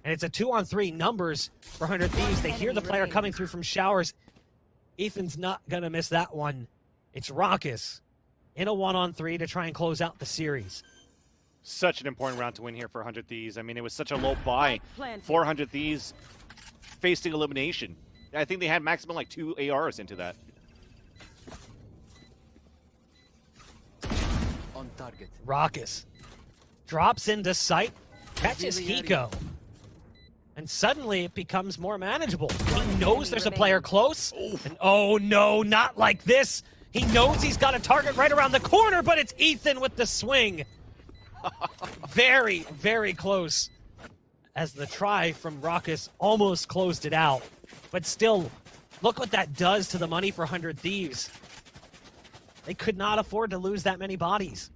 And it's a 2-on-3 numbers for 100 Thieves. They hear the player coming through from showers. Ethan's not going to miss that one. It's Raucus in a 1-on-3 to try and close out the series. Such an important round to win here for 100 Thieves. I mean, it was such a low buy. 400 Thieves facing elimination. I think they had maximum like 2 ARs into that. On target. Raucus drops into sight, catches Hiko. And suddenly it becomes more manageable. He knows there's a player close. And oh no, not like this. He knows he's got a target right around the corner, but it's Ethan with the swing. Very, very close. As the try from Raucus almost closed it out. But still, look what that does to the money for 100 Thieves. They could not afford to lose that many bodies.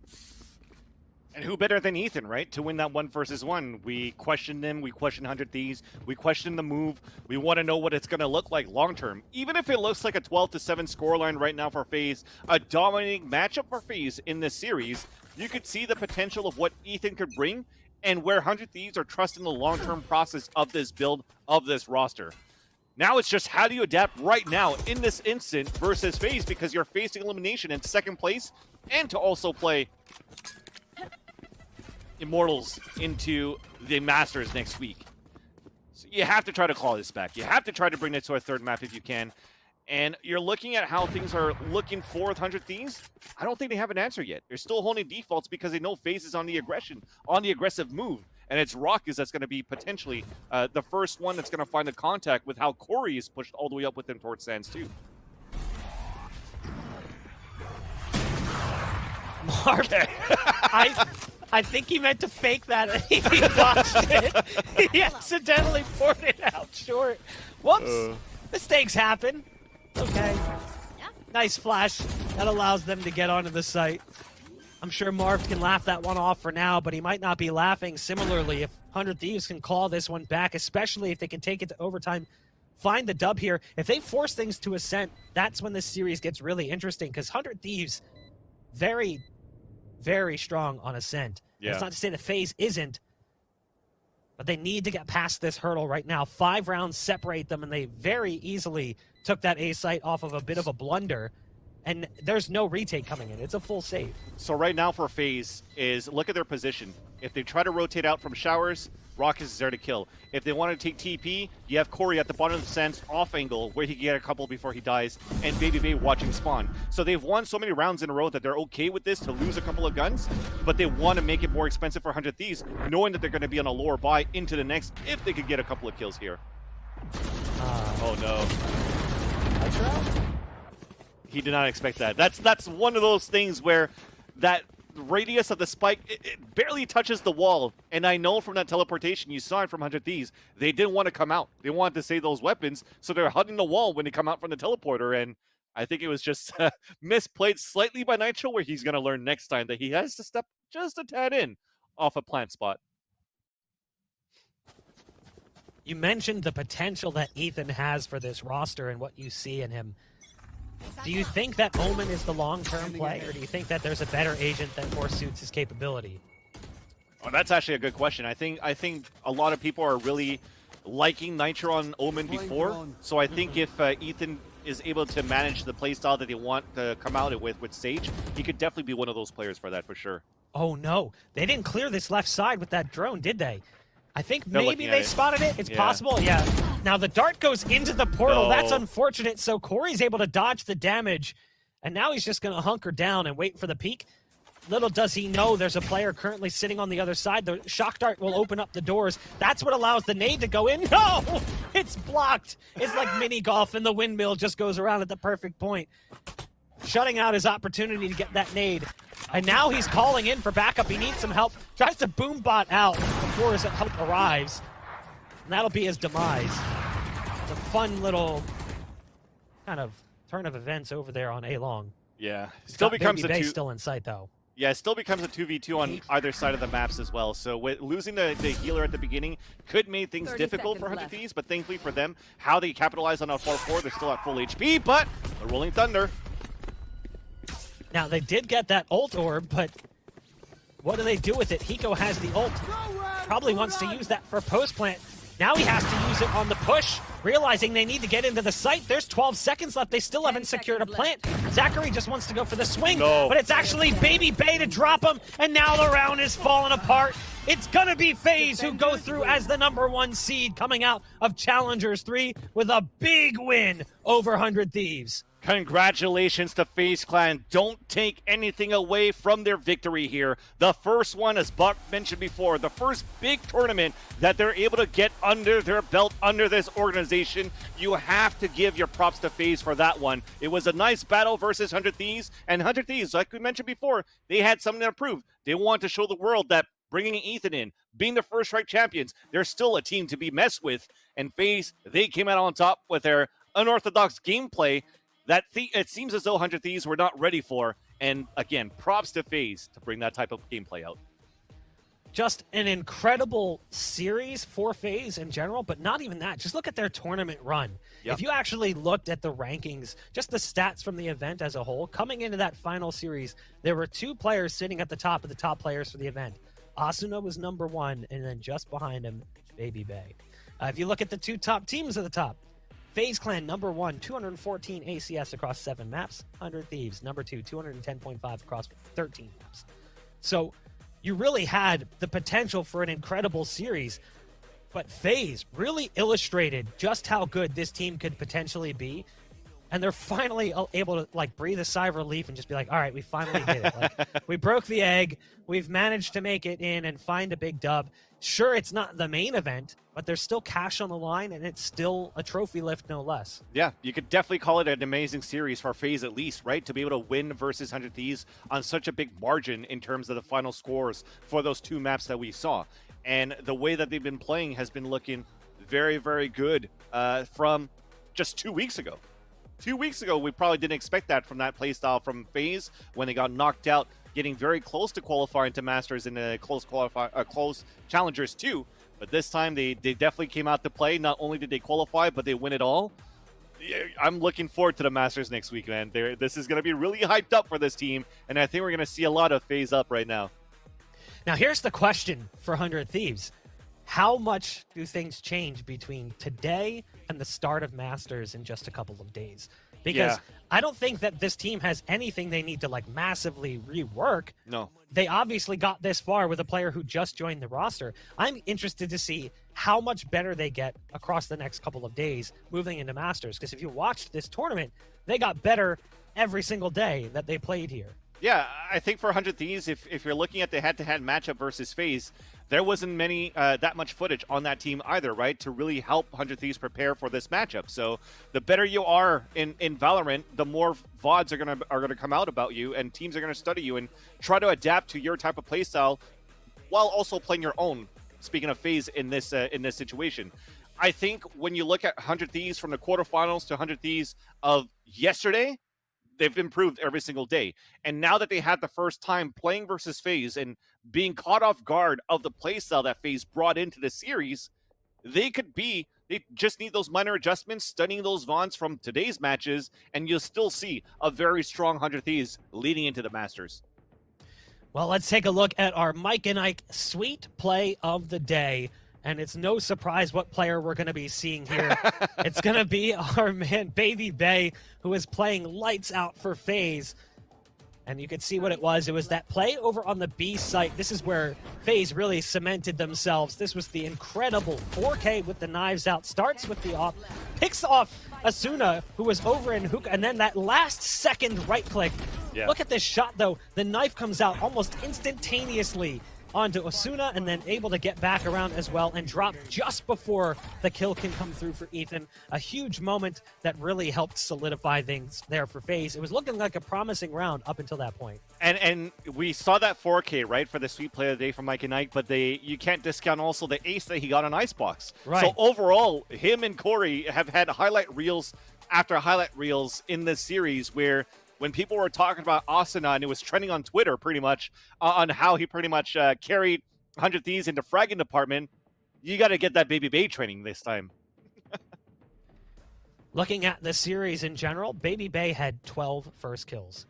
And who better than Ethan, right? To win that 1 versus 1. We questioned him, we questioned 100 Thieves, we questioned the move. We want to know what it's going to look like long term. Even if it looks like a 12-7 scoreline right now for FaZe, a dominating matchup for FaZe in this series, you could see the potential of what Ethan could bring and where 100 Thieves are trusting the long-term process of this build, of this roster. Now it's just how do you adapt right now in this instant versus FaZe, because you're facing elimination in second place and to also play Immortals into the Masters next week. So you have to try to claw this back. You have to try to bring it to a third map if you can. And you're looking at how things are looking for 100 Thieves. I don't think they have an answer yet. They're still holding defaults because they know FaZe is on the aggression, on the aggressive move. And it's Raucus that's going to be potentially the first one that's going to find the contact with how Corey is pushed all the way up with him towards Sands too. Marv, I think he meant to fake that and he botched it. He accidentally poured it out short. Whoops. Mistakes happen. Okay. Nice flash. That allows them to get onto the site. I'm sure Marv can laugh that one off for now, but he might not be laughing similarly if 100 Thieves can claw this one back, especially if they can take it to overtime, find the dub here. If they force things to Ascent, that's when this series gets really interesting, because 100 Thieves, very, very strong on Ascent. Yeah. That's not to say that FaZe isn't, but they need to get past this hurdle right now. 5 rounds separate them, and they very easily took that A site off of a bit of a blunder. And there's no retake coming in. It's a full save. So right now for FaZe is look at their position. If they try to rotate out from showers, Raucus is there to kill. If they want to take TP, you have Corey at the bottom of the Sands off angle where he can get a couple before he dies, and Baby Bay watching spawn. So they've won so many rounds in a row that they're okay with this to lose a couple of guns, but they want to make it more expensive for 100 Thieves, knowing that they're going to be on a lower buy into the next if they could get a couple of kills here. Oh no. He did not expect that. That's one of those things where that radius of the spike, it barely touches the wall. And I know from that teleportation, you saw it from 100 Thieves, they didn't want to come out. They wanted to save those weapons, so they're hugging the wall when they come out from the teleporter. And I think it was just misplayed slightly by Nitro, where he's going to learn next time that he has to step just a tad in off a plant spot. You mentioned the potential that Ethan has for this roster and what you see in him. Do you think that Omen is the long-term play, or do you think that there's a better agent that more suits his capability? Oh, that's actually a good question. I think a lot of people are really liking Nitro on Omen before, so I think if Ethan is able to manage the playstyle that they want to come out with Sage, he could definitely be one of those players for that for sure. Oh no, they didn't clear this left side with that drone, did they? I think maybe they spotted it. It's possible. Yeah. Now the dart goes into the portal. No. That's unfortunate. So Corey's able to dodge the damage, and now he's just going to hunker down and wait for the peek. little does he know there's a player currently sitting on the other side. The shock dart will open up the doors. That's what allows the nade to go in. No! It's blocked. It's like mini golf, and the windmill just goes around at the perfect point, shutting out his opportunity to get that nade. And now he's calling in for backup. He needs some help. Tries to boom bot out before his help arrives. And that'll be his demise. It's a fun little kind of turn of events over there on A-Long. Yeah, still becomes Baby Bay still in sight, though. Yeah, it still becomes a 2v2 on either side of the maps as well. So with losing the healer at the beginning could make things difficult for 100 Thieves, but thankfully for them, how they capitalize on a 4-4, they're still at full HP, but the Rolling Thunder. Now, they did get that ult orb, but what do they do with it? Hiko has the ult. Probably wants to use that for post plant. Now he has to use it on the push, realizing they need to get into the site. There's 12 seconds left. They still haven't secured a plant. Zachary just wants to go for the swing, but it's actually Baby Bay to drop him, and now the round is falling apart. It's gonna be FaZe who go through as the #1 seed coming out of Challengers 3 with a big win over 100 Thieves. Congratulations to FaZe Clan. Don't take anything away from their victory here. The first one, as Buck mentioned before, the first big tournament that they're able to get under their belt, under this organization. You have to give your props to FaZe for that one. It was a nice battle versus 100 Thieves, and 100 Thieves, like we mentioned before, they had something to prove. They want to show the world that bringing Ethan in, being the first strike champions, they're still a team to be messed with. And FaZe, they came out on top with their unorthodox gameplay that it seems as though 100 Thieves were not ready for. And again, props to FaZe to bring that type of gameplay out. Just an incredible series for FaZe in general, but not even that. Just look at their tournament run. Yep. If you actually looked at the rankings, just the stats from the event as a whole, coming into that final series, there were 2 players sitting at the top of the top players for the event. Asuna was #1, and then just behind him, Baby Bay. If you look at the 2 top teams at the top, FaZe Clan #1, 214 ACS across 7 maps. 100 Thieves, #2, 210.5 across 13 maps. So you really had the potential for an incredible series, but FaZe really illustrated just how good this team could potentially be. And they're finally able to breathe a sigh of relief and just be like, all right, we finally did it. We broke the egg. We've managed to make it in and find a big dub. Sure, it's not the main event, but there's still cash on the line, and it's still a trophy lift, no less. Yeah, you could definitely call it an amazing series for FaZe at least, right? To be able to win versus 100 Thieves on such a big margin in terms of the final scores for those 2 maps that we saw. And the way that they've been playing has been looking very, very good from just 2 weeks ago. 2 weeks ago, we probably didn't expect that from that playstyle from FaZe when they got knocked out, getting very close to qualifying to Masters in a close Challengers 2. But this time, they definitely came out to play. Not only did they qualify, but they win it all. I'm looking forward to the Masters next week, man. This is going to be really hyped up for this team, and I think we're going to see a lot of FaZe up right now. Now, here's the question for 100 Thieves. How much do things change between today and the start of Masters in just a couple of days? Because I don't think that this team has anything they need to massively rework. No. They obviously got this far with a player who just joined the roster. I'm interested to see how much better they get across the next couple of days moving into Masters. Because if you watched this tournament, they got better every single day that they played here. Yeah, I think for 100 Thieves, if you're looking at the head-to-head matchup versus FaZe, there wasn't that much footage on that team either, right, to really help 100 Thieves prepare for this matchup. So the better you are in Valorant, the more VODs are gonna come out about you, and teams are gonna study you and try to adapt to your type of playstyle while also playing your own. Speaking of FaZe in this situation, I think when you look at 100 Thieves from the quarterfinals to 100 Thieves of yesterday, they've improved every single day. And now that they had the first time playing versus FaZe and being caught off guard of the playstyle that FaZe brought into the series, they just need those minor adjustments, studying those VODs from today's matches, and you'll still see a very strong 100 Thieves leading into the Masters. Well, let's take a look at our Mike and Ike sweet play of the day. And it's no surprise what player we're going to be seeing here. It's going to be our man, Baby Bay, who is playing lights out for FaZe. And you can see what it was. It was that play over on the B site. This is where FaZe really cemented themselves. This was the incredible 4K with the knives out. Starts with the off, picks off Asuna, who was over in hook, and then that last second right click Yeah. Look at this shot, though. The knife comes out almost instantaneously onto Osuna, and then able to get back around as well and drop just before the kill can come through for Ethan. A huge moment that really helped solidify things there for FaZe. It was looking like a promising round up until that point. And we saw that 4K, right, for the sweet play of the day from Mike and Knight, but you can't discount also the ace that he got on Icebox. Right. So overall, him and Corey have had highlight reels after highlight reels in this series where when people were talking about Asuna, and it was trending on Twitter pretty much on how he pretty much carried 100 Thieves into fragging department, you got to get that Baby Bay training this time. Looking at the series in general, Baby Bay had 12 first kills.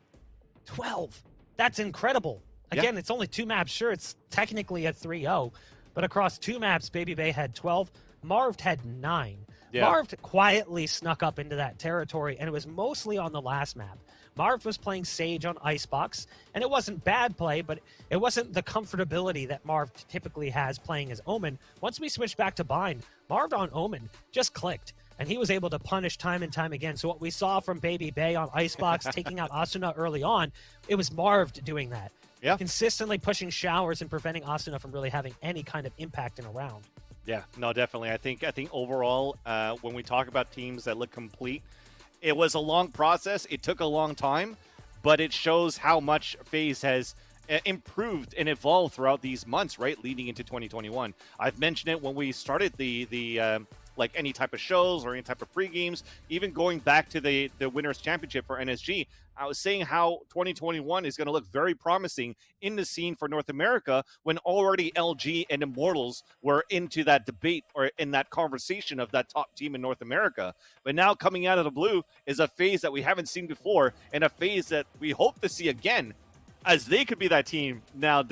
12! That's incredible. Again, It's only 2 maps. Sure, it's technically a 3-0, but across 2 maps, Baby Bay had 12. Marved had 9. Yeah. Marved quietly snuck up into that territory, and it was mostly on the last map. Marv was playing Sage on Icebox, and it wasn't bad play, but it wasn't the comfortability that Marv typically has playing as Omen. Once we switched back to Bind, Marv on Omen just clicked, and he was able to punish time and time again. So what we saw from Baby Bay on Icebox, taking out Asuna early on, it was Marv doing that. Yeah. Consistently pushing showers and preventing Asuna from really having any kind of impact in a round. Yeah, no, definitely. I think overall, when we talk about teams that look complete, it was a long process. It took a long time, but it shows how much FaZe has improved and evolved throughout these months, right, leading into 2021. I've mentioned it when we started the like any type of shows or any type of pre-games, even going back to the Winners' Championship for NSG. I was saying how 2021 is going to look very promising in the scene for North America when already LG and Immortals were into that debate or in that conversation of that top team in North America. But now coming out of the blue is a FaZe that we haven't seen before, and a FaZe that we hope to see again, as they could be that team now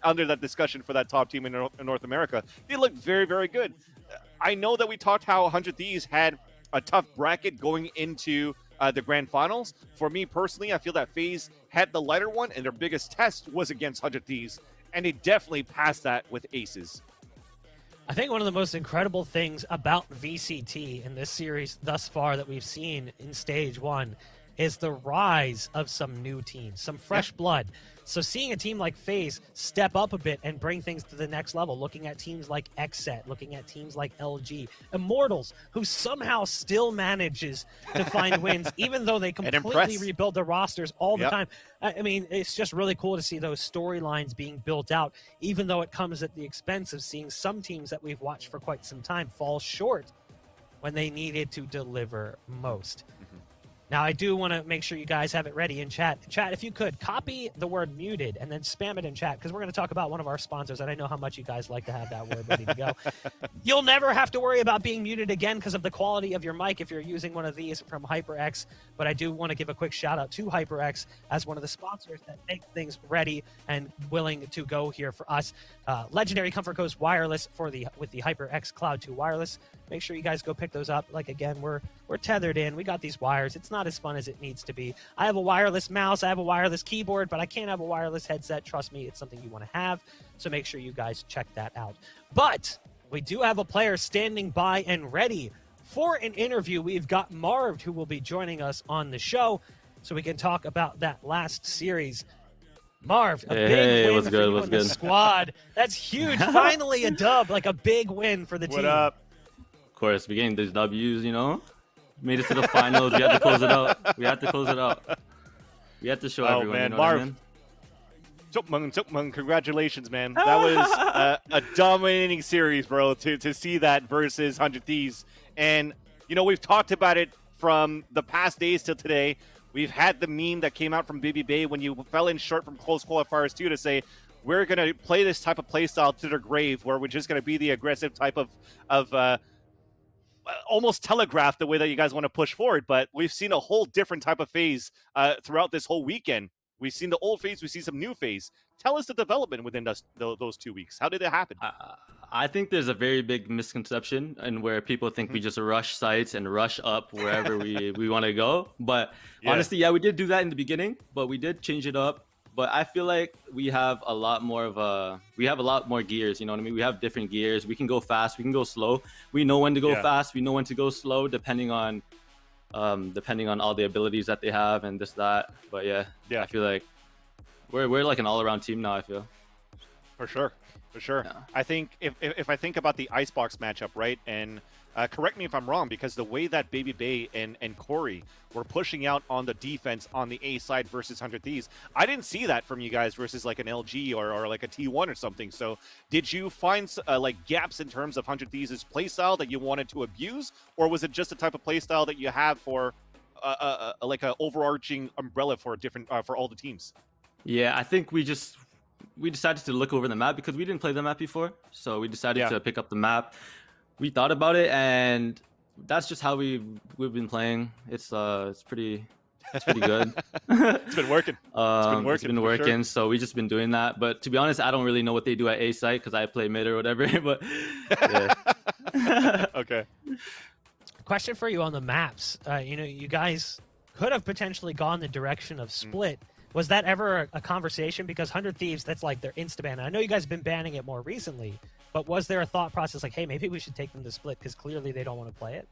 under that discussion for that top team in North America. They look very, very good. I know that we talked how 100 Thieves had a tough bracket going into the grand finals. For me personally, I feel that FaZe had the lighter one, and their biggest test was against 100 Thieves, and they definitely passed that with aces. I think one of the most incredible things about VCT in this series thus far that we've seen in Stage 1 is the rise of some new teams, some fresh blood. So seeing a team like FaZe step up a bit and bring things to the next level, looking at teams like XSET, looking at teams like LG, Immortals, who somehow still manages to find wins, even though they completely rebuild their rosters all the time. I mean, it's just really cool to see those storylines being built out, even though it comes at the expense of seeing some teams that we've watched for quite some time fall short when they needed to deliver most. Now, I do want to make sure you guys have it ready in chat. Chat, if you could, copy the word muted and then spam it in chat, because we're going to talk about one of our sponsors, and I know how much you guys like to have that word ready to go. You'll never have to worry about being muted again because of the quality of your mic if you're using one of these from HyperX, but I do want to give a quick shout out to HyperX as one of the sponsors that make things ready and willing to go here for us. Legendary Comfort Coast Wireless with the HyperX Cloud 2 Wireless. Make sure you guys go pick those up. Like, again, we're tethered in. We got these wires. It's not as fun as it needs to be. I have a wireless mouse. I have a wireless keyboard, but I can't have a wireless headset. Trust me, it's something you want to have. So make sure you guys check that out. But we do have a player standing by and ready for an interview. We've got Marv, who will be joining us on the show so we can talk about that last series. Marv, a big win for you in the squad. That's huge. Finally a dub, like a big win for the team. What up? Of course, we getting these W's, you know? Made it to the finals. We had to close it out. We had to close it out. We had to show everyone, man, you know Marv. what I mean? Tukmung, congratulations, man. That was a dominating series, bro, to see that versus 100 Thieves. And, you know, we've talked about it from the past days till today. We've had the meme that came out from Baby Bay when you fell in short from close qualifiers 2 to say, we're going to play this type of play style to their grave, where we're just going to be the aggressive type of almost telegraph the way that you guys want to push forward. But we've seen a whole different type of FaZe throughout this whole weekend. We've seen the old FaZe, we've seen some new FaZe. Tell us the development within those 2 weeks. How did it happen? I think there's a very big misconception and where people think we just rush sites and rush up wherever we want to go. But honestly, we did do that in the beginning, but we did change it up. But I feel like we have a lot more gears, you know what I mean? We have different gears. We can go fast, we can go slow. We know when to go fast, we know when to go slow, depending on depending on all the abilities that they have and this, that. But yeah, I feel like we're like an all-around team now, I feel. For sure. For sure. Yeah. I think if I think about the Icebox matchup, right, and correct me if I'm wrong, because the way that Baby Bay and Corey were pushing out on the defense on the A side versus 100 Thieves, I didn't see that from you guys versus like an LG or like a T1 or something. So did you find like gaps in terms of 100 Thieves' playstyle that you wanted to abuse, or was it just the type of playstyle that you have for like an overarching umbrella for different for all the teams? Yeah, I think we decided to look over the map because we didn't play the map before. So we decided to pick up the map. We thought about it, and that's just how we've been playing. It's pretty good. It's been working. It's been working. Sure. So we just been doing that. But to be honest, I don't really know what they do at A site because I play mid or whatever. But yeah. Okay. Question for you on the maps. You guys could have potentially gone the direction of split. Was that ever a conversation? Because 100 Thieves, that's like their insta-ban. I know you guys have been banning it more recently, but was there a thought process like, hey, maybe we should take them to split because clearly they don't want to play it?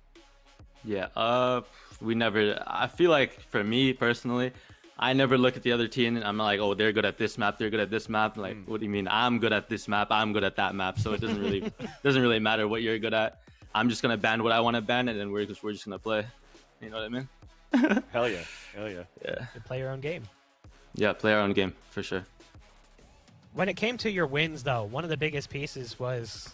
Yeah, we never. I feel like for me personally, I never look at the other team and I'm like, oh, they're good at this map, they're good at this map. Like, what do you mean? I'm good at this map, I'm good at that map. So it doesn't really matter what you're good at. I'm just gonna ban what I want to ban, and then we're just gonna play. You know what I mean? Hell yeah, hell yeah. Yeah. You play your own game. Yeah, play our own game for sure. When it came to your wins, though, one of the biggest pieces was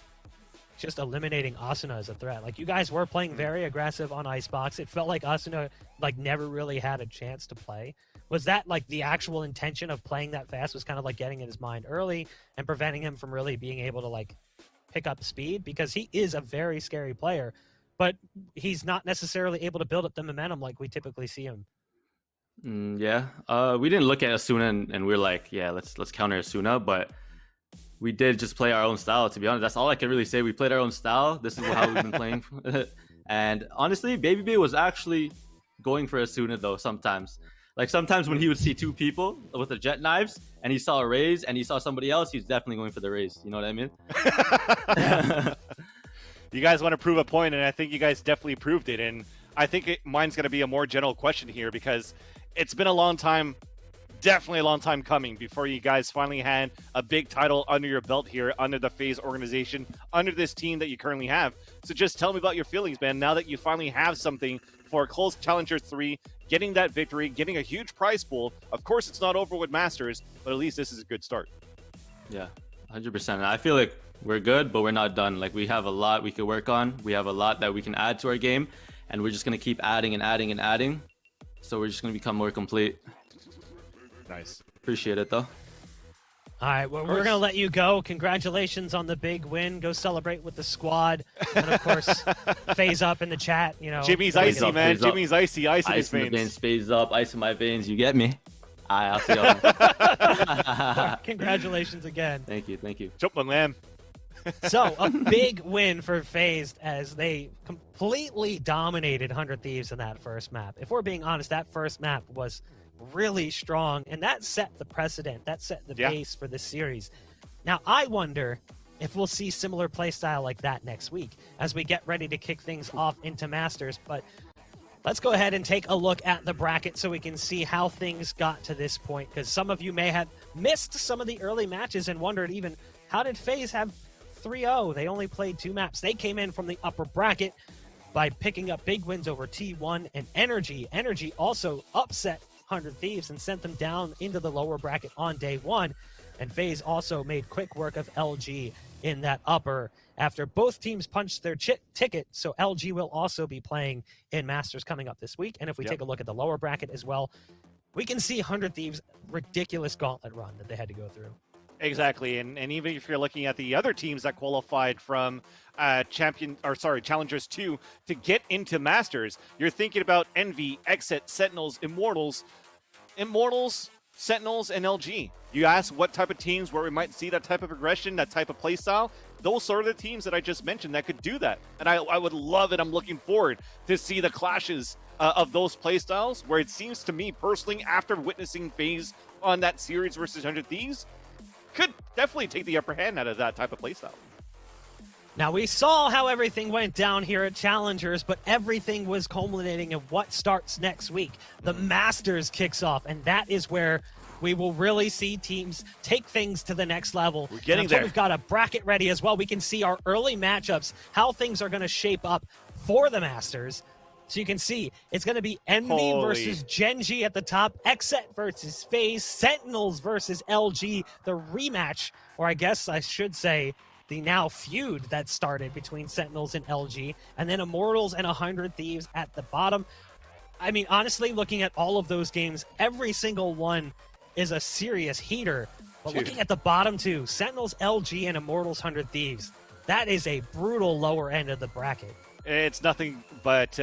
just eliminating Asuna as a threat. Like, you guys were playing very aggressive on Icebox. It felt like Asuna like never really had a chance to play. Was that like the actual intention of playing that fast, was kind of like getting in his mind early and preventing him from really being able to like pick up speed? Because he is a very scary player, but he's not necessarily able to build up the momentum like we typically see him. Yeah, we didn't look at Asuna and we're like, yeah, let's counter Asuna, but we did just play our own style. To be honest, that's all I can really say. We played our own style. This is how we've been playing. And honestly, Baby Bay was actually going for Asuna though. Sometimes when he would see two people with the jet knives and he saw a raise and he saw somebody else, he's definitely going for the raise. You know what I mean? You guys want to prove a point, and I think you guys definitely proved it. And I think mine's going to be a more general question here, because it's been a long time, definitely a long time coming before you guys finally had a big title under your belt here, under the FaZe organization, under this team that you currently have. So just tell me about your feelings, man, now that you finally have something for Close Challengers 3, getting that victory, getting a huge prize pool. Of course, it's not over with Masters, but at least this is a good start. Yeah, 100%. I feel like we're good, but we're not done. Like, we have a lot we could work on. We have a lot that we can add to our game, and we're just going to keep adding and adding and adding. So we're just going to become more complete. Nice. Appreciate it, though. All right, well, we're going to let you go. Congratulations on the big win. Go celebrate with the squad. And, of course, FaZe up in the chat. You know, Jimmy's icy, man. Jimmy's icy. Ice in his veins. FaZe up. Ice in my veins. You get me? I'll see y'all. Congratulations again. Thank you. Thank you. Jumpman Lamb. So, a big win for FaZe as they completely dominated 100 Thieves in that first map. If we're being honest, that first map was really strong, and that set the precedent. That set the base for this series. Now, I wonder if we'll see similar playstyle like that next week as we get ready to kick things off into Masters. But let's go ahead and take a look at the bracket so we can see how things got to this point, because some of you may have missed some of the early matches and wondered even, how did FaZe have 3-0? They only played 2 maps. They came in from the upper bracket by picking up big wins over T1 and Energy. Energy also upset 100 Thieves and sent them down into the lower bracket on day 1. And FaZe also made quick work of LG in that upper after both teams punched their ticket. So LG will also be playing in Masters coming up this week. And if we take a look at the lower bracket as well, we can see 100 Thieves' ridiculous gauntlet run that they had to go through. Exactly, and even if you're looking at the other teams that qualified from Challengers 2 to get into Masters, you're thinking about Envy, Exit, Sentinels, Immortals, Sentinels, and LG. You ask what type of teams where we might see that type of aggression, that type of playstyle. Those are the teams that I just mentioned that could do that, and I would love it. I'm looking forward to see the clashes of those playstyles, where it seems to me personally, after witnessing FaZe on that series versus 100 Thieves, could definitely take the upper hand out of that type of playstyle. Now, we saw how everything went down here at Challengers, but everything was culminating in what starts next week. The Masters kicks off, and that is where we will really see teams take things to the next level. We're getting there. We've got a bracket ready as well. We can see our early matchups, how things are going to shape up for the Masters. So you can see it's going to be Envy versus Genji at the top, Xset versus FaZe, Sentinels versus LG, the rematch, or I guess I should say the now feud that started between Sentinels and LG, and then Immortals and 100 Thieves at the bottom. I mean, honestly, looking at all of those games, every single one is a serious heater. But looking at the bottom two, Sentinels, LG, and Immortals, 100 Thieves, that is a brutal lower end of the bracket. It's nothing but...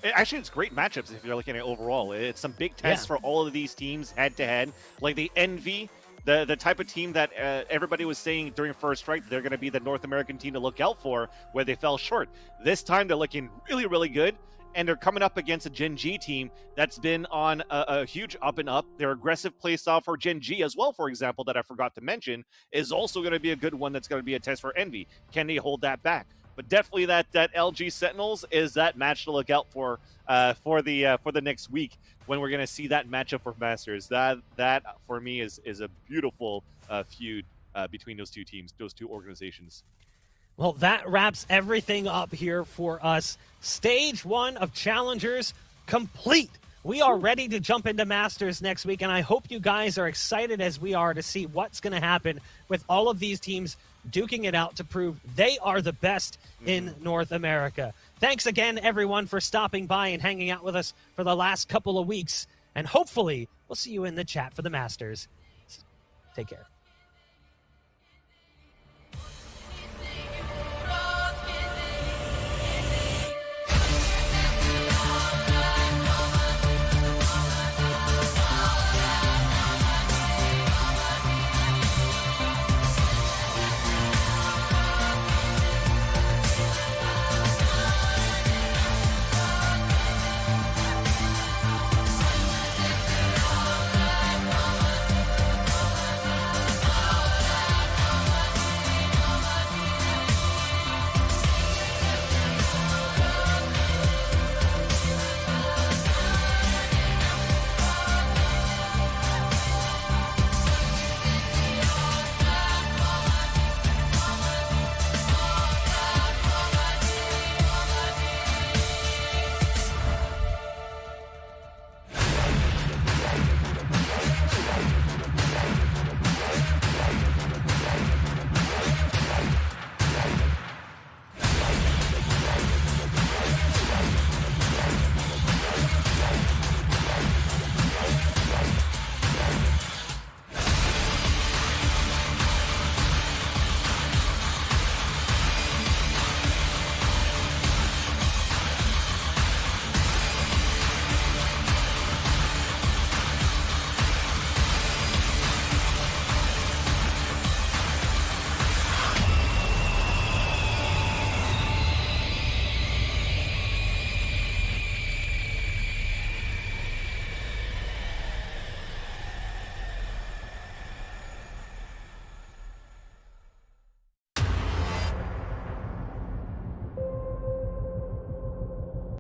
actually, it's great matchups if you're looking at overall. It's some big tests for all of these teams head-to-head. Like the Envy, the type of team that everybody was saying during First Strike, they're going to be the North American team to look out for, where they fell short. This time, they're looking really, really good, and they're coming up against a Gen G team that's been on a huge up and up. Their aggressive play style for Gen G as well, for example, that I forgot to mention, is also going to be a good one that's going to be a test for Envy. Can they hold that back? But definitely that LG Sentinels is that match to look out for the next week when we're going to see that matchup for Masters. That for me is a beautiful feud between those two teams, those two organizations. Well, that wraps everything up here for us. Stage 1 of Challengers complete. We are ready to jump into Masters next week, and I hope you guys are excited as we are to see what's going to happen with all of these teams duking it out to prove they are the best in North America. Thanks again, everyone, for stopping by and hanging out with us for the last couple of weeks, and hopefully we'll see you in the chat for the Masters. Take care.